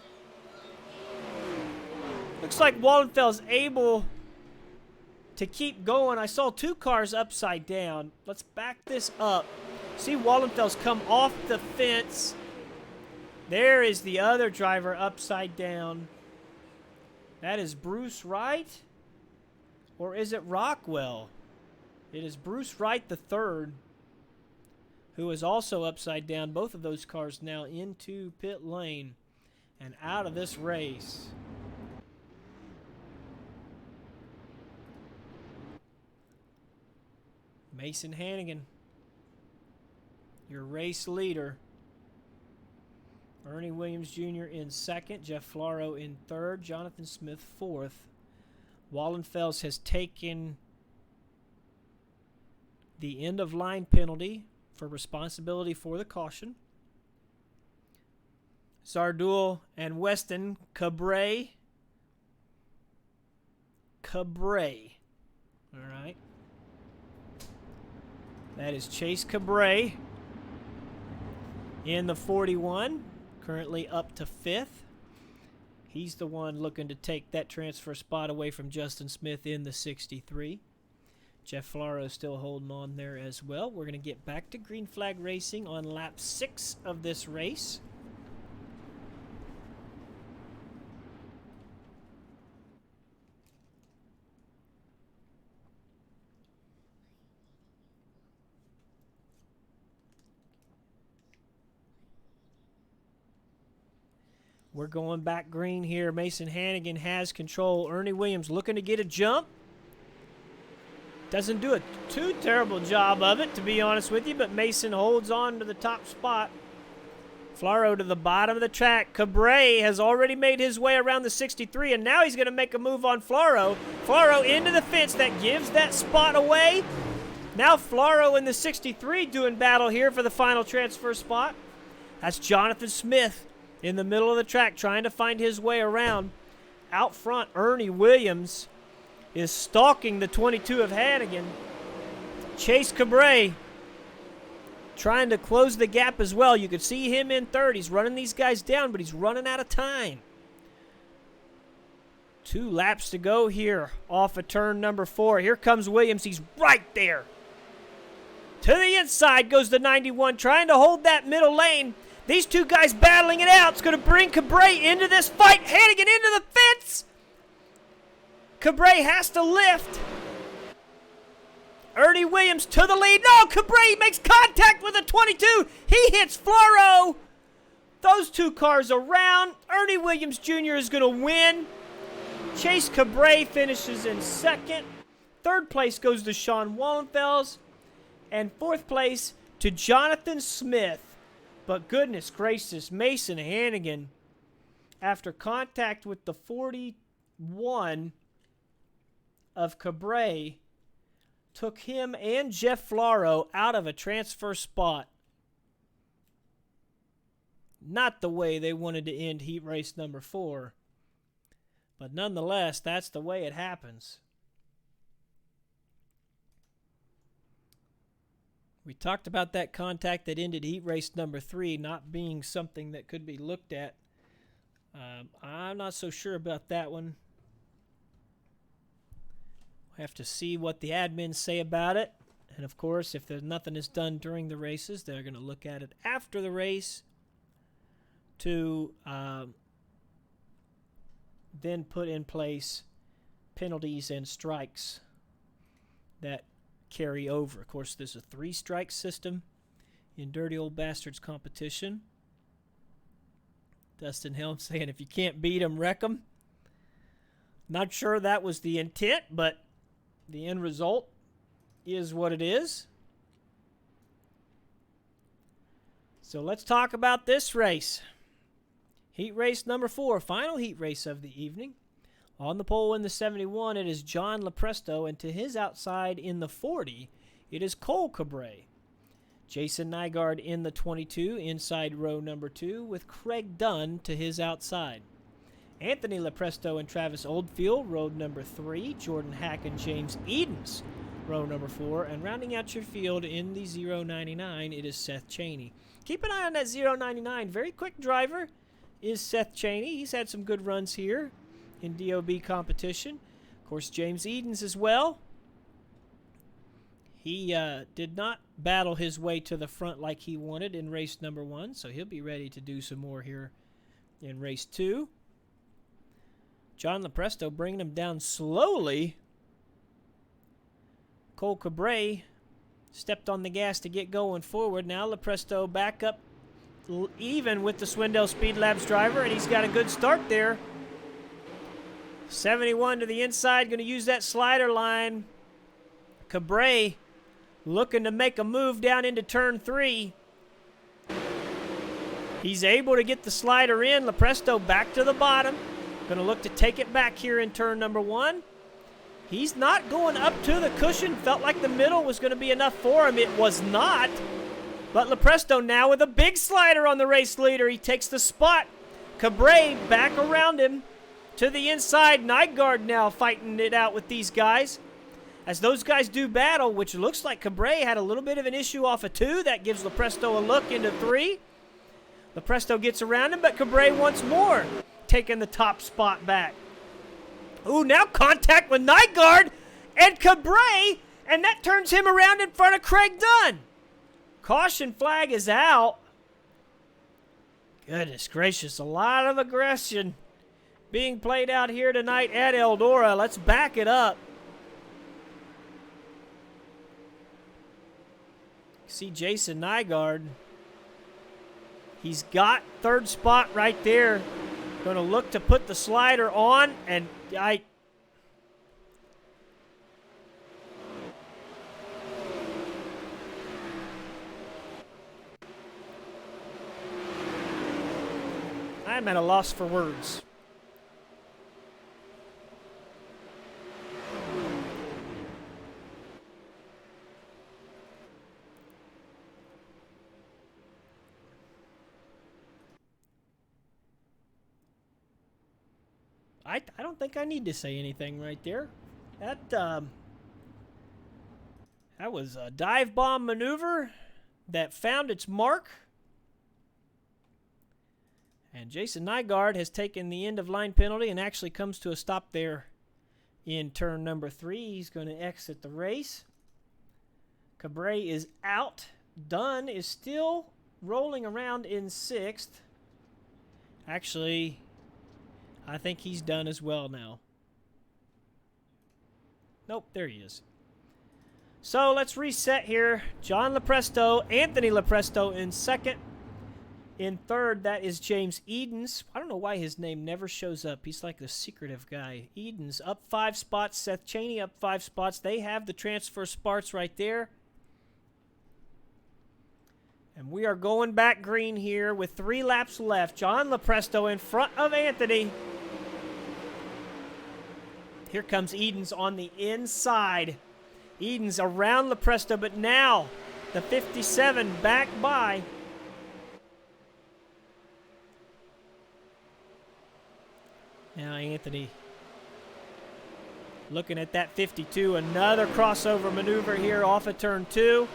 A: Looks like Wallenfels able to keep going. I saw 2 cars upside down. Let's back this up. See Wallenfels come off the fence. There is the other driver upside down. That is Bruce Wright, or is it Rockwell? It is Bruce Wright III, who is also upside down. Both of those cars now into pit lane and out of this race. Mason Hannigan, your race leader. Ernie Williams Jr. in second, Jeff Flaro in third, Jonathan Smith fourth. Wallenfels has taken the end-of-line penalty for responsibility for the caution. Zardul and Weston, Cabre. All right. That is Chase Cabre in the 41. Currently up to 5th. He's the one looking to take that transfer spot away from Justin Smith in the 63. Jeff Flaro still holding on there as well. We're going to get back to green flag racing on lap 6 of this race. We're going back green here. Mason Hannigan has control. Ernie Williams looking to get a jump. Doesn't do a too terrible job of it, to be honest with you, but Mason holds on to the top spot. Flaro to the bottom of the track. Cabre has already made his way around the 63, and now he's going to make a move on Flaro. Flaro into the fence. That gives that spot away. Now Flaro in the 63 doing battle here for the final transfer spot. That's Jonathan Smith in the middle of the track trying to find his way around. Out front, Ernie Williams is stalking the 22 of Hannigan. Chase Cabray trying to close the gap as well. You could see him in third. He's running these guys down, but he's running out of time. 2 laps to go here off of turn number 4. Here comes Williams. He's right there. To the inside goes the 91, trying to hold that middle lane. These 2 guys battling it out. It's going to bring Cabray into this fight. Hannigan into the fence. Cabray has to lift. Ernie Williams to the lead. No, Cabray makes contact with a 22. He hits Floro. Those 2 cars around. Ernie Williams Jr. is going to win. Chase Cabray finishes in second. Third place goes to Sean Wallenfels. And fourth place to Jonathan Smith. But goodness gracious, Mason Hannigan, after contact with the 41 of Cabray, took him and Jeff Floro out of a transfer spot. Not the way they wanted to end heat race number 4. But nonetheless, that's the way it happens. We talked about that contact that ended heat race number 3 not being something that could be looked at. I'm not so sure about that one. We have to see what the admins say about it. And of course, if there's nothing is done during the races, they're going to look at it after the race to then put in place penalties and strikes that carry over. Of course, there's a 3-strike system in Dirty Old Bastards competition. Dustin Helm saying, if you can't beat them, wreck them. Not sure that was the intent, but the end result is what it is. So let's talk about this race. Heat race number 4, final heat race of the evening. On the pole in the 71, it is John Lepresto, and to his outside in the 40, it is Cole Cabray. Jason Nygaard in the 22, inside row number 2, with Craig Dunn to his outside. Anthony Lepresto and Travis Oldfield, row number 3, Jordan Hack and James Edens, row number 4, and rounding out your field in the 099, it is Seth Cheney. Keep an eye on that 099, very quick driver is Seth Cheney. He's had some good runs here in DOB competition. Of course, James Edens as well. He did not battle his way to the front like he wanted in race number 1, so he'll be ready to do some more here in race 2. John Lepresto bringing him down slowly. Cole Cabray stepped on the gas to get going forward. Now Lepresto back up even with the Swindell Speed Labs driver, and he's got a good start there. 71 to the inside, going to use that slider line. Cabray looking to make a move down into turn 3. He's able to get the slider in. Lepresto back to the bottom. Going to look to take it back here in turn number 1. He's not going up to the cushion. Felt like the middle was going to be enough for him. It was not. But Lepresto now with a big slider on the race leader. He takes the spot. Cabray back around him to the inside. Nygaard now fighting it out with these guys. As those guys do battle, which looks like Cabray had a little bit of an issue off of 2. That gives Lepresto a look into 3. Lepresto gets around him, but Cabray once more taking the top spot back. Ooh, now contact with Nygaard and Cabray, and that turns him around in front of Craig Dunn. Caution flag is out. Goodness gracious, a lot of aggression being played out here tonight at Eldora. Let's back it up. See Jason Nygaard. He's got third spot right there. Going to look to put the slider on, and I'm at a loss for words. I don't think I need to say anything right there. That was a dive bomb maneuver that found its mark. And Jason Nygaard has taken the end of line penalty and actually comes to a stop there in turn number 3. He's going to exit the race. Cabre is out. Dunn is still rolling around in 6th. Actually, I think he's done as well now. Nope, there he is. So let's reset here. John Lepresto, Anthony Lepresto in 2nd. In 3rd, that is James Edens. I don't know why his name never shows up. He's like the secretive guy. Edens up 5 spots. Seth Chaney up 5 spots. They have the transfer spots right there. And we are going back green here with 3 laps left. John Lepresto in front of Anthony. Here comes Edens on the inside. Edens around Lepresto, but now the 57 back by. Now Anthony looking at that 52. Another crossover maneuver here off of turn 2.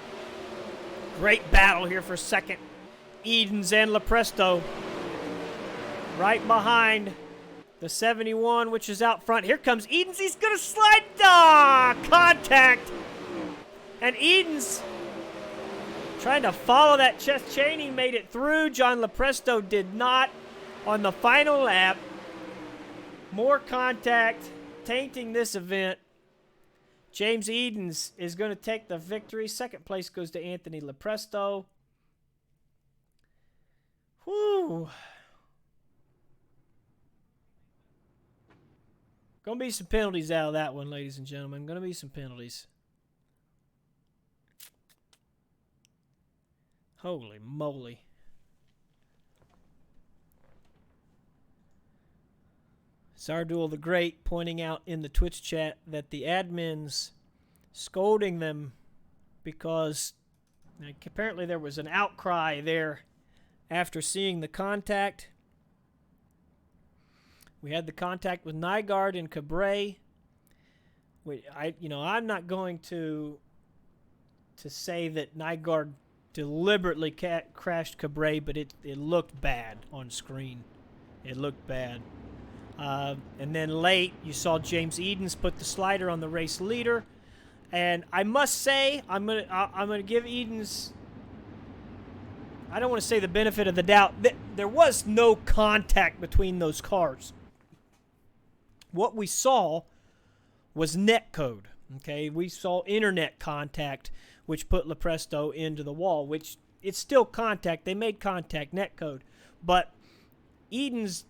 A: Great battle here for 2nd. Edens and Lepresto right behind the 71, which is out front. Here comes Edens. He's going to slide. Contact. And Edens trying to follow that. Chess Chaney made it through. John Lepresto did not on the final lap. More contact, tainting this event. James Edens is going to take the victory. 2nd place goes to Anthony Lepresto. Whew. Going to be some penalties out of that one, ladies and gentlemen. Going to be some penalties. Holy moly. Zardul the Great pointing out in the Twitch chat that the admins scolding them because apparently there was an outcry there after seeing the contact. We had the contact with Nygaard and Cabre. I'm not going to say that Nygaard deliberately crashed Cabre, but it looked bad on screen. It looked bad. And then late, you saw James Edens put the slider on the race leader. And I must say, I'm gonna give Edens, I don't want to say the benefit of the doubt. There was no contact between those cars. What we saw was net code. Okay, we saw internet contact, which put Lepresto into the wall, which it's still contact. They made contact, net code. But Edens,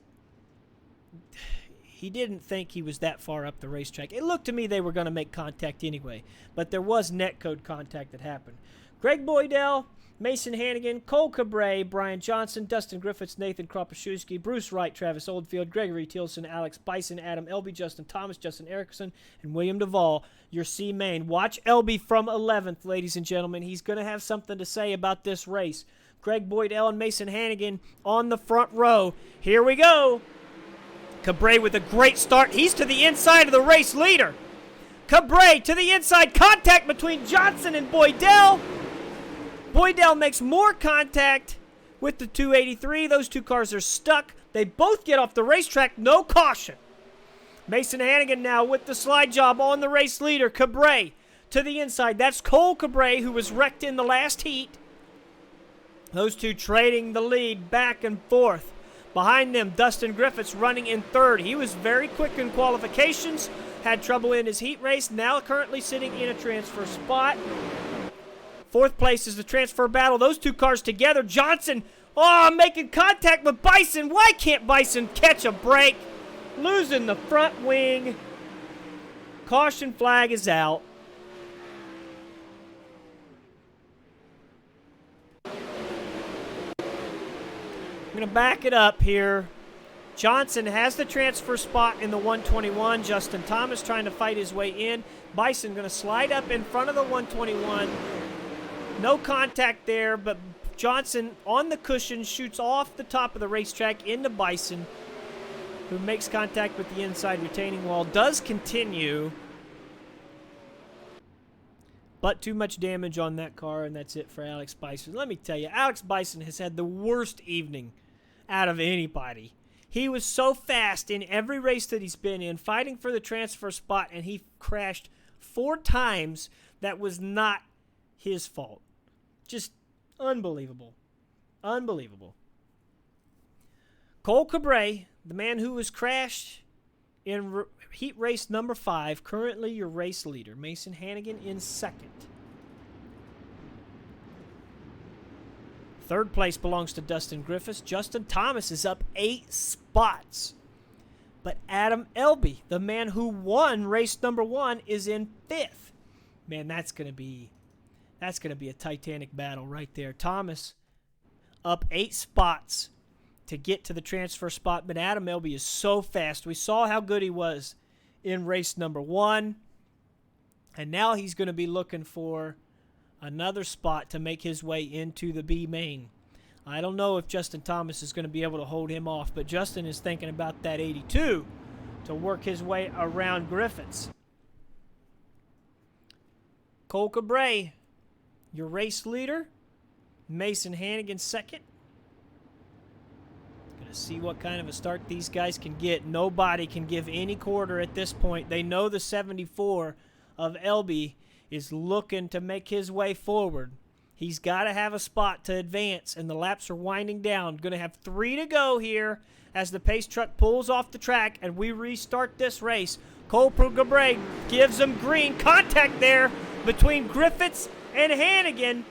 A: he didn't think he was that far up the racetrack. It looked to me they were going to make contact anyway, but there was netcode contact that happened. Greg Boydell, Mason Hannigan, Cole Cabre, Brian Johnson, Dustin Griffiths, Nathan Kropaszewski, Bruce Wright, Travis Oldfield, Gregory Tilson, Alex Bison, Adam Elby, Justin Thomas, Justin Erickson, and William Duvall, your C main. Watch Elby from 11th, ladies and gentlemen. He's going to have something to say about this race. Greg Boydell and Mason Hannigan on the front row. Here we go. Cabre with a great start. He's to the inside of the race leader. Cabre to the inside. Contact between Johnson and Boydell. Boydell makes more contact with the 283. Those two cars are stuck. They both get off the racetrack. No caution. Mason Hannigan now with the slide job on the race leader. Cabre to the inside. That's Cole Cabre, who was wrecked in the last heat. Those two trading the lead back and forth. Behind them, Dustin Griffiths running in 3rd. He was very quick in qualifications. Had trouble in his heat race. Now currently sitting in a transfer spot. 4th place is the transfer battle. Those two cars together. Johnson, making contact with Bison. Why can't Bison catch a break? Losing the front wing. Caution flag is out. I'm going to back it up here. Johnson has the transfer spot in the 121. Justin Thomas trying to fight his way in. Bison going to slide up in front of the 121. No contact there, but Johnson on the cushion shoots off the top of the racetrack into Bison. who makes contact with the inside retaining wall, does continue. But too much damage on that car, and that's it for Alex Bison. Let me tell you, Alex Bison has had the worst evening out of anybody. He was so fast in every race that he's been in, fighting for the transfer spot, and he crashed 4 times. That was not his fault. Just unbelievable. Unbelievable. Cole Cabre, the man who was crashed in heat race number 5, currently your race leader. Mason Hannigan in second. Third place belongs to Dustin Griffiths. Justin Thomas is up 8 spots. But Adam Elby, the man who won race number 1, is in 5th. Man, that's gonna be a titanic battle right there. Thomas up 8 spots to get to the transfer spot, but Adam Elby is so fast. We saw how good he was in race number 1, and now he's going to be looking for another spot to make his way into the B main. I don't know if Justin Thomas is going to be able to hold him off, but Justin is thinking about that 82 to work his way around Griffiths. Cole Cabre, your race leader. Mason Hannigan second. Gonna see what kind of a start these guys can get. Nobody can give any quarter at this point. They know the 74 of Elby is looking to make his way forward. He's got to have a spot to advance, and the laps are winding down. Going to have 3 to go here as the pace truck pulls off the track, and we restart this race. Cole Cabre gives them green. Contact there between Griffiths and Hannigan.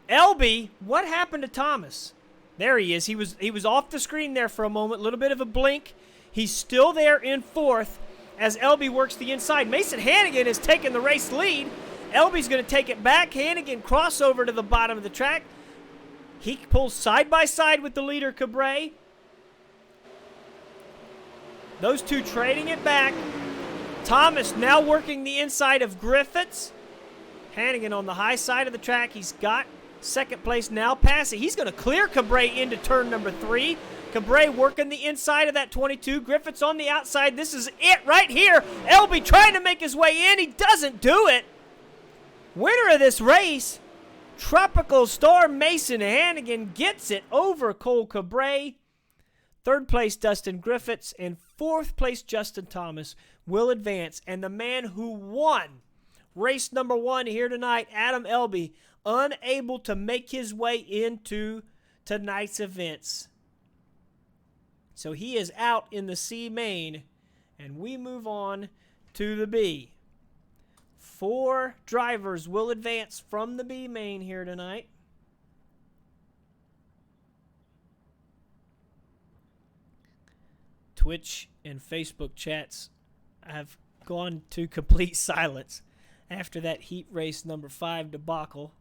A: Elby, what happened to Thomas? There he is. He was off the screen there for a moment. A little bit of a blink. He's still there in 4th as Elby works the inside. Mason Hannigan has taken the race lead. Elby's going to take it back. Hannigan crossover to the bottom of the track. He pulls side by side with the leader, Cabre. Those two trading it back. Thomas now working the inside of Griffiths. Hannigan on the high side of the track. He's got second place now passing. He's going to clear Cabre into turn number 3. Cabre working the inside of that 22. Griffiths on the outside. This is it right here. Elby trying to make his way in. He doesn't do it. Winner of this race, Tropical Storm Mason Hannigan gets it over Cole Cabre. Third place, Dustin Griffiths. And 4th place, Justin Thomas will advance. And the man who won race number 1 here tonight, Adam Elby, unable to make his way into tonight's events. So he is out in the C main, and we move on to the B. 4 drivers will advance from the B main here tonight. Twitch and Facebook chats have gone to complete silence after that heat race number 5 debacle.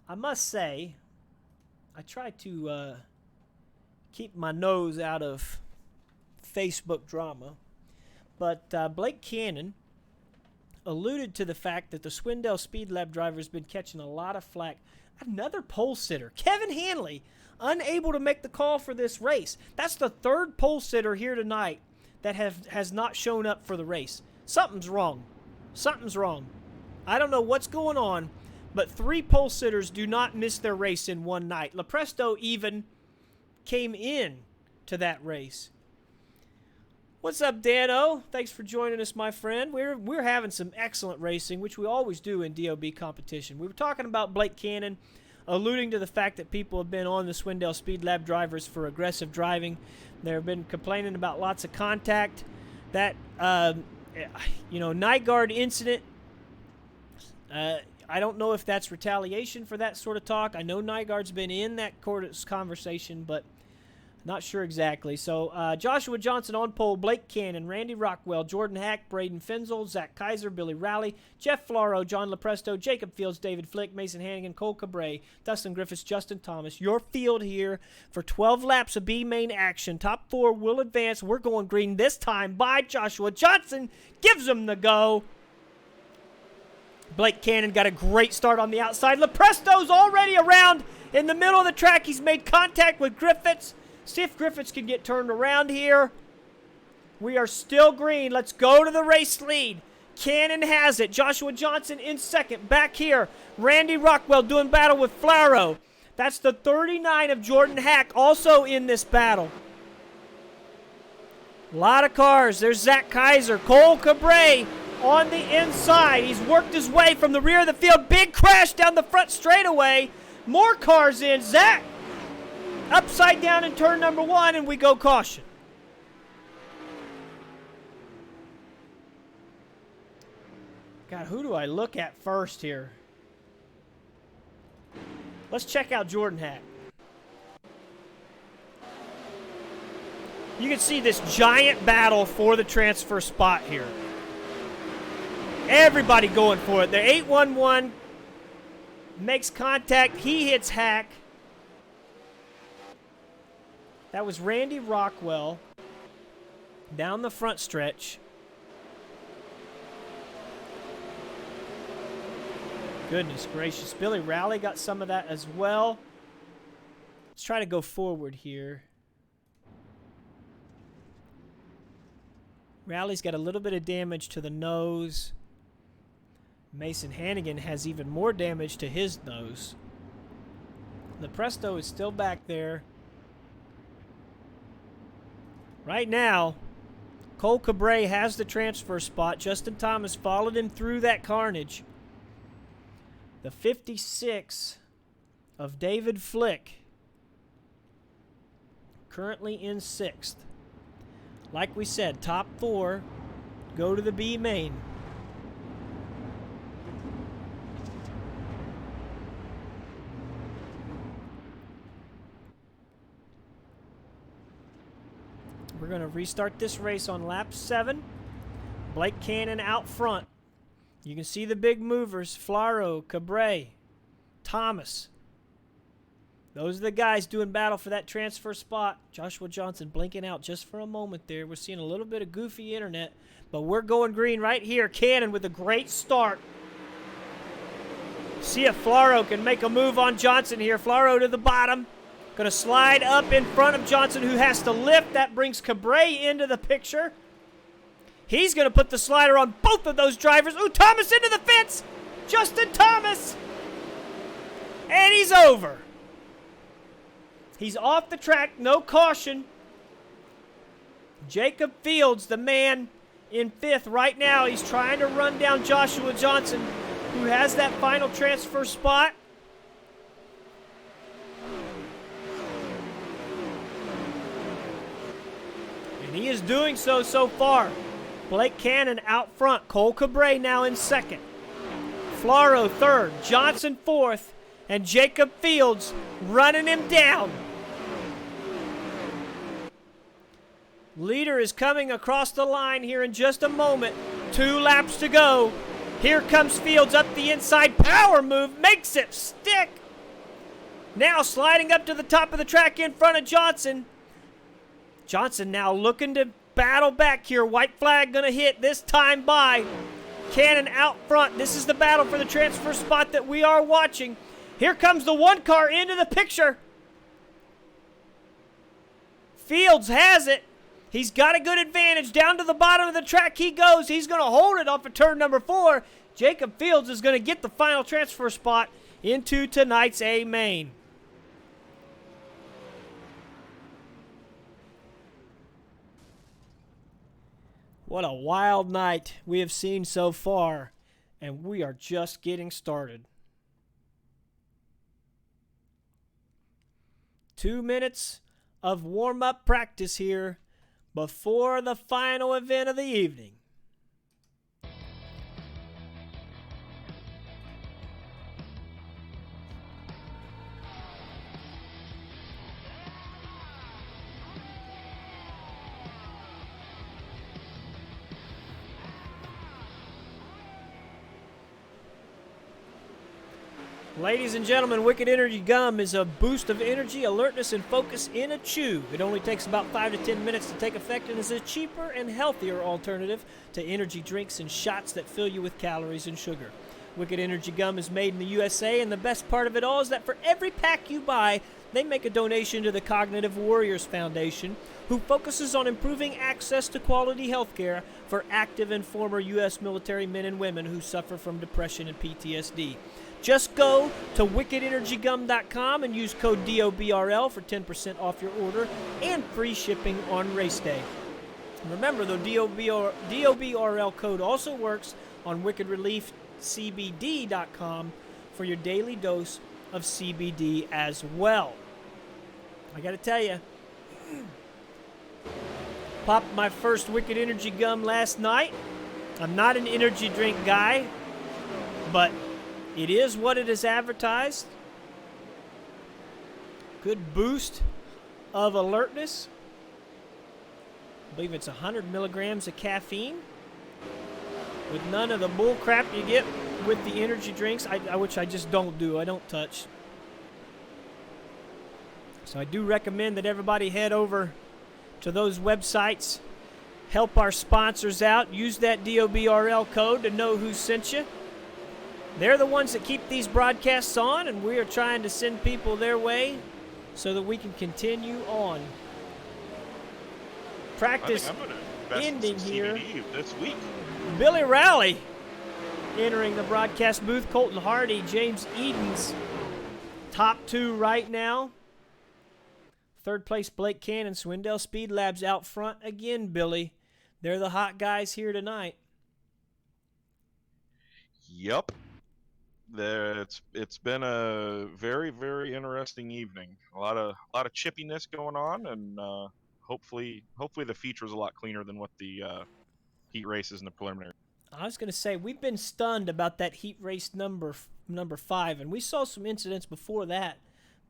A: I must say, I try to keep my nose out of Facebook drama, but Blake Cannon alluded to the fact that the Swindell Speed Lab driver has been catching a lot of flack. Another pole sitter, Kevin Hanley, unable to make the call for this race. That's the 3rd pole sitter here tonight that has not shown up for the race. Something's wrong. Something's wrong. I don't know what's going on, but 3 pole sitters do not miss their race in one night. Lepresto even came in to that race. What's up, Dan-O? Thanks for joining us, my friend. We're having some excellent racing, which we always do in DOB competition. We were talking about Blake Cannon, alluding to the fact that people have been on the Swindell Speed Lab drivers for aggressive driving. They've been complaining about lots of contact. That, Nygaard incident, I don't know if that's retaliation for that sort of talk. I know Nygaard's been in that conversation, but not sure exactly. So Joshua Johnson on pole, Blake Cannon, Randy Rockwell, Jordan Hack, Braden Fenzel, Zach Kaiser, Billy Rowley, Jeff Floro, John Lepresto, Jacob Fields, David Flick, Mason Hannigan, Cole Cabre, Dustin Griffiths, Justin Thomas. Your field here for 12 laps of B main action. Top 4 will advance. We're going green this time by Joshua Johnson. Gives them the go. Blake Cannon got a great start on the outside. LaPresto's already around in the middle of the track. He's made contact with Griffiths. See if Griffiths can get turned around here. We are still green. Let's go to the race lead. Cannon has it. Joshua Johnson in second. Back here, Randy Rockwell doing battle with Flaro. That's the 39 of Jordan Hack also in this battle. A lot of cars. There's Zach Kaiser. Cole Cabray on the inside. He's worked his way from the rear of the field. Big crash down the front straightaway. More cars in. Zach upside down in turn number 1, and we go caution. God, who do I look at first here? Let's check out Jordan Hack. You can see this giant battle for the transfer spot here. Everybody going for it. The 811 makes contact. He hits Hack. That was Randy Rockwell down the front stretch. Goodness gracious. Billy Rowley got some of that as well. Let's try to go forward here. Rowley's got a little bit of damage to the nose. Mason Hannigan has even more damage to his nose. LaPresto is still back there. Right now, Cole Cabray has the transfer spot. Justin Thomas followed him through that carnage. The 56 of David Flick, currently in 6th. Like we said, top 4 go to the B main. We're going to restart this race on lap 7. Blake Cannon out front. You can see the big movers, Flaro, Cabray, Thomas. Those are the guys doing battle for that transfer spot. Joshua Johnson blinking out just for a moment there. We're seeing a little bit of goofy internet, but we're going green right here. Cannon with a great start. See if Flaro can make a move on Johnson here. Flaro to the bottom. Going to slide up in front of Johnson, who has to lift. That brings Cabray into the picture. He's going to put the slider on both of those drivers. Ooh, Thomas into the fence. Justin Thomas. And he's over. He's off the track. No caution. Jacob Fields, the man in 5th right now. He's trying to run down Joshua Johnson, who has that final transfer spot. And he is doing so far. Blake Cannon out front. Cole Cabray now in 2nd. Flaro 3rd. Johnson 4th. And Jacob Fields running him down. Leader is coming across the line here in just a moment. 2 laps to go. Here comes Fields up the inside. Power move. Makes it stick. Now sliding up to the top of the track in front of Johnson. Johnson now looking to battle back here. White flag going to hit this time by Cannon out front. This is the battle for the transfer spot that we are watching. Here comes the 1 car into the picture. Fields has it. He's got a good advantage. Down to the bottom of the track he goes. He's going to hold it off of turn number 4. Jacob Fields is going to get the final transfer spot into tonight's A main. What a wild night we have seen so far, and we are just getting started. 2 minutes of warm-up practice here before the final event of the evening. Ladies and gentlemen, Wicked Energy Gum is a boost of energy, alertness, and focus in a chew. It only takes about 5 to 10 minutes to take effect and is a cheaper and healthier alternative to energy drinks and shots that fill you with calories and sugar. Wicked Energy Gum is made in the USA, and the best part of it all is that for every pack you buy, they make a donation to the Cognitive Warriors Foundation, who focuses on improving access to quality health care for active and former U.S. military men and women who suffer from depression and PTSD. Just go to wickedenergygum.com and use code DOBRL for 10% off your order and free shipping on race day. Remember, the DOBRL code also works on wickedreliefcbd.com for your daily dose of CBD as well. I gotta tell you, popped my first Wicked Energy Gum last night. I'm not an energy drink guy, but it is what it is advertised. Good boost of alertness. I believe it's 100 milligrams of caffeine with none of the bull crap you get with the energy drinks, which I just don't do. I don't touch. So I do recommend that everybody head over to those websites, help our sponsors out, use that DOBRL code to know who sent you. They're the ones that keep these broadcasts on, and we are trying to send people their way so that we can continue on. Practice ending here
E: this week.
A: Billy Rowley entering the broadcast booth. Colton Hardy, James Edens, top two right now. Third place, Blake Cannon. Swindell Speed Labs out front again, Billy. They're the hot guys here tonight.
E: Yep. It's been a very, very interesting evening. A lot of chippiness going on, and hopefully the feature's a lot cleaner than what the heat races in the preliminary.
A: I was going to say, we've been stunned about that heat race number 5, and we saw some incidents before that.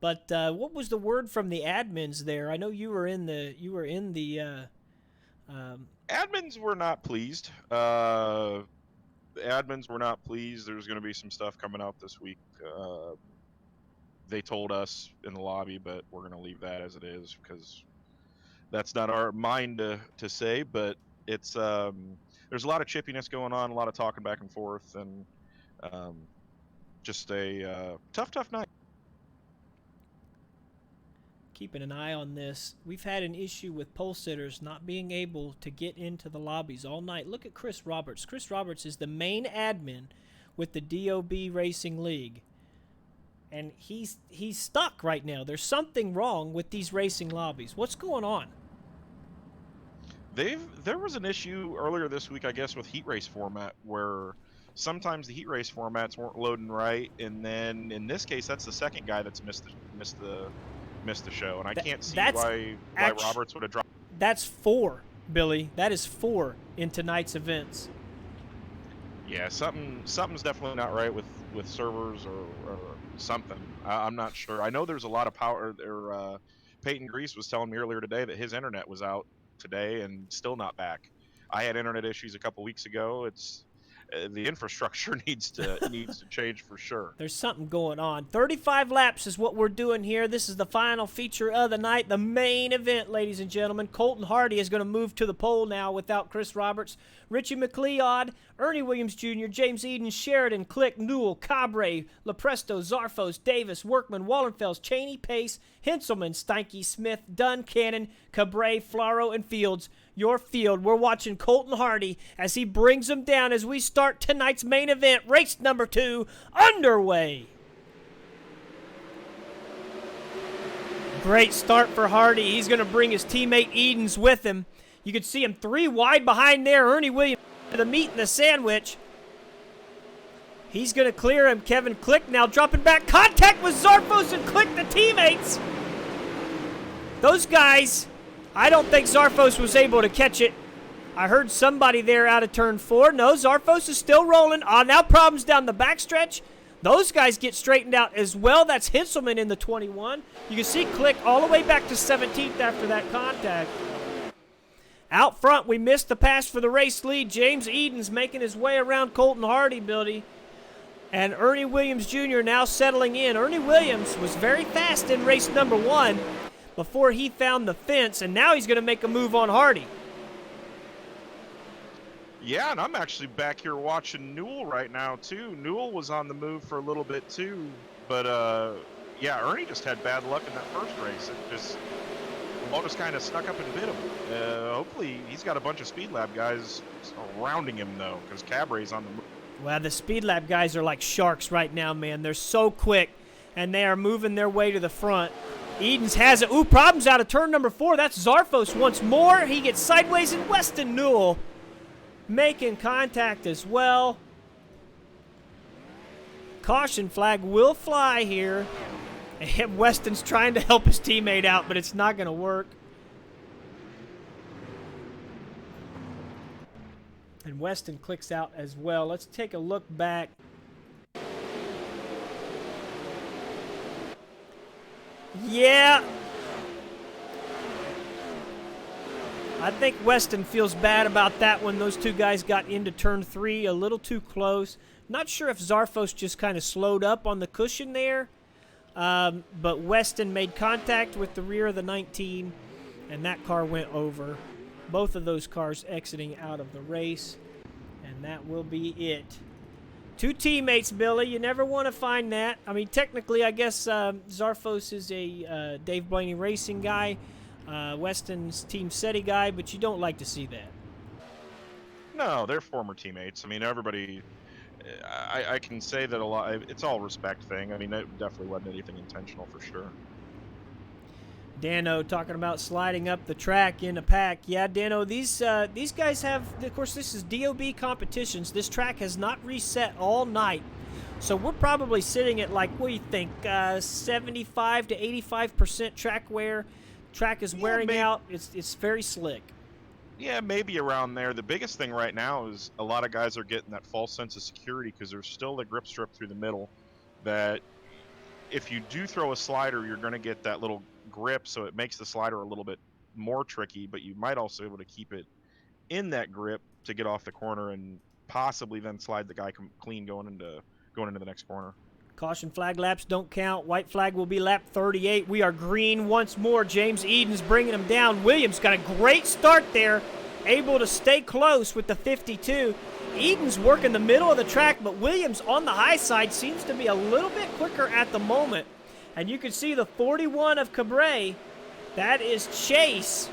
A: But what was the word from the admins there? I know you were in the
E: admins were not pleased. The admins were not pleased. There's going to be some stuff coming out this week. They told us in the lobby, but we're going to leave that as it is because that's not our mind to say. But it's there's a lot of chippiness going on, a lot of talking back and forth, and just a tough night.
A: Keeping an eye on this. We've had an issue with pole sitters not being able to get into the lobbies all night. Look at Chris Roberts. Chris Roberts is the main admin with the DOB Racing League. And he's stuck right now. There's something wrong with these racing lobbies. What's going on?
E: There was an issue earlier this week, I guess, with heat race format where sometimes the heat race formats weren't loading right, and then in this case, that's the second guy that's missed the show, and I can't see why Roberts would have dropped.
A: That's 4, Billy. That is 4 in tonight's events.
E: Yeah, something's definitely not right with servers or something. I'm not sure. I know there's a lot of power. Peyton Grease was telling me earlier today that his internet was out today and still not back. I had internet issues a couple weeks ago. It's the infrastructure needs to change for sure.
A: There's something going on. 35 laps is what we're doing here. This is the final feature of the night, the main event, ladies and gentlemen. Colton Hardy is going to move to the pole now without Chris Roberts. Richie McLeod, Ernie Williams Jr., James Eden, Sheridan, Click, Newell, Cabre, Lepresto, Zarfos, Davis, Workman, Wallenfels, Cheney, Pace, Henselman, Steinke, Smith, Dunn, Cannon, Cabre, Flaro, and Fields. Your field. We're watching Colton Hardy as he brings them down as we start tonight's main event, race number 2, underway. Great start for Hardy. He's going to bring his teammate Edens with him. You can see him 3 wide behind there. Ernie Williams, the meat and the sandwich. He's going to clear him. Kevin Click now dropping back. Contact with Zarfos and Click, the teammates. Those guys... I don't think Zarfos was able to catch it. I heard somebody there out of turn 4. No, Zarfos is still rolling. Now problems down the backstretch. Those guys get straightened out as well. That's Henselman in the 21. You can see Click all the way back to 17th after that contact. Out front, we missed the pass for the race lead. James Edens making his way around Colton Hardy, Billy. And Ernie Williams Jr. now settling in. Ernie Williams was very fast in race number 1. Before he found the fence, and now he's going to make a move on Hardy.
E: Yeah, and I'm actually back here watching Newell right now too. Newell was on the move for a little bit too, but yeah, Ernie just had bad luck in that first race. It just Mo just kind of snuck up and bit him. Hopefully, he's got a bunch of Speed Lab guys surrounding him though, because Cabre's on the move.
A: Well, the Speed Lab guys are like sharks right now, man. They're so quick, and they are moving their way to the front. Edens has it. Ooh, problems out of turn number 4. That's Zarfos once more. He gets sideways, and Weston Newell making contact as well. Caution flag will fly here. And Weston's trying to help his teammate out, but it's not going to work. And Weston clicks out as well. Let's take a look back. Yeah. I think Weston feels bad about that when those two guys got into turn 3 a little too close. Not sure if Zarfos just kind of slowed up on the cushion there. But Weston made contact with the rear of the 19, and that car went over. Both of those cars exiting out of the race, and that will be it. 2 teammates, Billy. You never want to find that. I mean, technically, I guess Zarfos is a Dave Blaney Racing guy, Weston's Team SETI guy, but you don't like to see that.
E: No, they're former teammates. I mean, everybody. I can say that a lot. It's all respect thing. I mean, it definitely wasn't anything intentional for sure.
A: Dano talking about sliding up the track in a pack. Yeah, Dano, these guys have, of course, this is DOB competitions. This track has not reset all night. So we're probably sitting at, like, what do you think, 75 to 85% track wear. Track is wearing out. It's very slick.
E: Yeah, maybe around there. The biggest thing right now is a lot of guys are getting that false sense of security because there's still a grip strip through the middle that if you do throw a slider, you're going to get that little grip, so it makes the slider a little bit more tricky, but you might also be able to keep it in that grip to get off the corner and possibly then slide the guy clean going into the next corner.
A: Caution flag laps don't count. White flag will be lap 38. We are green once more. James Edens bringing him down. Williams got a great start there, able to stay close with the 52. Edens working the middle of the track, but Williams on the high side seems to be a little bit quicker at the moment. And you can see the 41 of Cabre. That is Chase,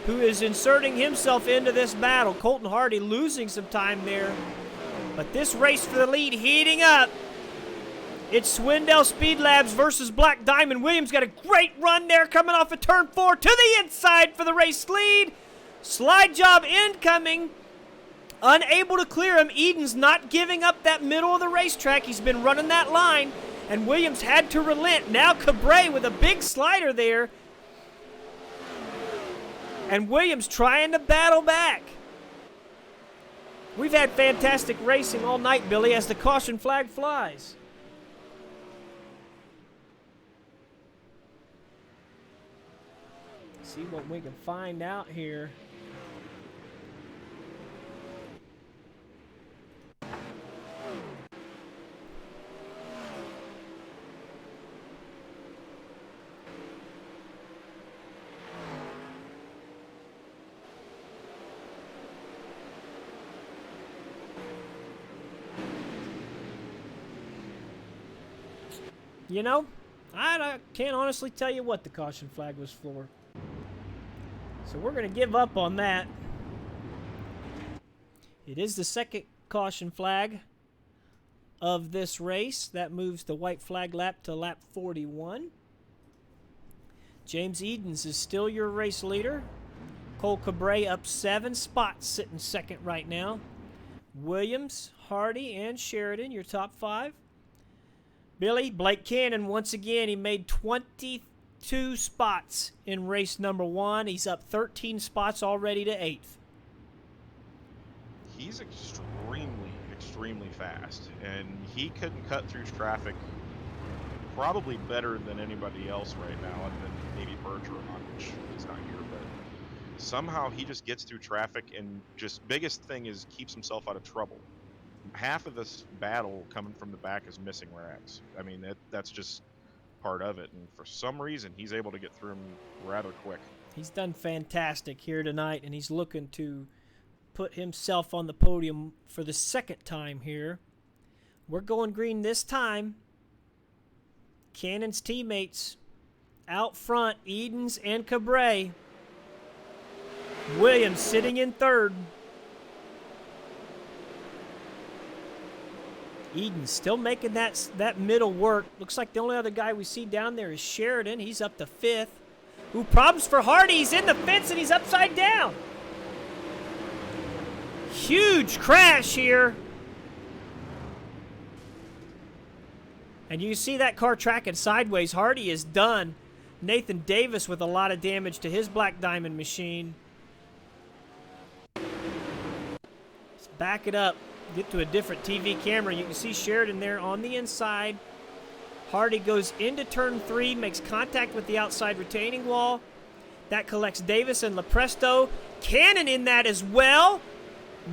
A: who is inserting himself into this battle. Colton Hardy losing some time there. But this race for the lead heating up. It's Swindell Speed Labs versus Black Diamond. Williams got a great run there coming off of turn 4 to the inside for the race lead. Slide job incoming. Unable to clear him. Edens not giving up that middle of the racetrack. He's been running that line, and Williams had to relent. Now Cabre with a big slider there. And Williams trying to battle back. We've had fantastic racing all night, Billy, as the caution flag flies. See what we can find out here. You know, I can't honestly tell you what the caution flag was for. So we're going to give up on that. It is the second caution flag of this race. That moves the white flag lap to lap 41. James Edens is still your race leader. Cole Cabre up 7 spots, sitting second right now. Williams, Hardy, and Sheridan, your top 5. Billy, Blake Cannon, once again, he made 22 spots in race number 1. He's up 13 spots already to 8th.
E: He's extremely fast, and he couldn't cut through traffic probably better than anybody else right now, other than maybe Bergeron, which is not here, but somehow he just gets through traffic, and just biggest thing is keeps himself out of trouble. Half of this battle coming from the back is missing racks. I mean, that's just part of it, and for some reason he's able to get through them rather quick.
A: He's done fantastic here tonight, and he's looking to put himself on the podium for the second time here. We're going green this time. Cannon's teammates out front, Edens and Cabre. Williams sitting in third. Edens still making that middle work. Looks like the only other guy we see down there is Sheridan. He's up to fifth. Ooh, problems for Hardy. He's in the fence and he's upside down. Huge crash here. And you see that car tracking sideways. Hardy is done. Nathan Davis with a lot of damage to his Black Diamond machine. Let's back it up. Get to a different TV camera. You can see Sheridan there on the inside. Hardy goes into turn 3, makes contact with the outside retaining wall. That collects Davis and Lepresto. Cannon in that as well.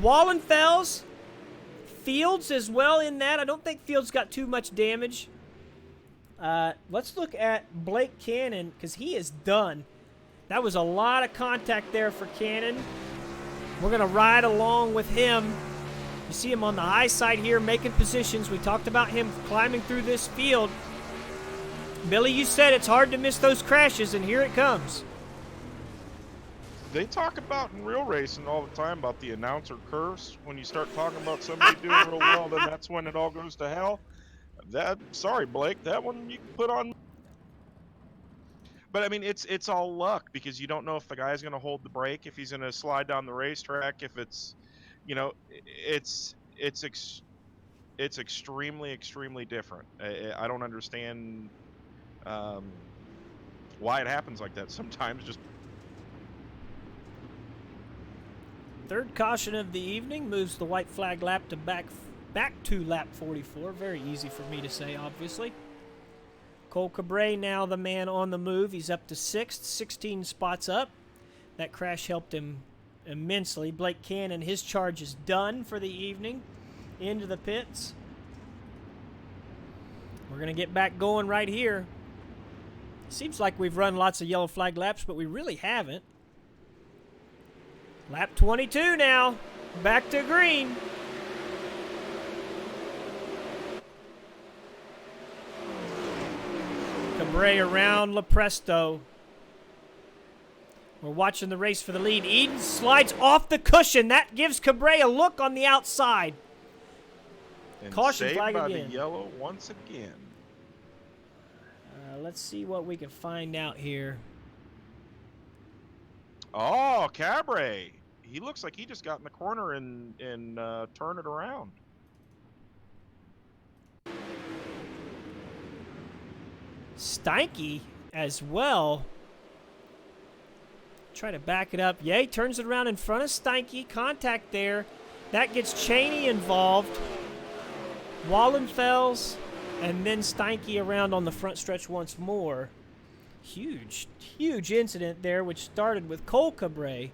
A: Wallenfels. Fields as well in that. I don't think Fields got too much damage. Let's look at Blake Cannon because he is done. That was a lot of contact there for Cannon. We're going to ride along with him. You see him on the high side here making positions. We talked about him climbing through this field. Billy, you said it's hard to miss those crashes, and here it comes.
E: They talk about in real racing all the time about the announcer curse. When you start talking about somebody doing real well, then that's when it all goes to hell. Sorry, Blake, that one you can put on. But I mean, it's all luck because you don't know if the guy's going to hold the brake, if he's going to slide down the racetrack, if it's, you know, it's extremely different. I don't understand why it happens like that. Sometimes just.
A: Third caution of the evening moves the white flag lap to back to lap 44. Very easy for me to say, obviously. Cole Cabre now the man on the move. He's up to 6th, 16 spots up. That crash helped him immensely. Blake Cannon, his charge is done for the evening. Into the pits. We're going to get back going right here. Seems like we've run lots of yellow flag laps, but we really haven't. Lap 22 now. Back to green. Cabre around Lepresto. We're watching the race for the lead. Eden slides off the cushion. That gives Cabre a look on the outside.
E: And
A: Caution
E: saved
A: flag
E: by
A: again.
E: the yellow once again.
A: Let's see what we can find out here.
E: Oh, Cabre. He looks like he just got in the corner and turned it around.
A: Steinke as well. Try to back it up. Yay, turns it around in front of Steinke. Contact there. That gets Cheney involved. Wallenfels. And then Steinke around on the front stretch once more. Huge incident there, which started with Cole Cabre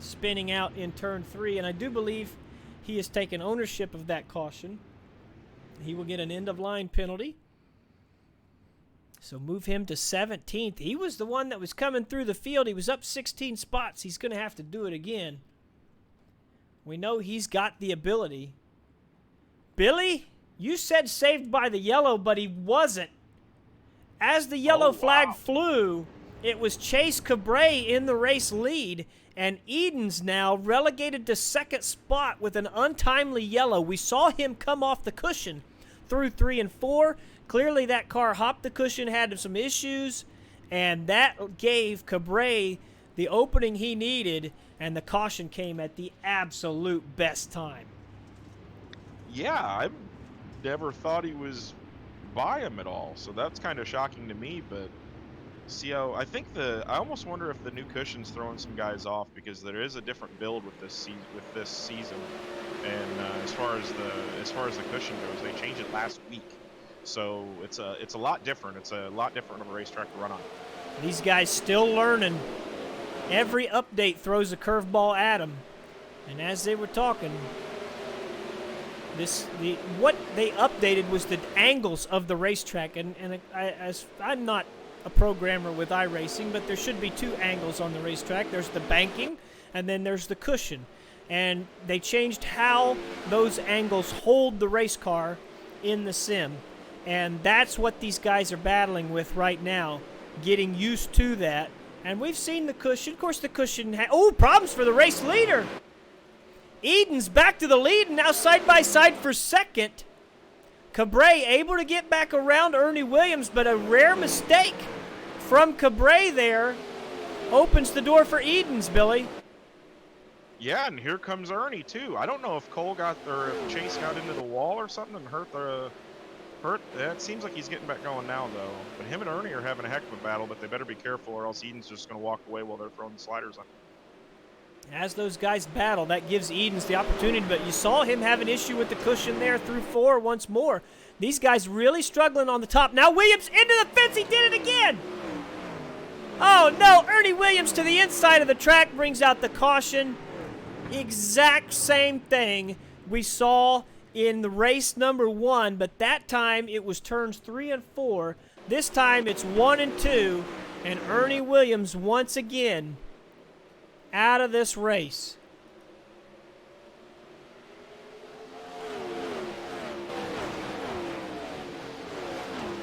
A: spinning out in turn 3. And I do believe he has taken ownership of that caution. He will get an end-of-line penalty. So move him to 17th. He was the one that was coming through the field. He was up 16 spots. He's going to have to do it again. We know he's got the ability. Billy, you said saved by the yellow, but he wasn't. As the yellow flag flew, it was Chase Cabre in the race lead, and Edens now relegated to 2nd spot with an untimely yellow. We saw him come off the cushion through 3 and 4. Clearly that car hopped the cushion, had some issues, and that gave Cabre the opening he needed, and the caution came at the absolute best time.
E: Yeah, I never thought he was by him at all, so that's kind of shocking to me. But see how I almost wonder if the new cushion's throwing some guys off because there is a different build with this season, and as far as the cushion goes, they changed it last week. So it's a lot different. It's a lot different of a racetrack to run on.
A: These guys still learning. Every update throws a curveball at them. And as they were talking, what they updated was the angles of the racetrack. And I'm not a programmer with iRacing, but there should be 2 angles on the racetrack. There's the banking, and then there's the cushion. And they changed how those angles hold the race car in the sim. And that's what these guys are battling with right now, getting used to that. And we've seen the cushion. Of course, the cushion problems for the race leader. Eden's back to the lead, and now side by side for second. Cabré able to get back around Ernie Williams, but a rare mistake from Cabré there opens the door for Eden's, Billy.
E: Yeah, and here comes Ernie too. I don't know if Cole got or if Chase got into the wall or something and hurt. It seems like he's getting back going now though. But him and Ernie are having a heck of a battle. But they better be careful, or else Eden's just going to walk away while they're throwing the sliders on.
A: As those guys battle, that gives Eden's the opportunity. But you saw him have an issue with the cushion there through 4 once more. These guys really struggling on the top. Now Williams into the fence. He did it again. Oh no! Ernie Williams to the inside of the track brings out the caution. Exact same thing we saw in the race number 1, but that time it was turns 3 and 4. This time it's 1 and 2, and Ernie Williams once again out of this race.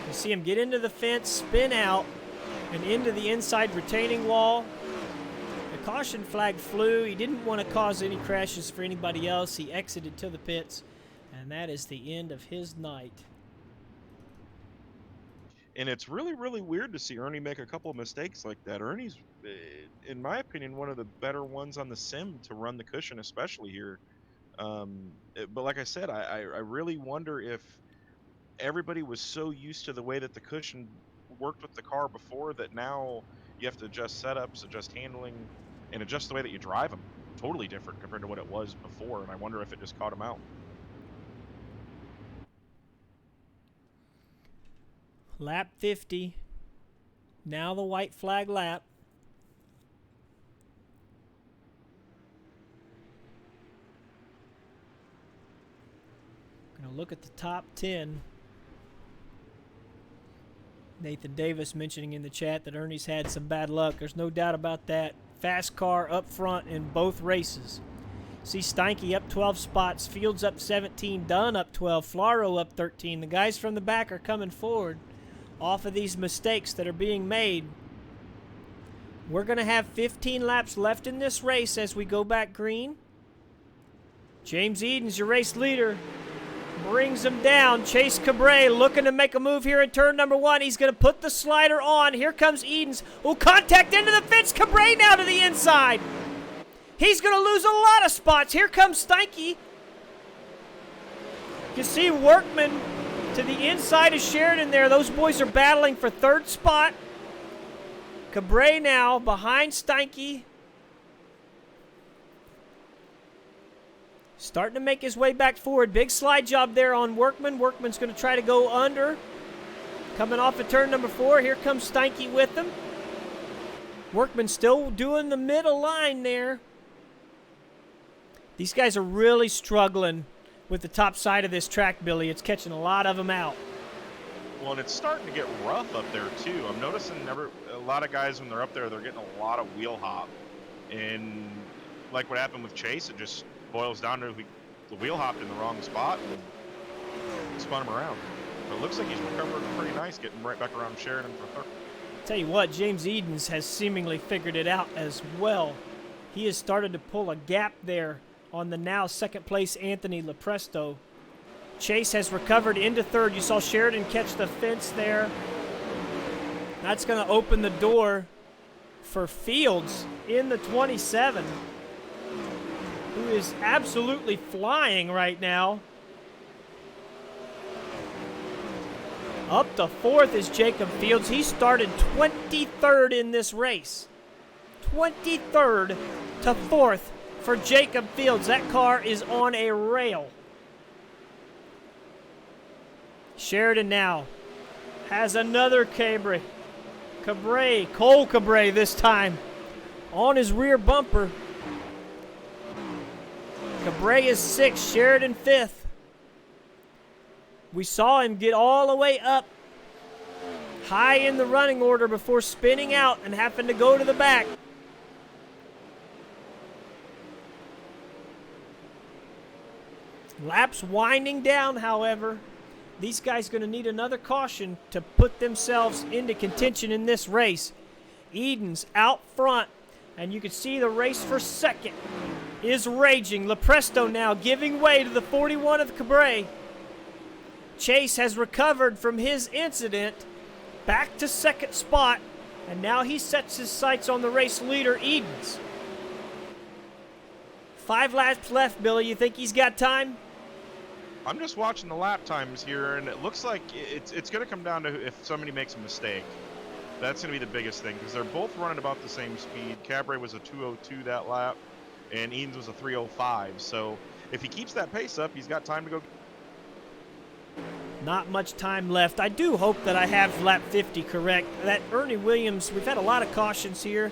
A: You see him get into the fence, spin out, and into the inside retaining wall. The caution flag flew. He didn't want to cause any crashes for anybody else. He exited to the pits, and that is the end of his night.
E: And it's really, really weird to see Ernie make a couple of mistakes like that. Ernie's, in my opinion, one of the better ones on the sim to run the cushion, especially here. But like I said, I really wonder if everybody was so used to the way that the cushion worked with the car before that now you have to adjust setups, adjust handling, and adjust the way that you drive them. Totally different compared to what it was before, and I wonder if it just caught him out.
A: Lap 50. Now the white flag lap. Going to look at the top 10. Nathan Davis mentioning in the chat that Ernie's had some bad luck. There's no doubt about that. Fast car up front in both races. See Steinke up 12 spots, Fields up 17, Dunn up 12, Flaro up 13. The guys from the back are coming forward off of these mistakes that are being made. We're going to have 15 laps left in this race as we go back green. James Eden's your race leader. Brings him down. Chase Cabré looking to make a move here in turn number 1. He's going to put the slider on. Here comes Edens. Oh, contact into the fence. Cabré now to the inside. He's going to lose a lot of spots. Here comes Steinke. You see Workman to the inside of Sheridan there. Those boys are battling for 3rd spot. Cabré now behind Steinke. Starting to make his way back forward. Big slide job there on Workman. Workman's going to try to go under. Coming off of turn number 4. Here comes Steinke with him. Workman still doing the middle line there. These guys are really struggling with the top side of this track, Billy. It's catching a lot of them out.
E: Well, and it's starting to get rough up there, too. I'm noticing a lot of guys, when they're up there, they're getting a lot of wheel hop. And like what happened with Chase, it just boils down to the wheel hopped in the wrong spot and spun him around. But it looks like he's recovered pretty nice, getting right back around Sheridan for 3rd.
A: Tell you what, James Edens has seemingly figured it out as well. He has started to pull a gap there on the now 2nd place Anthony Lepresto. Chase has recovered into 3rd. You saw Sheridan catch the fence there. That's going to open the door for Fields in the 27, who is absolutely flying right now. Up to 4th is Jacob Fields. He started 23rd in this race. 23rd to 4th for Jacob Fields. That car is on a rail. Sheridan now has another Cole Cabré this time on his rear bumper. Cabré is 6th, Sheridan 5th. We saw him get all the way up high in the running order before spinning out and having to go to the back. Laps winding down, however. These guys going to need another caution to put themselves into contention in this race. Eden's out front, and you can see the race for second is raging. Lepresto now giving way to the 41 of Cabré. Chase has recovered from his incident, back to second spot, and now he sets his sights on the race leader, Edens. 5 laps left, Billy. You think he's got time?
E: I'm just watching the lap times here, and it looks like it's going to come down to if somebody makes a mistake. That's going to be the biggest thing, because they're both running about the same speed. Cabré was a 2:02 that lap, and Edens was a 3:05. So if he keeps that pace up, he's got time to go.
A: Not much time left. I do hope that I have lap 50 correct. That Ernie Williams, we've had a lot of cautions here.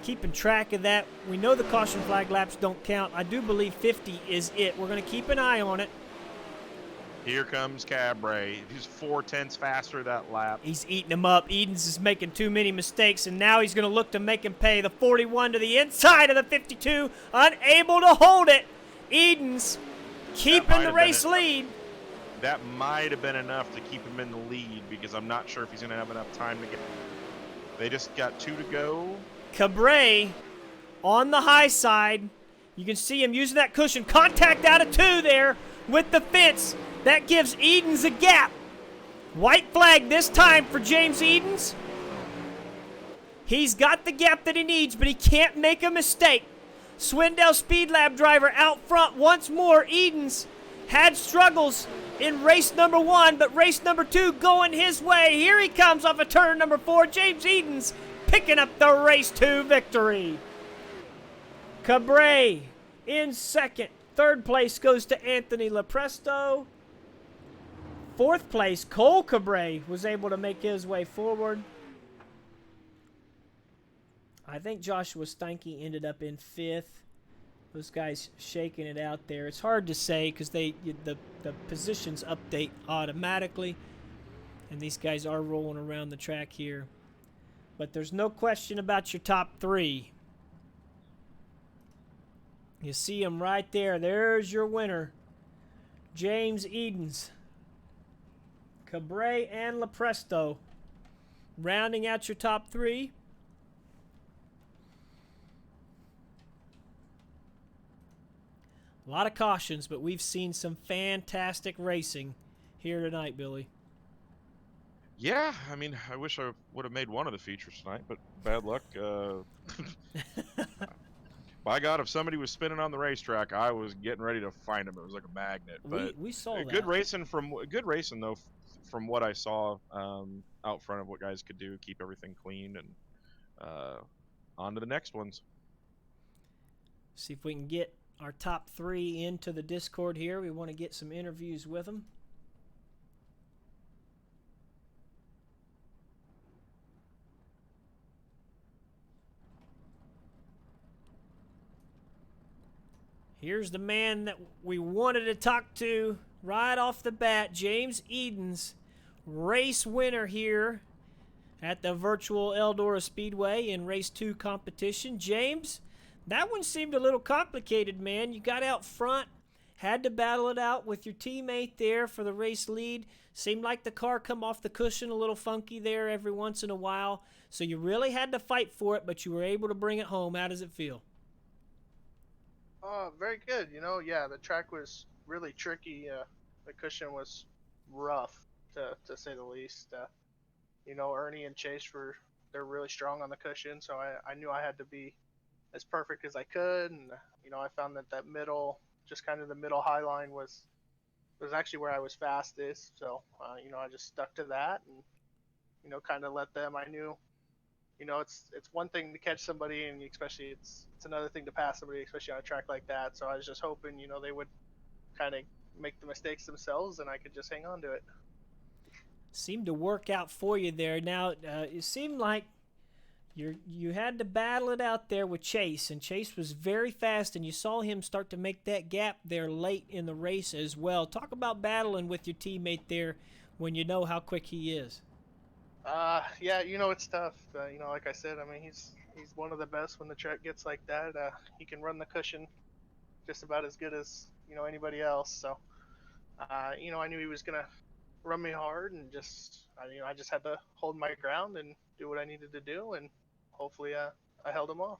A: Keeping track of that. We know the caution flag laps don't count. I do believe 50 is it. We're going to keep an eye on it.
E: Here comes Cabré. He's 4/10 faster that lap.
A: He's eating him up. Edens is making too many mistakes, and now he's going to look to make him pay. The 41 to the inside of the 52, unable to hold it. Edens keeping the race lead.
E: That might have been enough to keep him in the lead, because I'm not sure if he's going to have enough time to get. They just got 2 to go.
A: Cabré on the high side. You can see him using that cushion. Contact out of 2 there with the fence. That gives Edens a gap. White flag this time for James Edens. He's got the gap that he needs, but he can't make a mistake. Swindell Speed Lab driver out front once more. Edens had struggles in race number 1, but race number 2 going his way. Here he comes off of turn number 4. James Edens picking up the race 2 victory. Cabré in second. Third place goes to Anthony Lepresto. Fourth place, Cole Cabré was able to make his way forward. I think Joshua Steinke ended up in 5th. Those guys shaking it out there. It's hard to say because the positions update automatically, and these guys are rolling around the track here. But there's no question about your top 3. You see him right there. There's your winner, James Edens. Cabré and Lepresto rounding out your top 3. A lot of cautions, but we've seen some fantastic racing here tonight, Billy.
E: Yeah, I mean, I wish I would have made one of the features tonight, but bad luck. By God, if somebody was spinning on the racetrack, I was getting ready to find him. It was like a magnet. But
A: we saw that.
E: Good racing though, from what I saw out front of what guys could do, keep everything clean, and on to the next ones.
A: See if we can get our top 3 into the Discord here. We want to get some interviews with them. Here's the man that we wanted to talk to right off the bat, James Edens, race winner here at the virtual Eldora Speedway in race 2 competition. James, that one seemed a little complicated, man. You got out front, had to battle it out with your teammate there for the race lead. Seemed like the car come off the cushion a little funky there every once in a while. So you really had to fight for it, but you were able to bring it home. How does it feel?
F: Very good. Yeah, the track was really tricky. The cushion was rough, to say the least. Ernie and Chase they're really strong on the cushion, so I knew I had to be as perfect as I could. And I found that middle, just kind of the middle high line was actually where I was fastest. So I just stuck to that and kind of let them. I knew. It's one thing to catch somebody, and especially it's another thing to pass somebody, especially on a track like that. So I was just hoping, they would kind of make the mistakes themselves, and I could just hang on to it.
A: Seemed to work out for you there. Now, it seemed like you had to battle it out there with Chase, and Chase was very fast, and you saw him start to make that gap there late in the race as well. Talk about battling with your teammate there when you know how quick he is.
F: Yeah, it's tough. Like I said, I mean, he's one of the best when the track gets like that. He can run the cushion just about as good as anybody else. So I knew he was gonna run me hard, and I just had to hold my ground and do what I needed to do, and hopefully I held him off.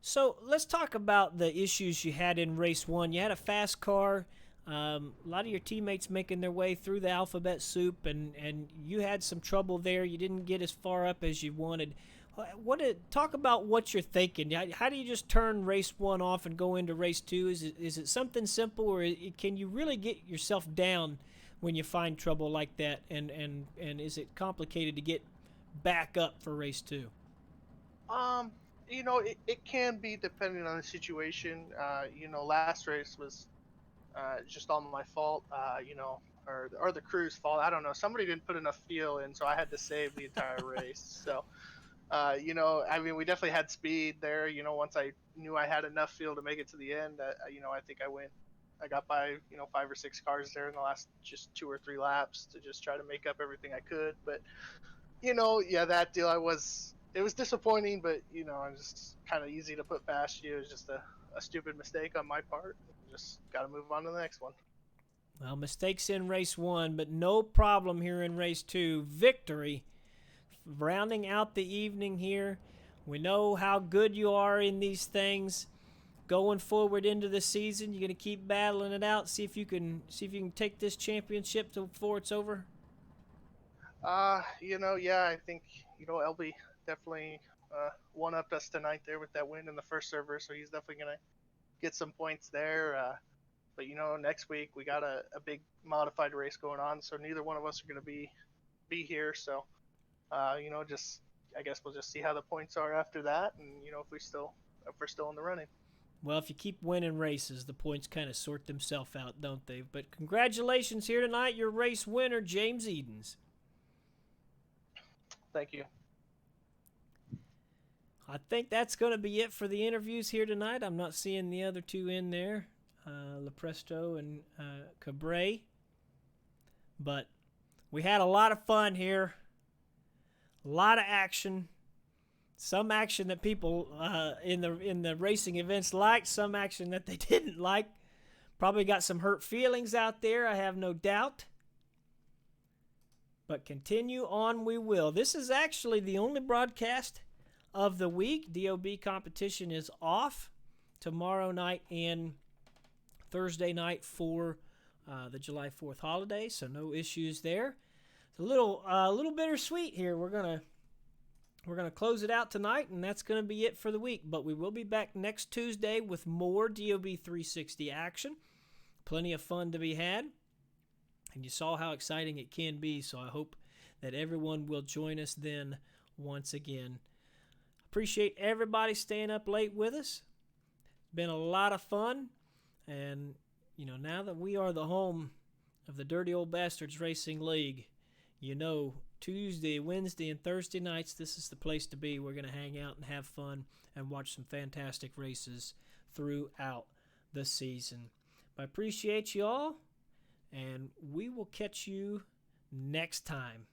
A: So let's talk about the issues you had in race 1. You had a fast car. A lot of your teammates making their way through the alphabet soup, and you had some trouble there. You didn't get as far up as you wanted. Talk about what you're thinking. How do you just turn race 1 off and go into race 2? Is it something simple, or can you really get yourself down when you find trouble like that? And is it complicated to get back up for race 2?
F: It can be depending on the situation. Last race was just all my fault. Or the crew's fault. I don't know. Somebody didn't put enough fuel in, so I had to save the entire race. So. We definitely had speed there. Once I knew I had enough fuel to make it to the end, I think I got by, 5 or 6 cars there in the last just 2 or 3 laps to just try to make up everything I could. But, that deal, it was disappointing, but, it's just kind of easy to put past you. It was just a stupid mistake on my part. Just got to move on to the next one.
A: Well, mistakes in race 1, but no problem here in race 2. Victory. Rounding out the evening here. We know how good you are in these things. Going forward into the season, you're going to keep battling it out. See if you can take this championship before it's over.
F: I think LB definitely one-upped us tonight there with that win in the first server, so he's definitely going to get some points there. But next week we got a big modified race going on, so neither one of us are going to be here. So. I guess we'll just see how the points are after that, and if we're still in the running.
A: Well, if you keep winning races, the points kind of sort themselves out, don't they? But congratulations here tonight, your race winner, James Edens.
F: Thank you.
A: I think that's going to be it for the interviews here tonight. I'm not seeing the other two in there, Lepresto and Cabre. But we had a lot of fun here. A lot of action. Some action that people in the racing events liked, some action that they didn't like. Probably got some hurt feelings out there, I have no doubt. But continue on we will. This is actually the only broadcast of the week. DOB competition is off tomorrow night and Thursday night for the July 4th holiday, so no issues there. It's a little bittersweet here. We're gonna close it out tonight, and that's gonna be it for the week. But we will be back next Tuesday with more DOB 360 action. Plenty of fun to be had, and you saw how exciting it can be. So I hope that everyone will join us then once again. Appreciate everybody staying up late with us. It's been a lot of fun, and now that we are the home of the Dirty Old Bastards Racing League, Tuesday, Wednesday, and Thursday nights, this is the place to be. We're going to hang out and have fun and watch some fantastic races throughout the season. I appreciate you all, and we will catch you next time.